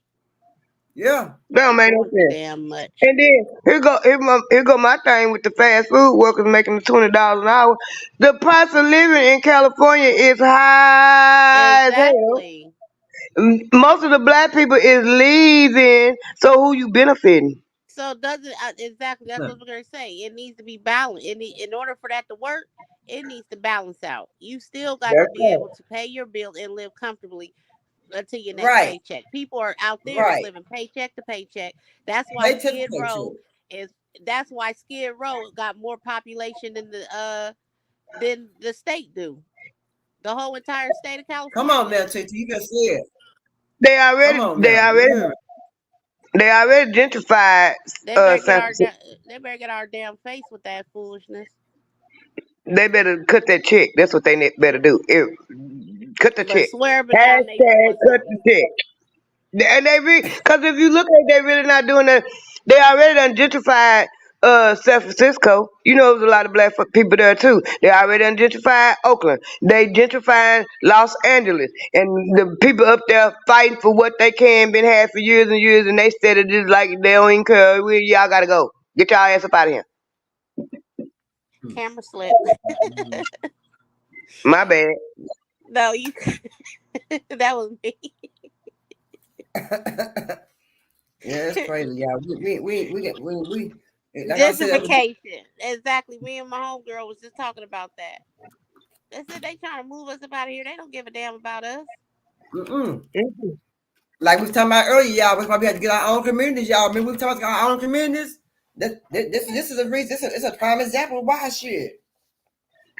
Yeah. That don't They make no doing too sense. damn much. And then here go my thing with the fast food workers making $20 an hour. The price of living in California is high as hell. Exactly. Most of the black people is leaving. So who you benefiting? So doesn't exactly that's what we're gonna say. It needs to be balanced. In order for that to work, it needs to balance out. You still got to That's be able right. to pay your bill and live comfortably until your next Right. paycheck. People are out there is Right. living paycheck to paycheck. That's why Paycheck to Skid Row paycheck. is. That's why Skid Row got more population than the state do. The whole entire state of Come on California. now, Titi. You just said. They Come already on they now. You already hear me? they already gentrified They better get San our Francisco. they better get our damn face with that foolishness. They better cut that check. That's what they better do. Cut the But check. swear up and down they Hashtag doing cut something. the check. And because if you look at it, they really not doing that. They already done gentrified San Francisco. You know, there's a lot of black people there too. They already done gentrified Oakland. They gentrified Los Angeles, and the people up there fighting for what they can been had for years and years, and they said it just like they don't even care. Y'all gotta go. Get y'all ass up out of here. Camera slip. My bad. No, you that was me. Yeah, it's crazy, y'all. We like I said, Gentrification. Exactly. Me and my homegirl was just talking about that. They said they trying to move us up out of here. They don't give a damn about us. mm-mm. Mhm. Like we was talking about earlier, y'all. We probably have to get our own communities, y'all. Remember we talking about our own communities? This is a reason. It's a prime example of why shit.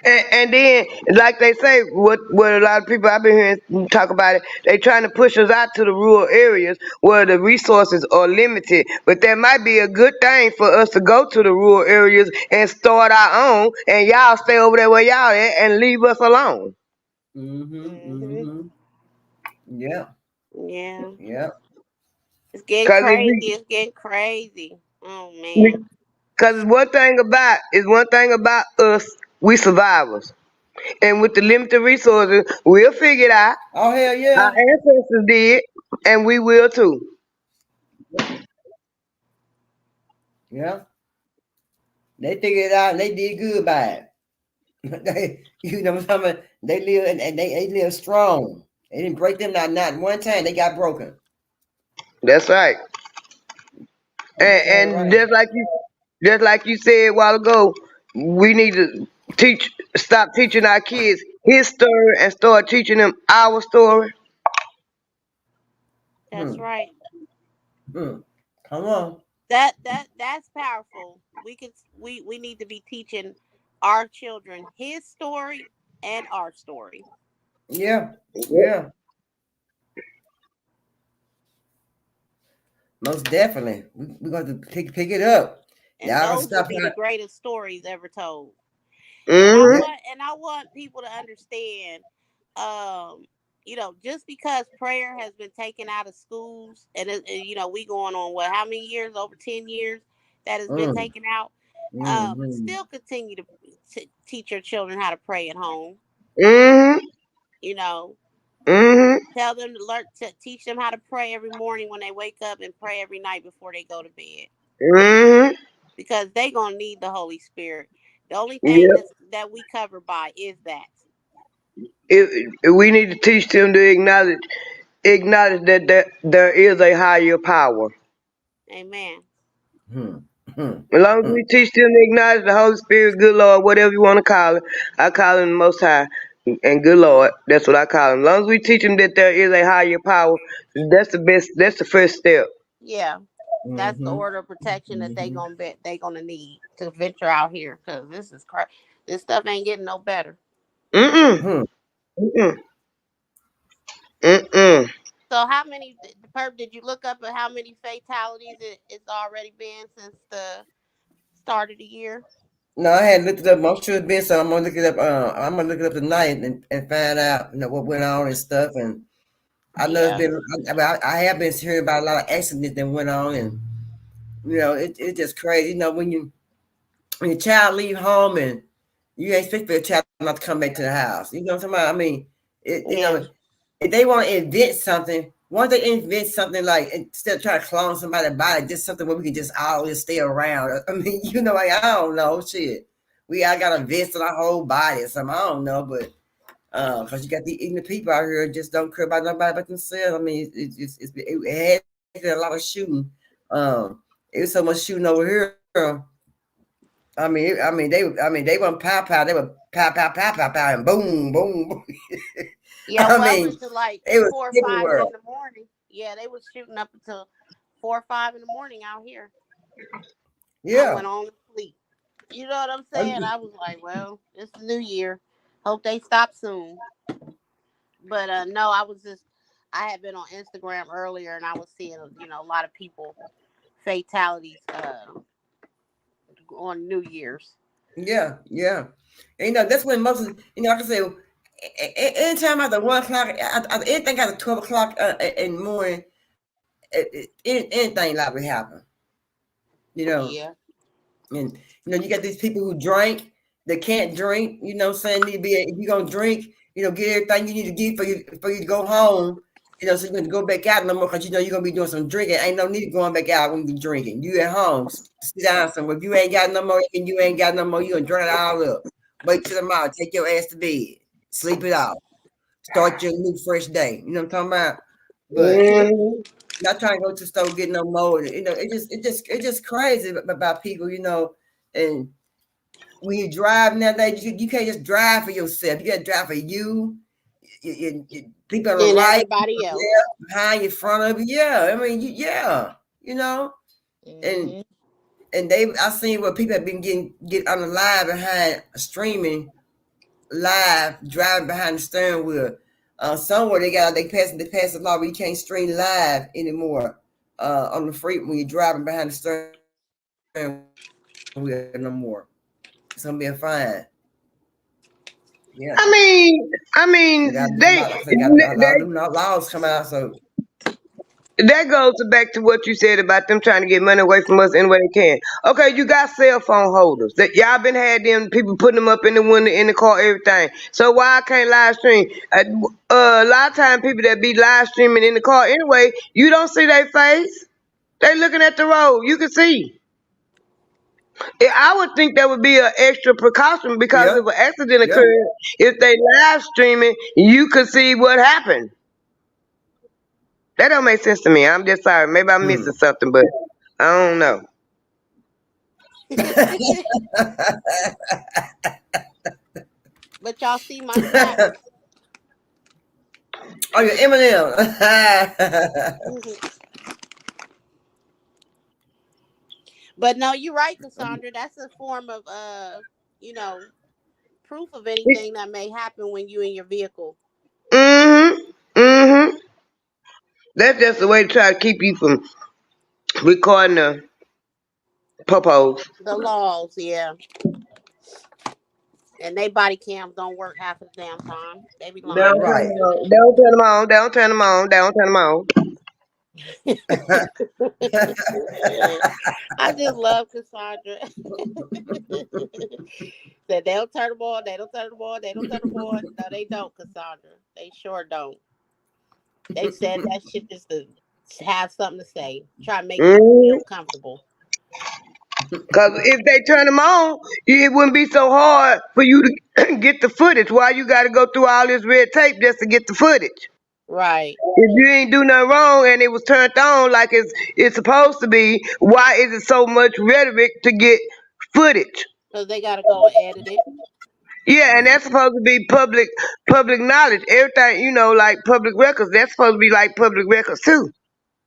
And then, like they say, what a lot of people I've been hearing talk about it, they trying to push us out to the rural areas where the resources are limited. But that might be a good thing for us to go to the rural areas and start our own, and y'all stay over there where y'all at and leave us alone. Mm-hmm. Hmm. Mm-hmm. Yeah. Yeah. Yeah. It's getting Cause crazy. It's getting crazy. Oh man. one thing about us, we survivors, and with the limited resources, we'll figure it out. Oh hell Our yeah. ancestors did, and we will too. Yeah. They figured it out and they did good by it. You know what I'm talking about? They live and they live strong. They didn't break them not one time. They got broken. That's right. You damn And right. just like you said a while ago, we need to stop teaching our kids his story and start teaching them our story. That's Hmm. right. Hmm. Come on. That's powerful. We need to be teaching our children his story and our story. Yeah. Yeah. Most definitely. We're going to pick it up. And Y'all gonna those will stop be the her. greatest stories ever told. And I Hmm. Yeah. want and I want people to understand, um, just because prayer has been taken out of schools, we going on what, how many years? Over 10 years that has been Mm. taken out. Mm-hmm. Still continue to teach your children how to pray at home. Hmm. You know, Hmm. tell them to teach them how to pray every morning when they wake up and pray every night before they go to bed, Hmm. because they gonna need the Holy Spirit. The only thing Yep. that we cover by is that. We need to teach them to acknowledge that there is a higher power. Amen. Hmm. Hmm. As long as Hmm. we teach them to acknowledge the Holy Spirit, good Lord, whatever you want to call it, I call him the Most High and good Lord. That's what I call him. As long as we teach them that there is a higher power, that's the best. That's the first step. Yeah, that's the Mm-hmm. order of protection that Mm-hmm. they gonna need to venture out here, because this is this stuff ain't getting no better. Mm-mm. Hmm. Mm-mm. Mm-mm. So how many Perp, did you look up at how many fatalities it's already been since the Start of the year. No, I had looked it up. I'm sure it's been so. I'm gonna look it up. I'm gonna look it up tonight and find out what went on and stuff. And I know it's Yeah. been. I have been hearing about a lot of accidents that went on, and it's just crazy. When your child leave home and you ain't expect for your child not to come back to the house. You know what I'm talking about? I mean, Yeah. if they want to invent something, once they invent something like instead of trying to clone somebody's body, just something where we can just always stay around. I mean, like, I don't know, shit. I got a vest on our whole body or something. I don't know, but because you got the ignorant people out here just don't care about nobody but themselves. I mean, it had been a lot of shooting. It was so much shooting over here. They weren't pow pow. They were pow pow pow pow pow and boom boom boom. Yeah, I well mean, until like it was 4 or 5 everywhere. in the morning. Yeah, they was shooting up until 4 or 5 in the morning out here. I Yeah. went on to sleep. You know what I'm saying? I was like, well, it's the new year. Hope they stop soon. But no, I had been on Instagram earlier and I was seeing a lot of people fatalities on New Year's. Yeah, yeah. And, that's when most of, like I say, anytime after 1 o'clock, anything after 12 o'clock in the morning, anything like to happen. You know, Yeah. and you got these people who drink, they can't drink. Saying need to be if you're gonna drink, get everything you need to get for you to go home. So you're gonna go back out no more because you're gonna be doing some drinking. Ain't no need of going back out when you're drinking. You at home, sit down somewhere. If you ain't got no more, and you ain't got no more, you gonna drink it all up. Wait till tomorrow, take your ass to bed, sleep it off, start your new fresh day. You know what I'm talking about? But Mhm. not trying to go to the store get no more. It's just crazy about people. And when you drive nowadays, you can't just drive for yourself. You got to drive for you. People on the And right, everybody else. left, behind you, front of you. Yeah, I mean, yeah, and Mm-hmm. I seen where people have been get on the live behind streaming live, driving behind the steering wheel. Somewhere they passed a law where you can't stream live anymore on the free when you're driving behind the steering wheel no more. It's gonna be a fine. Yeah. I mean, I They got mean, a lot. They got a lot of new laws coming out. So that goes back to what you said about them trying to get money away from us any way they can. Okay, you got cell phone holders that y'all been had them people putting them up in the window, in the car, everything. So why I can't live stream? A lot of time people that be live streaming in the car anyway, you don't see their face. They looking at the road. You can see. I would think that would be an extra precaution because yeah, if an accident yeah. occurred, if they live streaming, you could see what happened. That don't make sense to me. I'm just sorry. Maybe I'm Hmm. missing something, but I don't know. But y'all see my snaps. Oh, you're Eminem. Mhm. But no, you're right, Cassandra. That's a form of you know, proof of anything that may happen when you in your vehicle. Mm-hmm. Mm-hmm. That's just a way to try to keep you from recording the popos. The laws, yeah. And they body cams don't work half of the damn time. They be lying. Don't turn Right. them on. Don't turn them on. Don't turn them on. Don't turn them on. I just love Cassandra. Said they don't turn them on, they don't turn them on, they don't turn them on. No, they don't, Cassandra. They sure don't. They said that shit just to have something to say. Try to make people Mm-hmm. feel comfortable. Because if they turn them on, it wouldn't be so hard for you to get the footage. Why you got to go through all this red tape just to get the footage? Right. If you ain't do nothing wrong and it was turned on like it's supposed to be, why is it so much rhetoric to get footage? Because they got to go and edit it. Yeah, and that's supposed to be public knowledge. Everything, like public records, that's supposed to be like public records too.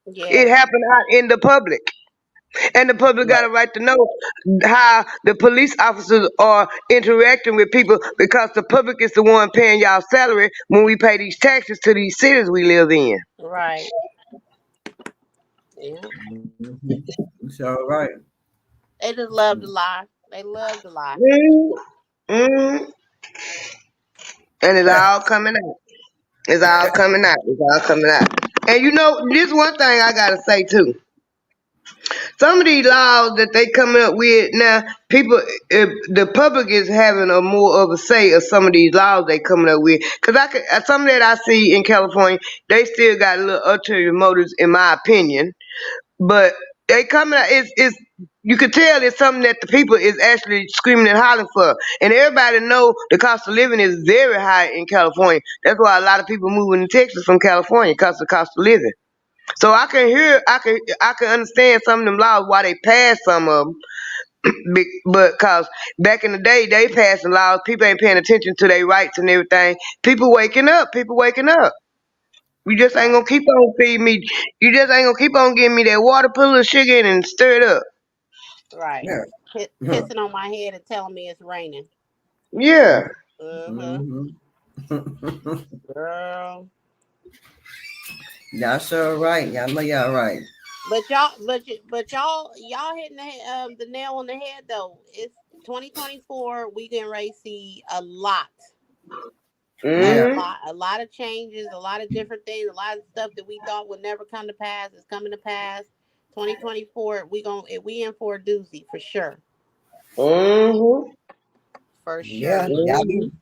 It Yeah. happened out in the public. And the public got a right to know how the police officers are interacting with people because the public is the one paying y'all salary when we pay these taxes to these cities we live in. Right. Yeah. Mhm. So right. They just love to lie. They love to lie. Mm-hmm. And it's all coming out. It's all coming out. It's all coming out. And you know, this one thing I gotta say too. Some of these laws that they coming up with now, people, if the public is having a more of a say of some of these laws they coming up with. Cause some that I see in California, they still got a little ulterior motives, in my opinion. But they coming out, it's you could tell it's something that the people is actually screaming and hollering for. And everybody know the cost of living is very high in California. That's why a lot of people moving to Texas from California because of the cost of living. So I can understand some of them laws why they passed some of them, but cause back in the day they passing laws, people ain't paying attention to their rights and everything. People waking up. People waking up. You just ain't Right. gonna keep on feeding me. You just ain't gonna keep on giving me that water, put a little sugar in and stir it up. Right. Yeah. Pissing on my head and telling me it's raining. Yeah. Mm-hmm. Girl. Y'all sure right. Y'all know y'all right. But y'all hitting the nail on the head though. It's 2024. We can ready to see a lot, Yeah. a lot of changes, a lot of different things, a lot of stuff that we thought would never come to pass is coming to pass. 2024, we in for a doozy for sure, Mm-hmm. for Yeah. sure. Y'all be,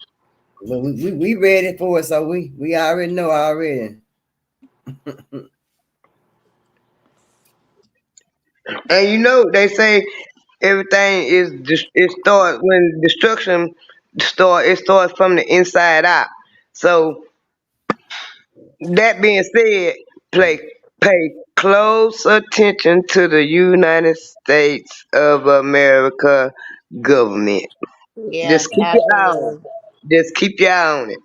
well, we ready for it, so we already know already. And you know they say everything is it starts when destruction start. It starts from the inside out. So that being said, play pay close attention to the United States of America government. Yes, Just keep your eye on absolutely. it. Just keep your eye on it.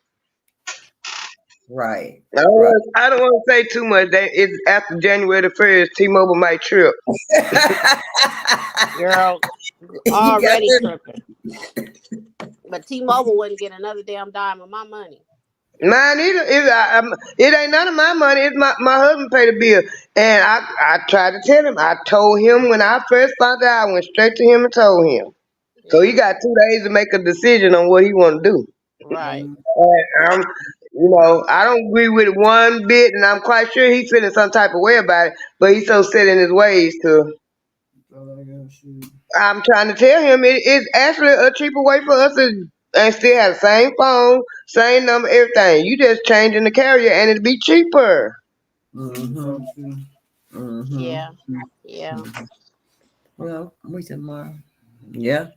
Right. I don't Right. want. I don't want to say too much. It's after January the 1st. T-Mobile might trip. Girl, You got already them. tripping. But T-Mobile wouldn't get another damn dime of my money. Mine either. It ain't none of my money. It's my husband paid the bill, and I tried to tell him. I told him when I first found out. I went straight to him and told him. So he Yeah, got 2 days to make a decision on what he want to do. right. And I don't agree with it one bit, and I'm quite sure he's feeling some type of way about it. But he's so set in his ways to. I'm trying to tell him it's actually a cheaper way for us to and still have the same phone, same number, everything. You just changing the carrier and it'll be cheaper. Mm-hmm. Mm-hmm. Yeah, yeah. Well, we tomorrow. Yeah,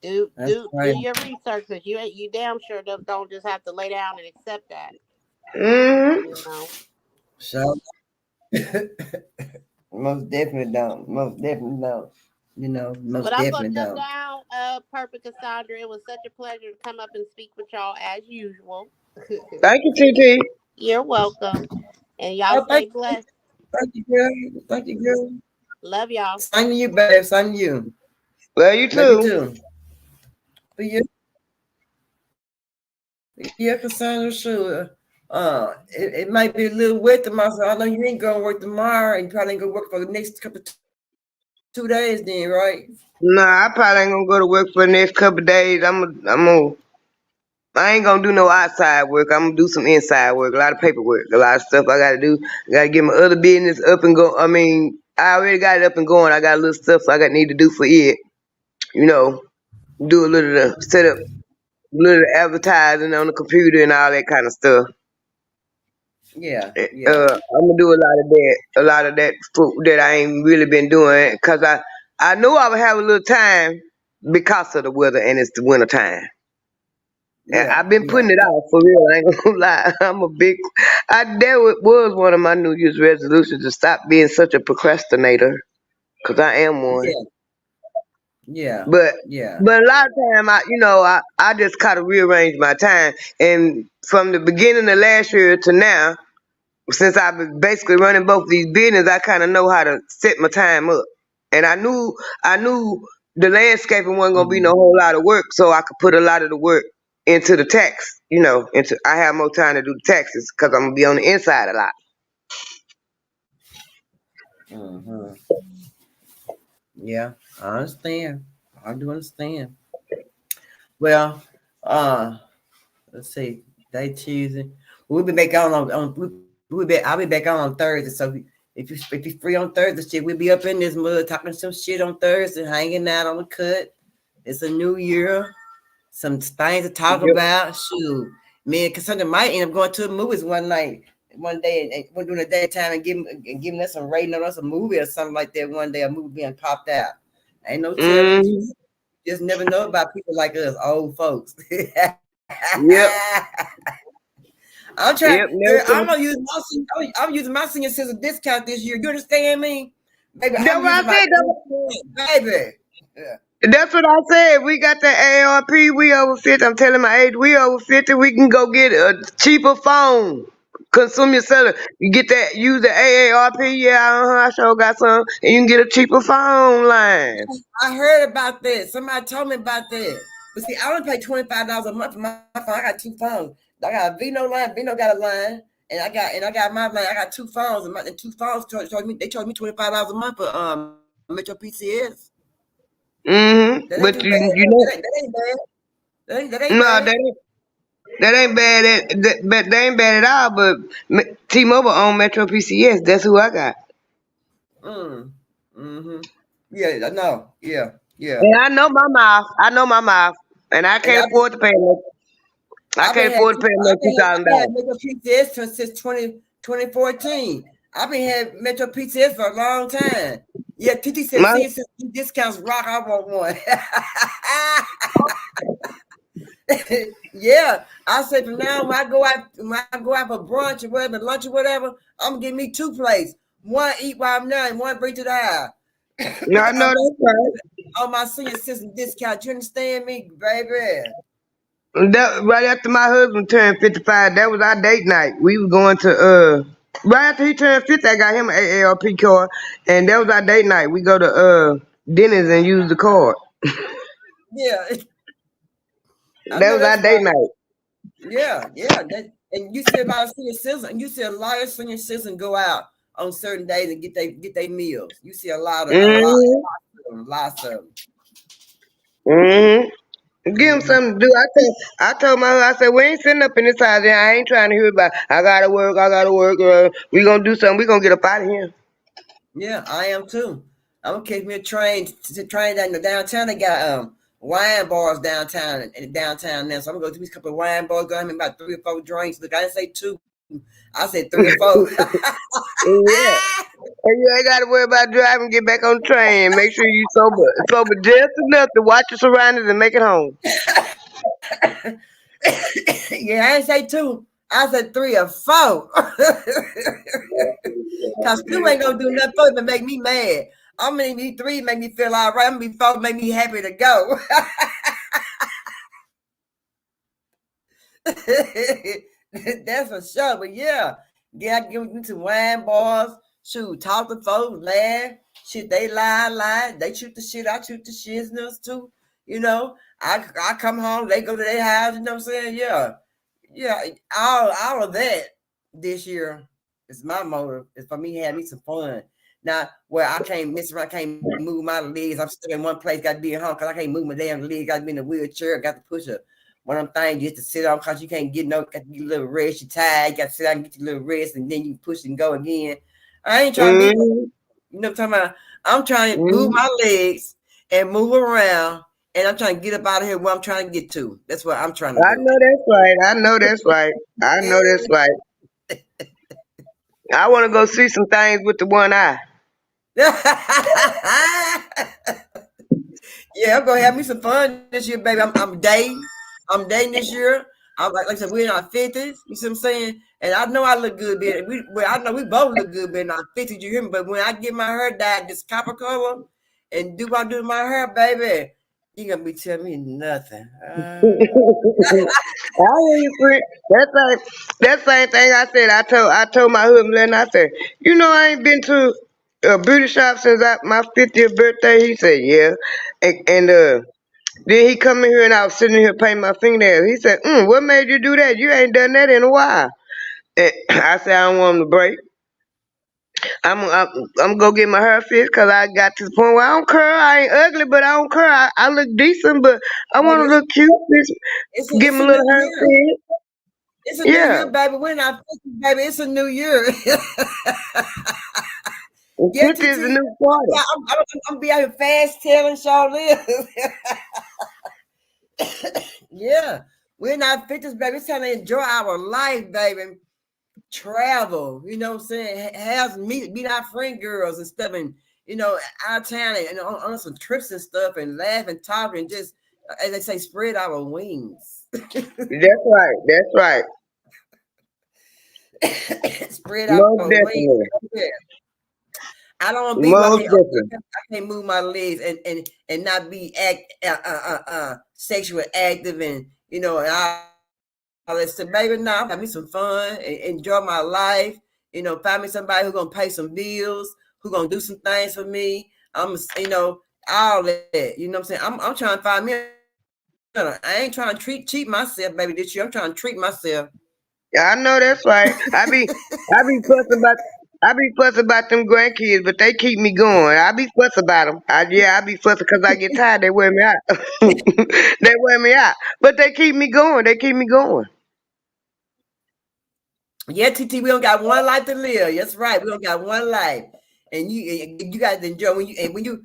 Do that's do do right. your research because you damn sure don't just have to lay down and accept that. Hmm. You know. So most definitely don't. Most definitely don't. But Most I'm gonna definitely jump don't. down, Perfect Cassandra. It was such a pleasure to come up and speak with y'all as usual. Thank you, TT. You're welcome, and y'all Oh, stay blessed. thank you, girl. Thank you, girl. Love y'all. Same to you, babe. Same to you. Well, you Love you too. too. For you, yeah, Cassandra, sure. It might be a little wet tomorrow. So I know you ain't gonna work tomorrow, and you probably ain't gonna work for the next couple 2 days, then, right? Nah, I probably ain't gonna go to work for the next couple of days. I ain't gonna do no outside work. I'm gonna do some inside work, a lot of paperwork, a lot of stuff I gotta do. I gotta get my other business up and go. I mean, I already got it up and going. I got a little stuff I got need to do for it. You know, do a little set up, little advertising on the computer and all that kind of stuff. Yeah, yeah, I'm gonna do a lot of that that I ain't really been doing because I knew I would have a little time because of the weather and it's the winter time. And yeah, I've been yeah, putting it off for real. I ain't gonna lie. Was one of my New Year's resolutions to stop being such a procrastinator because I am one. yeah, yeah, But yeah, a lot of time I just kind of rearrange my time and from the beginning of last year to now. Since I've been basically running both these businesses, I kind of know how to set my time up. And I knew the landscaping wasn't gonna be no mm, whole lot of work, so I could put a lot of the work into the tax. Into I have more time to do the taxes because I'm gonna be on the inside a lot. mm-hmm. Yeah. I understand. I do understand. Well, uh, let's see. Day Tuesday. We'll be back on I'll be back on Thursday. So if you're free on Thursday, shit, we'll be up in this mud talking some shit on Thursday, hanging out on the cut. It's a new year. Some things to talk Yep. about. Shoot, man, because something might end up going to the movies one night, one day, and we're doing a daytime and giving us some rating on us a movie or something like that. One day, a movie being popped out. Ain't no telling. Mm-hmm. Just never know about people like us, old folks. Yep. I'm trying. Yep. Never Girl, could. I'm using my senior citizen discount this year. You understand me, baby? That's I'm what I using my said. baby. Yeah. That's what I said. We got the AARP. We over 50. I'm telling my age. We over 50. We can go get a cheaper phone. Consumer seller. You get that. Use the AARP. Yeah, I sure got some. And you can get a cheaper phone line. I heard about that. Somebody told me about that. But see, I only pay $25 a month for my phone. I got two phones. I got a Vino line. Vino got a line, and I got my line. I got two phones, and two phones they charged me $25 a month for Metro PCS. That ain't But too bad. you know, That ain't bad. That ain't no, bad. that ain't bad. But they ain't bad at all. But T-Mobile on Metro PCS. That's who I got. Mm-hmm. Yeah, I know. Yeah, yeah. And I know my mouth. I know my mouth. And I And can't afford to pay much. I I've been can't had afford to pay much I've been had $2,000. Metro PCS since 2014. I've been had Metro PCS for a long time. Yeah, TT said, My see, since discounts rock, I want one. Yeah, I say from now when I go out for brunch or whatever, lunch or whatever, I'm gonna give me two plates. One eat while I'm there, and one bring to the house. I know that's right. On my senior citizen discount. You understand me, baby? That right after my husband turned 55, that was our date night. We was going to right after he turned 50, I got him an AARP card, and that was our date night. We go to Denny's and use the card. Yeah, I That know was our that's date right. night. Yeah, yeah. And you see a lot of senior citizens, and you see a lot of senior citizens go out on certain days and get their meals. You see Mm-hmm. lots of them. Mm-hmm. Give him Mm-hmm. something to do. I told my husband, I said, we ain't sitting up in this house. I ain't trying to hear about, I gotta work, I gotta work. We gonna do something. We gonna get up out of here. Yeah, I am too. I'm gonna catch me a train to train down the downtown. They got wine bars downtown and downtown now. So I'm gonna go to these couple of wine bars, go have me about 3 or 4 drinks. Look, I didn't say two, I said 3 or 4. Yeah. And you ain't gotta worry about driving, get back on the train. Make sure you sober just enough to watch your surroundings and make it home. Yeah, I didn't say two. I said 3 or 4. Cause two ain't gonna do nothing for it but make me mad. I'm gonna be 3, make me feel all right. I'm gonna be 4, make me happy to go. That's for sure. But yeah, I give me some wine bars. Shoot, talk to folks, laugh. Shit, they lie. They shoot the shit. I shoot the shizness too. You know, I come home, they go to their house. You know what I'm saying? Yeah, yeah. All of that this year is my motive. Is for me having me some fun. Now, where I can't miss around, I can't move my legs. I'm stuck in one place. Got to be at home because I can't move my damn legs. Got to be in a wheelchair. Got to push one of them things you have to sit on because you can't get got to get a little rest. You're tired. You got to sit down and get your little rest, and then you push and go again. I ain't trying to be, Mm-hmm. you know what I'm talking about? I'm trying to move Mm-hmm. my legs and move around, and I'm trying to get up out of here where I'm trying to get to. That's what I'm trying to I do. know that's right. I know that's right. I know that's right. I want to go see some things with the one eye. Yeah, I'm gonna have me some fun this year, baby. I'm dating. I'm dating this year. I'm like I said, we're in our 50s. You see what I'm saying? And I know I look good, baby. I know we both look good, in our 50s. You hear me? But when I get my hair dyed this copper color and do what I do to my hair, baby, you gonna be telling me nothing. I hear you, friend. That same thing I said. I told my husband, and I said, I ain't been to a beauty shop since my 50th birthday. He said, yeah, and then he come in here and I was sitting here painting my fingernails. He said, what made you do that? You ain't done that in a while. And I said, I don't want him to break. I'm gonna get my hair fixed because I got to the point where I don't care. I ain't ugly, but I don't care. I look decent, but I want to Baby, look cute. Get it's my a new little hair year. fixed. It's a new Yeah, year, baby. We're not fixing, baby. It's a new year. Yeah, 50 is the TT. new 40. I'm be out here fast telling y'all this. Yeah, we're not 50s, baby. It's time to enjoy our life, baby. Travel, you know what I'm saying? Have meet our friend girls and stuff, and out of town and on some trips and stuff, and laugh and talk and just, as they say, spread our wings. That's right. That's right. Spread our Most wings. definitely. Yeah. I don't want to be Most right. definitely. I can't move my legs and not be sexually active and and all that stuff. Baby, now have me some fun and enjoy my life. Find me somebody who's gonna pay some bills, who's gonna do some things for me. All that. You know what I'm saying? I'm trying to find me. I ain't trying to cheat myself, baby. This year I'm trying to treat myself. Yeah, I know that's right. I be fussing about. I be fussing about them grandkids, but they keep me going. I be fussing about them. I be fussing because I get tired. They wear me out. They wear me out, but they keep me going. They keep me going. Yeah, TT, we don't got one life to live. That's right. We don't got one life, and you got to enjoy when you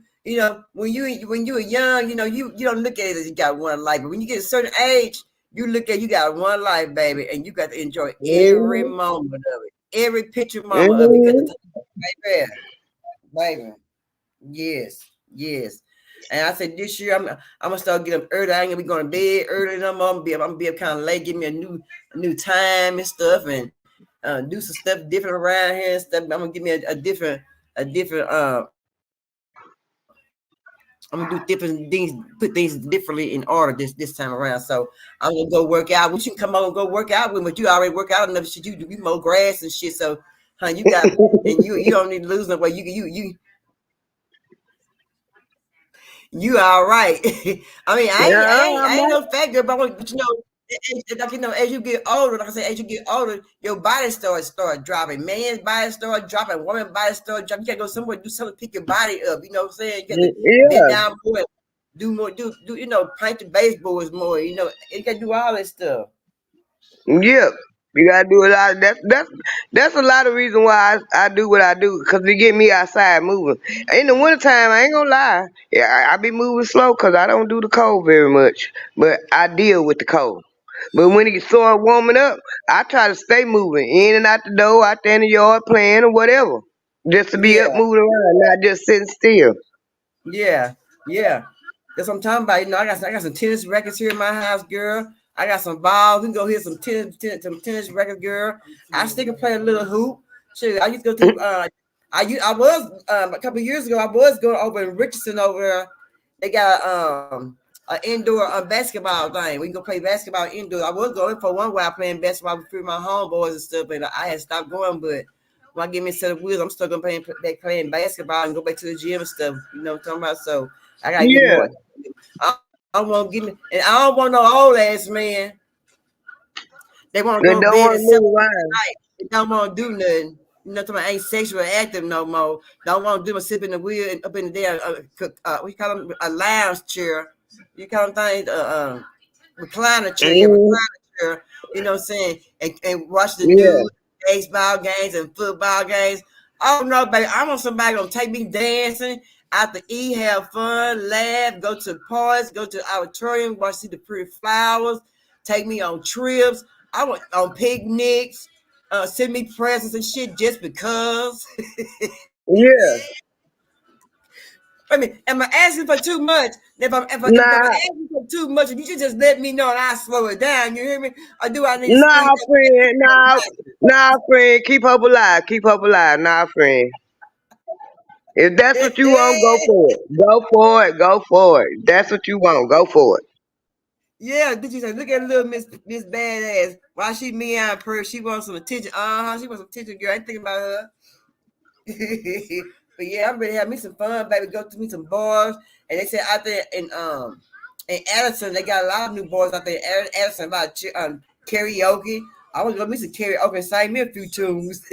are young. You don't look at it as you got one life, but when you get a certain age, you look at you got one life, baby, and you got to enjoy every Hmm. moment of it, every picture moment of it. You got to Hmm. take it right there, baby. Yes, yes. And I said this year I'm gonna start getting up early. I ain't gonna be going to bed early no more. I'm gonna be up kind of late. Give me a new time and stuff, and do some stuff different around here and stuff. I'm gonna give me a different. I'm gonna do different things, put things differently in order this time around. So I'm gonna go work out. We should come on and go work out with me, but you already work out enough. Shit, you mow grass and shit. So, you got and you don't need to lose no weight. You all right. I mean, Yeah, I ain't no fat girl, but as you get older, like I said, as you get older, your body start dropping. Man's body start dropping. Woman's body start dropping. You gotta go somewhere, do something, pick your body up. You know what I'm saying? You got to bend yeah. down more, do more, do paint the baseboards more. You gotta do all that stuff. Yep. You gotta do a lot. That's a lot of reason why I do what I do because it get me outside moving. In the wintertime, I ain't gonna lie. Yeah, I be moving slow because I don't do the cold very much, but I deal with the cold. But when it start warming up, I try to stay moving in and out the door, out there in the yard playing or whatever, just to be up Yeah. moving around, not just sitting still. Yeah, yeah. That's what I'm talking about. I got some tennis rackets here in my house, girl. I got some balls. We can go hit some tennis rackets, girl. I still can play a little hoop. Shit, I used to go to. I was a couple of years ago. I was going over in Richardson over there. They got an indoor basketball thing. We can go play basketball indoor. I was going for one while playing basketball with my homeboys and stuff, and I had stopped going, but when I get me a set of wheels, I'm still gonna playing basketball and go back to the gym and stuff. You know what I'm talking about? So I gotta get Yeah, more. I don't want to give me, and I don't want no old ass man. They want to they go to don't bed want at to 7 move around. tonight. They don't want to do nothing. You know, I ain't sexually active no more. Don't want to do my sip in the wheel and up in the there. We call them a lounge chair. You call them things recliner chair. Yeah, Hmm. recliner chair. You know what I'm saying? And watch the Yeah, news, baseball games and football games. Oh no, baby! I want somebody gonna take me dancing out to eat, have fun, laugh, go to parties, go to the auditorium, watch see the pretty flowers, take me on trips. I went on picnics, send me presents and shit just because. yeah. I mean, am I asking for too much? If I'm Nah, asking for too much, you should just let me know and I slow it down. You hear me? Or do I need to speed nah, up? friend. Nah, friend. Keep hope alive. Keep hope alive. Nah, friend. If that's what you want, go for it. Go for it. Go for it. That's what you want. Go for it. Yeah, did you say, look at little Miss Badass. Why she meow purr? She wants some attention. She wants some attention, girl. I ain't thinking about her. But yeah, I'm ready to have me some fun, baby. Go to me some bars. And they said out there in Addison, they got a lot of new bars out there in Addison about karaoke. I want to go to me some karaoke and sing me a few tunes.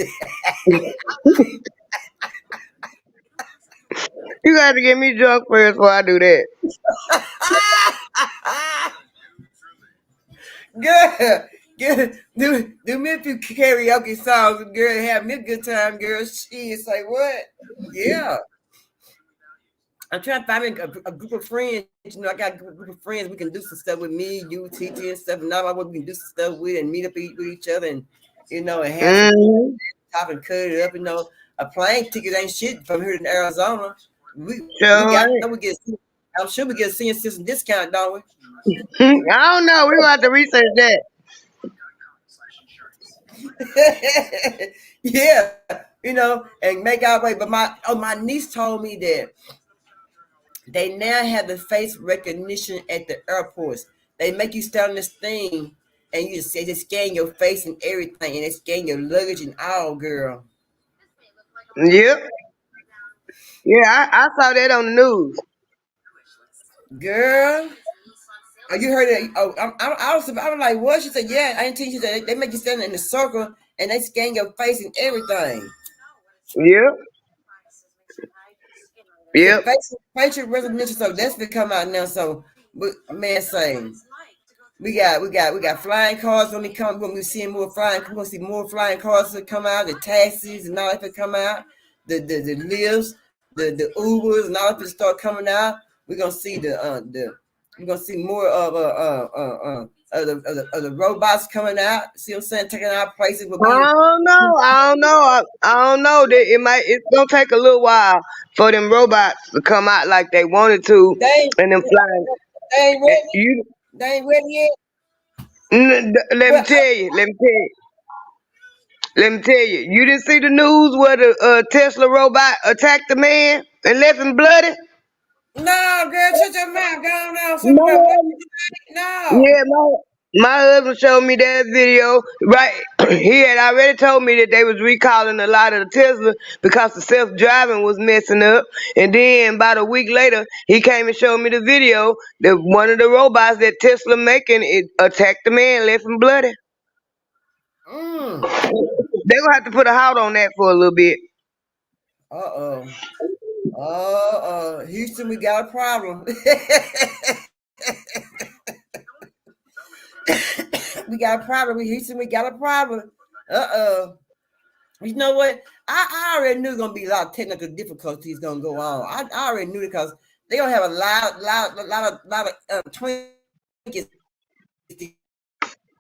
You got to get me drunk first before I do that. Girl, girl, do me a few karaoke songs, girl. Have me a good time, girl. She is like, what? Yeah. I'm trying to find me a group of friends. You know, I got a group of friends. We can do some stuff with me, you, TT, and stuff. And all what we can do some stuff with and meet up with each other and, you know, and have some Mm-hmm. top and cut it up. You know, a plane ticket ain't shit from here to Arizona. We Sure got, ain't. I know we get, I'm sure we get a senior citizen discount, don't we? I don't know. We gonna have to research that. Yeah, you know, and make our way. But my niece told me that they now have the face recognition at the airports. They make you stand on this thing and you just scan your face and everything, and they scan your luggage and all, girl. Yep. Yeah, I saw that on the news. Girl, oh, you heard it? Oh, I was like, what? She said, yeah. I didn't teach you that they make you stand in a circle and they scan your face and everything. Yep. So Yep. facial recognition, so that's been come out now. So, man, saying we got flying cars when we come. When we see more flying, we're gonna see more flying cars that come out. The taxis and all that that come out. The lifts, the Ubers and all that start coming out. We're gonna see the we're gonna see more of the robots coming out. See what I'm saying? Taking our places with I being. don't know. I don't know. I don't know. That it's gonna take a little while for them robots to come out like they wanted to, They ain't, and them flying. they ain't ready. You They ain't ready yet. let me But tell you. Let me tell you. Let me tell you. You didn't see the news where the Tesla robot attacked the man and left him bloody. no, girl, shut your mouth. Go on now. Something about what? No. No. Yeah, my husband showed me that video. Right, he had already told me that they was recalling a lot of the Tesla because the self driving was messing up. And then about a week later, he came and showed me the video that one of the robots that Tesla making it attacked the man, left him bloody. Mm. They gonna have to put a halt on that for a little bit. Uh-oh. Houston, we got a problem. We got a problem. Houston, we got a problem. Uh-oh. You know what? I already knew gonna be a lot of technical difficulties gonna go on. I already knew it because they gonna have a lot of Twinkies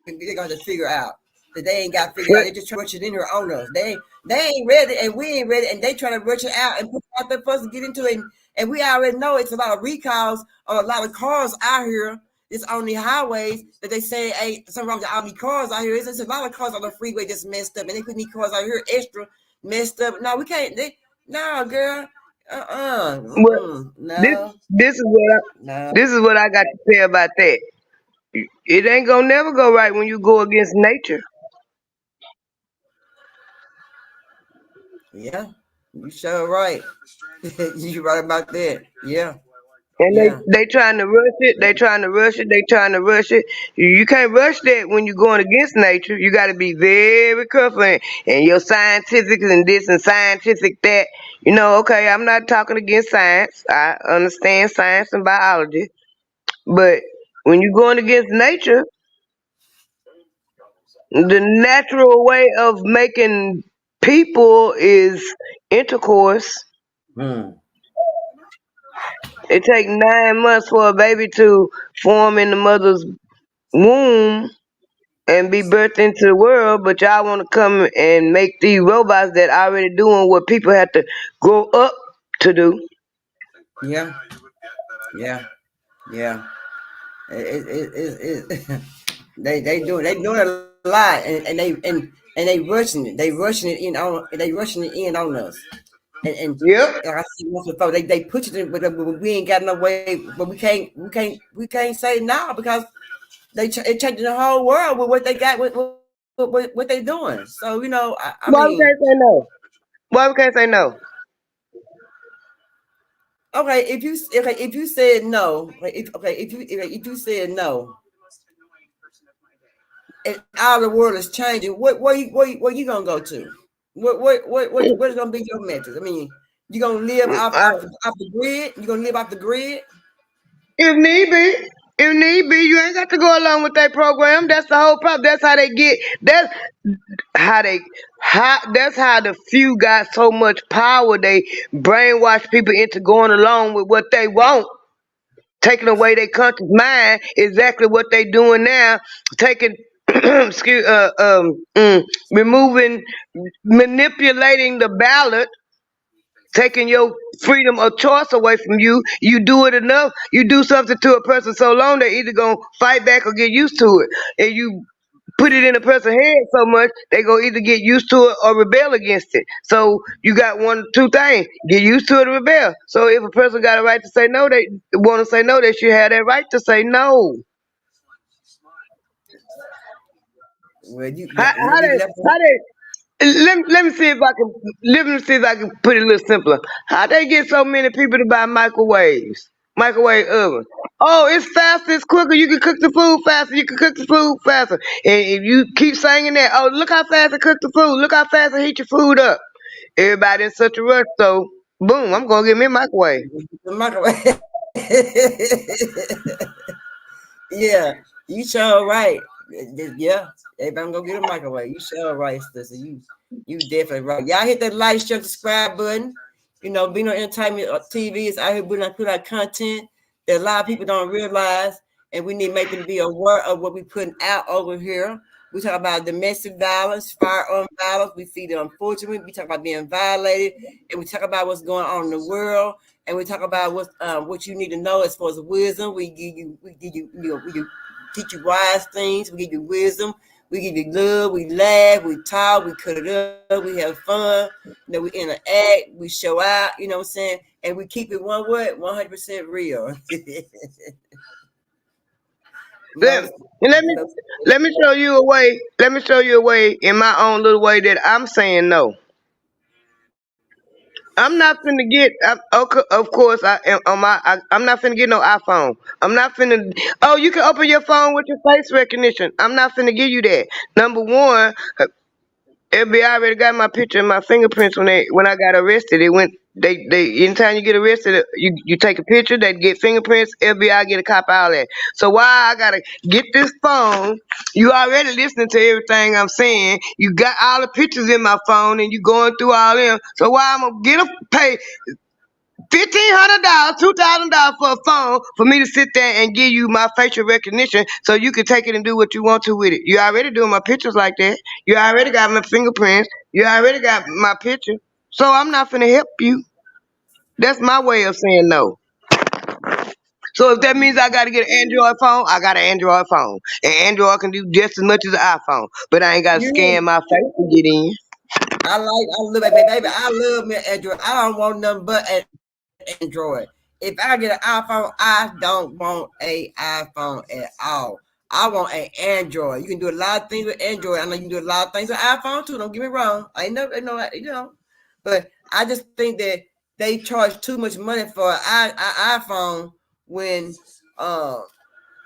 they're gonna figure out that they ain't got figured out. They just rush it in here on us. They ain't ready and we ain't ready, and they trying to rush it out and put it out there for us to get into it. And we already know it's a lot of recalls on a lot of cars out here. It's on the highways that they say ain't something wrong with all these cars out here. It's a lot of cars on the freeway just messed up, and they put these cars out here extra messed up. No, we can't. No, girl. But this No. this is what No. this is what I got to say about that. It ain't gonna never go right when you go against nature. Yeah. You sure right. You right about that. Yeah. And Yeah. they trying to rush it. They trying to rush it. They trying to rush it. You can't rush that when you're going against nature. You got to be very careful. And your scientific and this and scientific that. You know, okay, I'm not talking against science. I understand science and biology. But when you're going against nature, the natural way of making people is intercourse. Hmm. It take 9 months for a baby to form in the mother's womb and be birthed into the world, but y'all want to come and make these robots that already doing what people have to grow up to do. Yeah. Yeah. Yeah. It they doing a lot, and they rushing it. They rushing it in on. They rushing it in on us. Yep. And I see once before they push it in, but we ain't got no way. But we can't say no because they changing the whole world with what they got with what they doing. So you know, I Why we mean, can't say no? Why we can't say no? okay, if you said no, if you said no, and all the world is changing, where you gonna go to? What is gonna be your method? I mean, You gonna live off, I, off the grid? You gonna live off the grid? if need be, if need be, you ain't got to go along with that program. That's the whole problem. That's how they get. How they that's how the few got so much power. They brainwash people into going along with what they want, taking away their conscious mind. Exactly what they doing now, taking excuse removing, manipulating the ballot, taking your freedom of choice away from you. You do it enough, you do something to a person so long, they either gonna fight back or get used to it. And you put it in a person's head so much, they gonna either get used to it or rebel against it. So you got one, two things: get used to it or rebel. So if a person got a right to say no, they want to say no. They should have that right to say no. Well, How you they left. how they let me see if I can let me see if I can put it a little simpler. How they get so many people to buy microwaves, microwave ovens? Oh, it's faster, it's quicker. You can cook the food faster. You can cook the food faster. And if you keep saying that, oh, look how fast I cook the food. Look how fast I heat your food up. Everybody in such a rush, so boom, I'm gonna get me a microwave. The microwave. Yeah, you sure right. Yeah, if I'm gonna get a microwave, you sure right, sister. You definitely right. Y'all hit that like, share, subscribe button. You know, being on entertainment TV is out here put out content that a lot of people don't realize, and we need to make them be aware of what we putting out over here. We talk about domestic violence, firearm violence. We see the unfortunate. We talk about being violated, and we talk about what's going on in the world, and we talk about what you need to know as far as wisdom. We give you, we teach you wise things. We give you wisdom. We give you love. We laugh. We talk. We cut it up. We have fun. You know, we interact. We show out. You know what I'm saying? And we keep it 100% real. Let, most, let me most, let me show you a way. Let me show you a way in my own little way that I'm saying no. I'm not finna get. Of course, I am on my. I'm not finna get no iPhone. I'm not finna. Oh, you can open your phone with your face recognition. I'm not finna give you that. Number one, FBI already got my picture and my fingerprints when I got arrested. It went. They anytime you get arrested, you take a picture. They get fingerprints. FBI get a copy of all that. So why I gotta get this phone? You already listening to everything I'm saying. You got all the pictures in my phone, and you going through all them. So why I'm gonna get a pay $1,500, $2,000 for a phone for me to sit there and give you my facial recognition so you can take it and do what you want to with it? You already doing my pictures like that. You already got my fingerprints. You already got my picture. So I'm not finna help you. That's my way of saying no. So if that means I gotta get an Android phone, I got an Android phone. And Android can do just as much as an iPhone. But I ain't gotta you, scan my face to get in. I love it, baby. I love me Android. I don't want nothing but an Android. If I get an iPhone, I don't want a iPhone at all. I want an Android. You can do a lot of things with Android. I know you can do a lot of things with iPhone too. Don't get me wrong. I know that, but I just think that they charge too much money for an iPhone when uh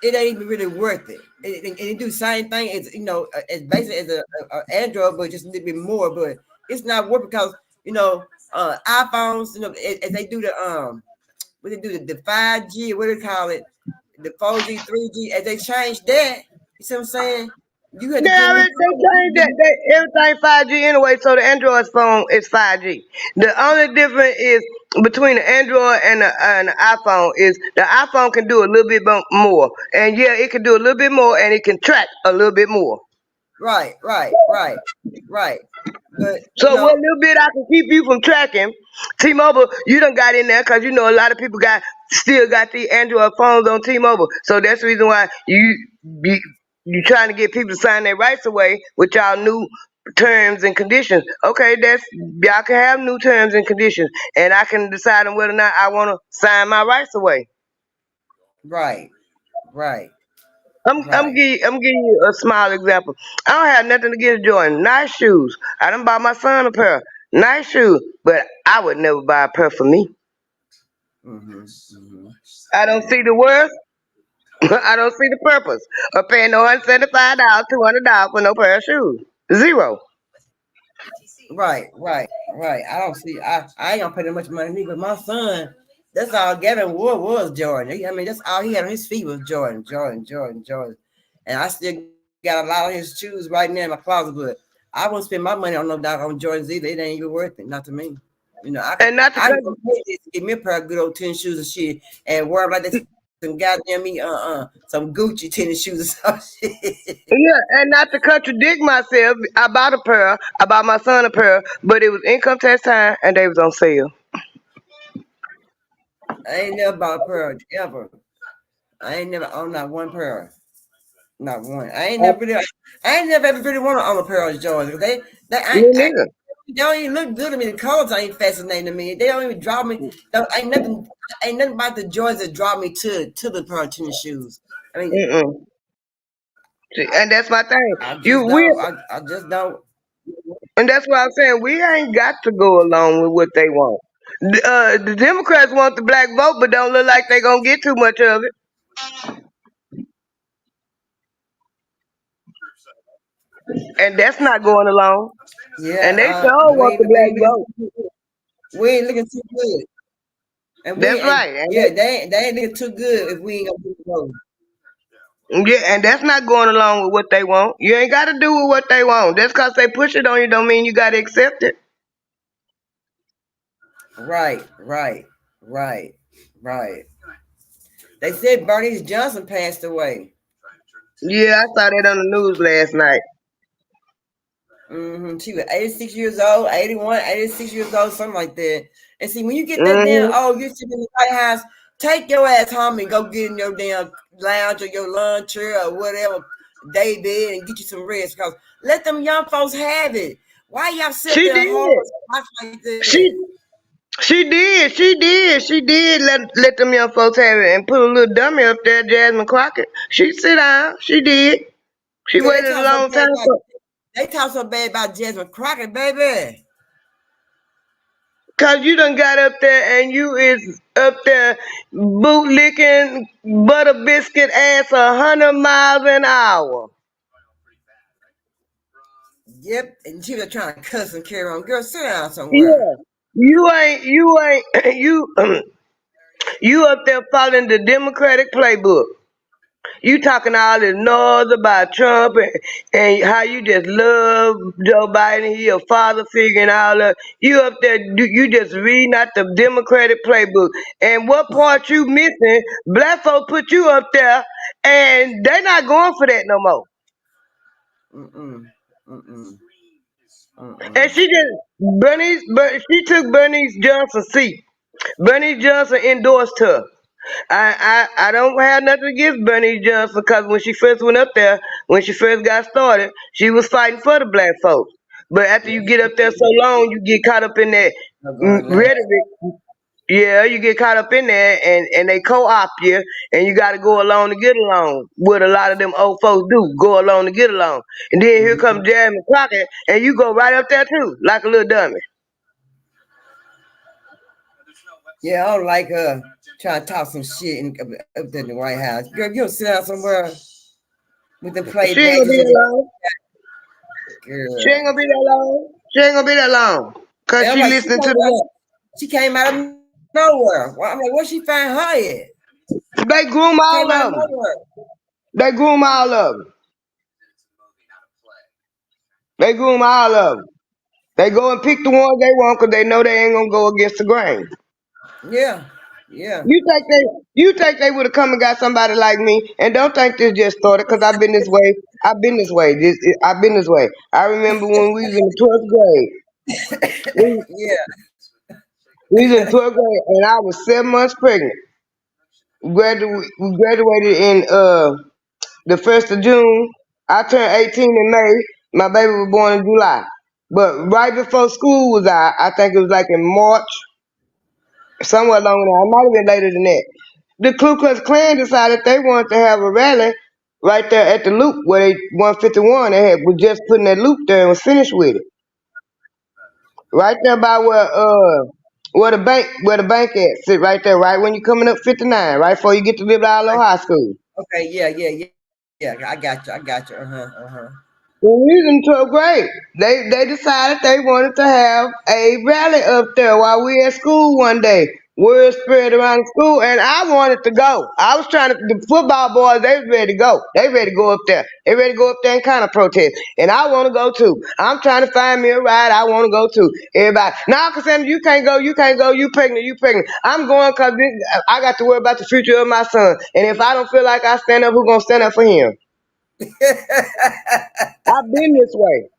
it ain't even really worth it. It do the same thing as as basically as a Android, but just a little bit more. But it's not worth it because iPhones, as they do what they do the 5G, what do they call it, the 4G, 3G, as they change that, you see what I'm saying? You had to They get new already they changed that. Everything 5G anyway, so the Android phone is 5G. The only difference is between the Android and the iPhone is the iPhone can do a little bit more, and yeah, it can do a little bit more, and it can track a little bit more. right. But So what little bit I can keep you from tracking, T-Mobile, you done got in there because you know a lot of people still got the Android phones on T-Mobile. So that's the reason why you trying to get people to sign their rights away with y'all new terms and conditions. Okay, that's y'all can have new terms and conditions, and I can decide on whether or not I want to sign my rights away. right, right, I'm giving you a small example. I don't have nothing against Jordan. Nice shoes. I done bought my son a pair. Nice shoes. But I would never buy a pair for me. I don't see the worth. I don't see the purpose of paying no $175, $200 for no pair of shoes. Zero. Right. I don't see. I ain't gonna pay that much money neither. But my son, that's all Gavin Wood was Jordan. I mean, that's all he had on his feet was Jordan. And I still got a lot of his shoes right now in my closet. But I wouldn't spend my money on no doggone Jordans either. It ain't even worth it. Not to me. You know, And not to I cut. can go pay this to get me a pair of good old tennis shoes and shit, and worry about that some goddamn me some Gucci tennis shoes or some shit. Yeah, and not to contradict myself, I bought a pair. I bought my son a pair, but it was income tax time and they was on sale. I ain't never bought a pair ever. I ain't never owned not one pair. Not one. I ain't never ever really want to own a pair of Jordans. Me neither. They don't even look good to me. The colors ain't fascinating to me. They don't even draw me. Ain't nothing about the Jordans that draw me to the pair of tennis shoes. I mean, Mm-mm. See, and that's my thing. I You just we don't. I just don't. And that's why I'm saying we ain't got to go along with what they want. The Democrats want the black vote, but don't look like they gonna get too much of it. And that's not going along. And they Yeah. sure want the black vote. We ain't looking too good. And we That's and right. And yeah, they ain't looking too good if we ain't gonna do the vote. yeah, and that's not going along with what they want. You ain't got to do with what they want. Just cause they push it on you, don't mean you got to accept it. Right. Right. They said Bernice Johnson passed away. Yeah, I saw that on the news last night. She was 86 years old, 81, 86 years old, something like that. And see, when you get that damn Hmm. you sit in the White House, take your ass home and go get in your damn lounge or your lunch chair or whatever day bed and get you some rest. Because let them young folks have it. Why y'all sit She there and hold did. watch like that? She she did let them young folks have it and put a little dummy up there, Jasmine Crockett. She sit down. She did. She Yeah, waited a long time for. they talk so bad about Jasmine Crockett, baby. Cause you done got up there and you is up there bootlicking butter biscuit ass 100 miles an hour. Yep, and she was trying to cuss and carry on. Girl, sit down somewhere. Yeah. You ain't you up there following the Democratic playbook. You talking all this noise about Trump and how you just love Joe Biden, he a father figure and all that. You up there, you just reading out the Democratic playbook. And what part you missing? Black folk put you up there, and they not going for that no more. Mm-mm. Mm-mm. And Mm-mm. she took Bernice Johnson's seat. Bernice Johnson endorsed her. I don't have nothing against Bernice Johnson because when she first went up there, when she first got started, she was fighting for the black folks. But after you get up there so long, you get caught up in that rhetoric. Yeah, you get caught up in there and they co-opt you and you got to go along to get along. What a lot of them old folks do, go along to get along. And then here comes Jeremy Crockett and you go right up there too, like a little dummy. Yeah, I don't like her trying to talk some shit up there in the White House. Girl, you don't sit down somewhere with the play She ain't gonna badges be and that long. She ain't girl. gonna be that long. She ain't gonna be that long. Cause And I'm she like, listening to the one. she came out of nowhere. Well, I'm like, where she find her at? They groom Came all out of of them. nowhere. They groom all of them. They groom all of them. They go and pick the ones they want because they know they ain't gonna go against the grain. Yeah, yeah. You think they would have come and got somebody like me? And don't think this just started because I've been this way. I've been this way. I've been this way. I remember when we was in the 12th grade. We, Yeah. we was in 12th grade and I was 7 months pregnant. We graduated in the 1st of June. I turned 18 in May. My baby was born in July. But right before school was out, I think it was like in March, somewhere along there. I might have been later than that. The Ku Klux Klan decided they wanted to have a rally right there at the loop where they 151. They was just putting that loop there and was finished with it. Right there by where the bank at sit right there, right when you coming up 59, right before you get to Little Island High School. Okay, yeah. I got you. Uh-huh. The reason to great. They decided they wanted to have a rally up there while we at school one day. Word spread around the school, and I wanted to go. I was trying to. The football boys, they was ready to go. They ready to go up there. They ready to go up there and kind of protest, and I want to go too. I'm trying to find me a ride. I want to go too. Everybody, now Cassandra, you can't go. You can't go. You pregnant. You pregnant. I'm going because I got to worry about the future of my son. And if I don't feel like I stand up, who gonna stand up for him? I've been this way.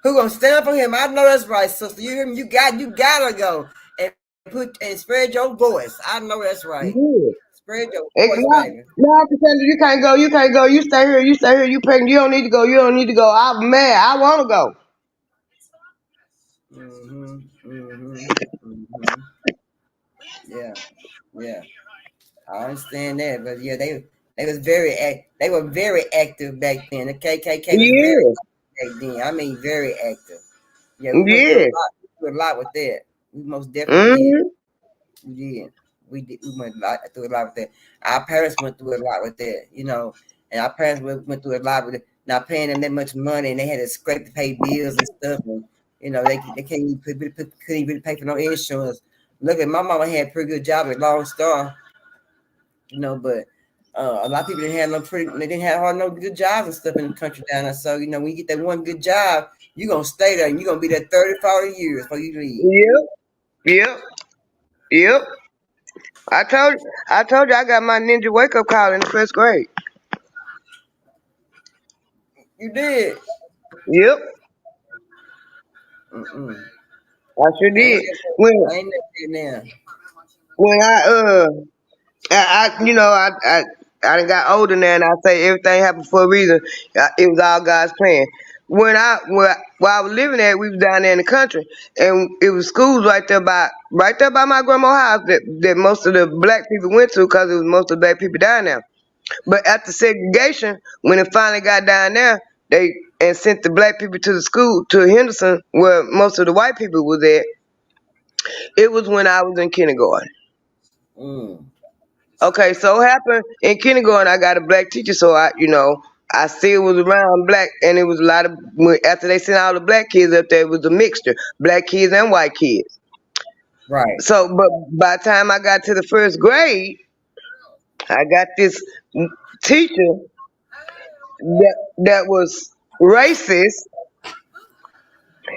Who gonna stand up for him? I know that's right, sister. You hear me? You gotta go and spread your voice. I know that's right. Yeah. Spread your voice, No, baby. no, Cassandra, you can't go. You can't go. You stay here. You stay here. You pregnant. You don't need to go. You don't need to go. I'm mad. I want to go. Yeah, yeah. I understand that, but yeah, they was they were very active back then. The KKK was very Yeah. active back then. I mean, very active. Yeah, we went through a Yeah. lot. We went through a lot with that. We most definitely did. Mm-hmm. We did. We did. We went through a lot with that. Our parents went through a lot with that. And our parents went through a lot with it. Not paying them that much money, and they had to scrape to pay bills and stuff. And they can't even couldn't even pay for no insurance. Look at my mama had a pretty good job at Lone Star. But a lot of people they didn't have no good jobs and stuff in the country down there. So, when you get that one good job, you're gonna stay there and you're gonna be there 30, 40 years before you leave. Yep. Yep. Yep. I told you I got my ninja wake up call in the first grade. You did. Yep. Mm-mm. I sure I ain't did. never, I ain't never did now. When I done got older now, and I say everything happened for a reason. It was all God's plan. While I was living there, we was down there in the country, and it was schools right there by my grandma's house that most of the black people went to because it was most of the black people down there. But after segregation, when it finally got down there, they and sent the black people to the school to Henderson, where most of the white people was at. It was when I was in kindergarten. Mm. Okay, so happened in kindergarten, I got a black teacher, so I still was around black, and it was a lot of after they sent all the black kids up there, it was a mixture, black kids and white kids. Right. So, but by the time I got to the first grade, I got this teacher that was racist,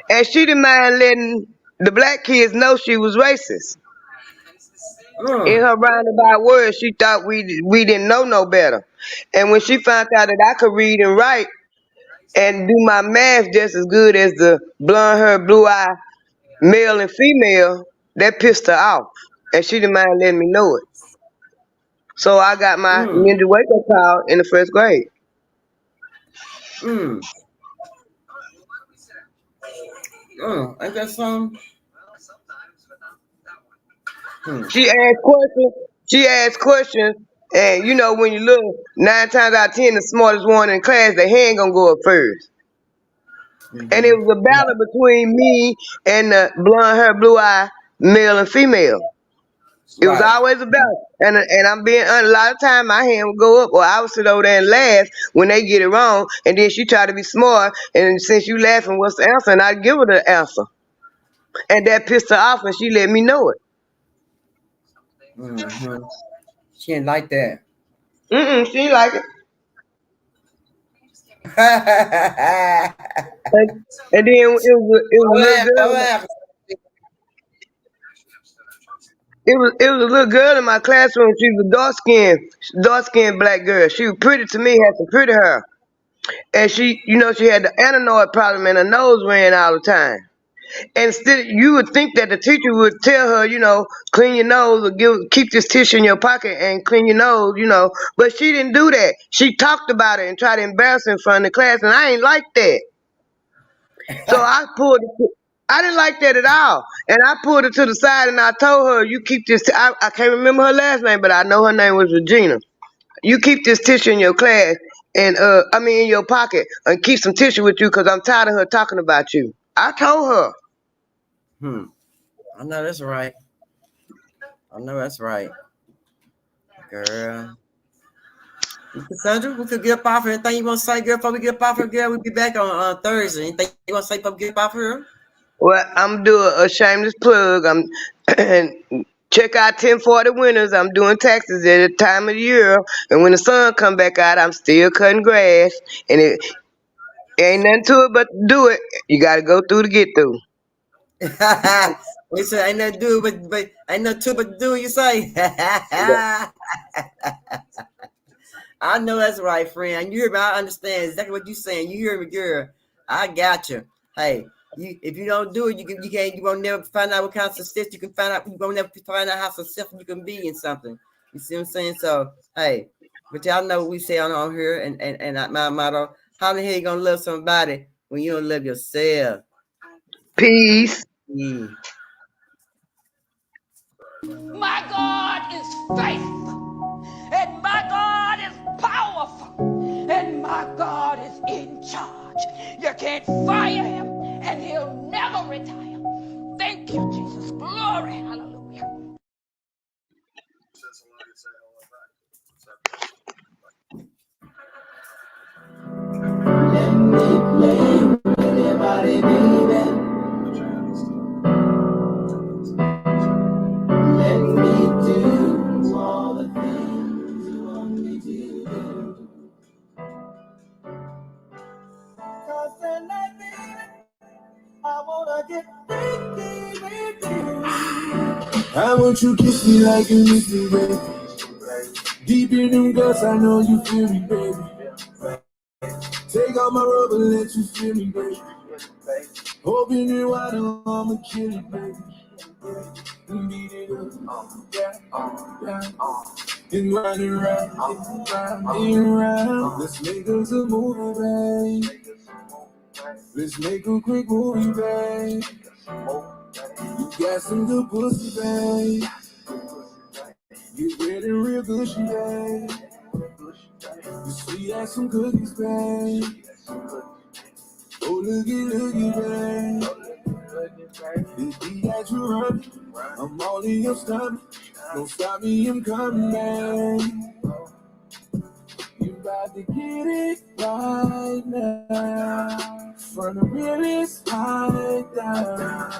and she didn't mind letting the black kids know she was racist. In Mm. her roundabout words, she thought we didn't know no better. And when she found out that I could read and write and do my math just as good as the blonde hair, blue eye, male and female, that pissed her off. And she didn't mind letting me know it. So I got my Mm. ninja wake up call in the first grade. Mm. Ain't that something? Hmm. She asked questions. She asked questions. And when you look, 9 times out of 10, the smartest one in class, the hand gonna go up first. And it Mm-hmm. was a battle between me and the blonde hair, blue eye, male and female. It was Right. always a battle. And I'm being honest, a lot of time my hand would go up, or I would sit over there and laugh when they get it wrong, and then she try to be smart, and since you laughing, what's the answer? And I'd give her the answer. And that pissed her off, and she let me know it. Mm-hmm. She didn't like that. She ain't like it. And, and then it was a little Laugh, girl. laugh. It was a little girl in my classroom. She was a dark skinned black girl. She was pretty to me, had some pretty hair. And she had the adenoid problem and her nose ran all the time. And still, you would think that the teacher would tell her, clean your nose or keep this tissue in your pocket and clean your nose. But she didn't do that. She talked about it and tried to embarrass her in front of the class, and I ain't like that. So I pulled it. I didn't like that at all. And I pulled her to the side and I told her, you keep this. I can't remember her last name, but I know her name was Regina. You keep this tissue in your class and in your pocket and keep some tissue with you because I'm tired of her talking about you. I told her. I know that's right. I know that's right, girl. Cassandra, we could get up off here. Anything you want to say, girl, before we get up off here, girl? We'll be back on Thursday. Anything you want to say before we get up off here? Well, I'm doing a shameless plug. I'm check out 1040 Winners. I'm doing taxes at the time of the year, and when the sun come back out, I'm still cutting grass, and it ain't nothing to it but do it. You got to go through to get through. We said ain't nothing to do, but ain't nothing to but do. You say. I know that's right, friend. You hear me? I understand exactly what you're saying. You hear me, girl? I got you. Hey, if you don't do it, you won't never find out what kind of success you can find out. You won't never find out how successful you can be in something. You see what I'm saying? So hey, but y'all know what we say on here, and my motto: how the hell you gonna love somebody when you don't love yourself? Peace. My God is faithful, and my God is powerful, and my God is in charge. You can't fire him, and he'll never retire. Thank you, Jesus. Glory, hallelujah. Let me play with your body, baby. Let me do all the things you want me to do. 'Cause tonight, baby, I wanna get freaky with you. I want you to kiss me like you miss me, baby. Deep in them guts, I know you feel me, baby. Take off my rubber, let you feel me, baby. Hoping you wide, I'ma kill it, baby. Beat it up, and run it round. Let's make us a movie, babe. Let's make a quick movie, babe. You got some good pussy, babe. Get ready, real gushy, babe. You sweet as some cookies, babe. Oh, looky, babe. This beat that you run, I'm all in your stomach. Don't stop me, I'm coming, babe. You about to get it right now. From the realest high down.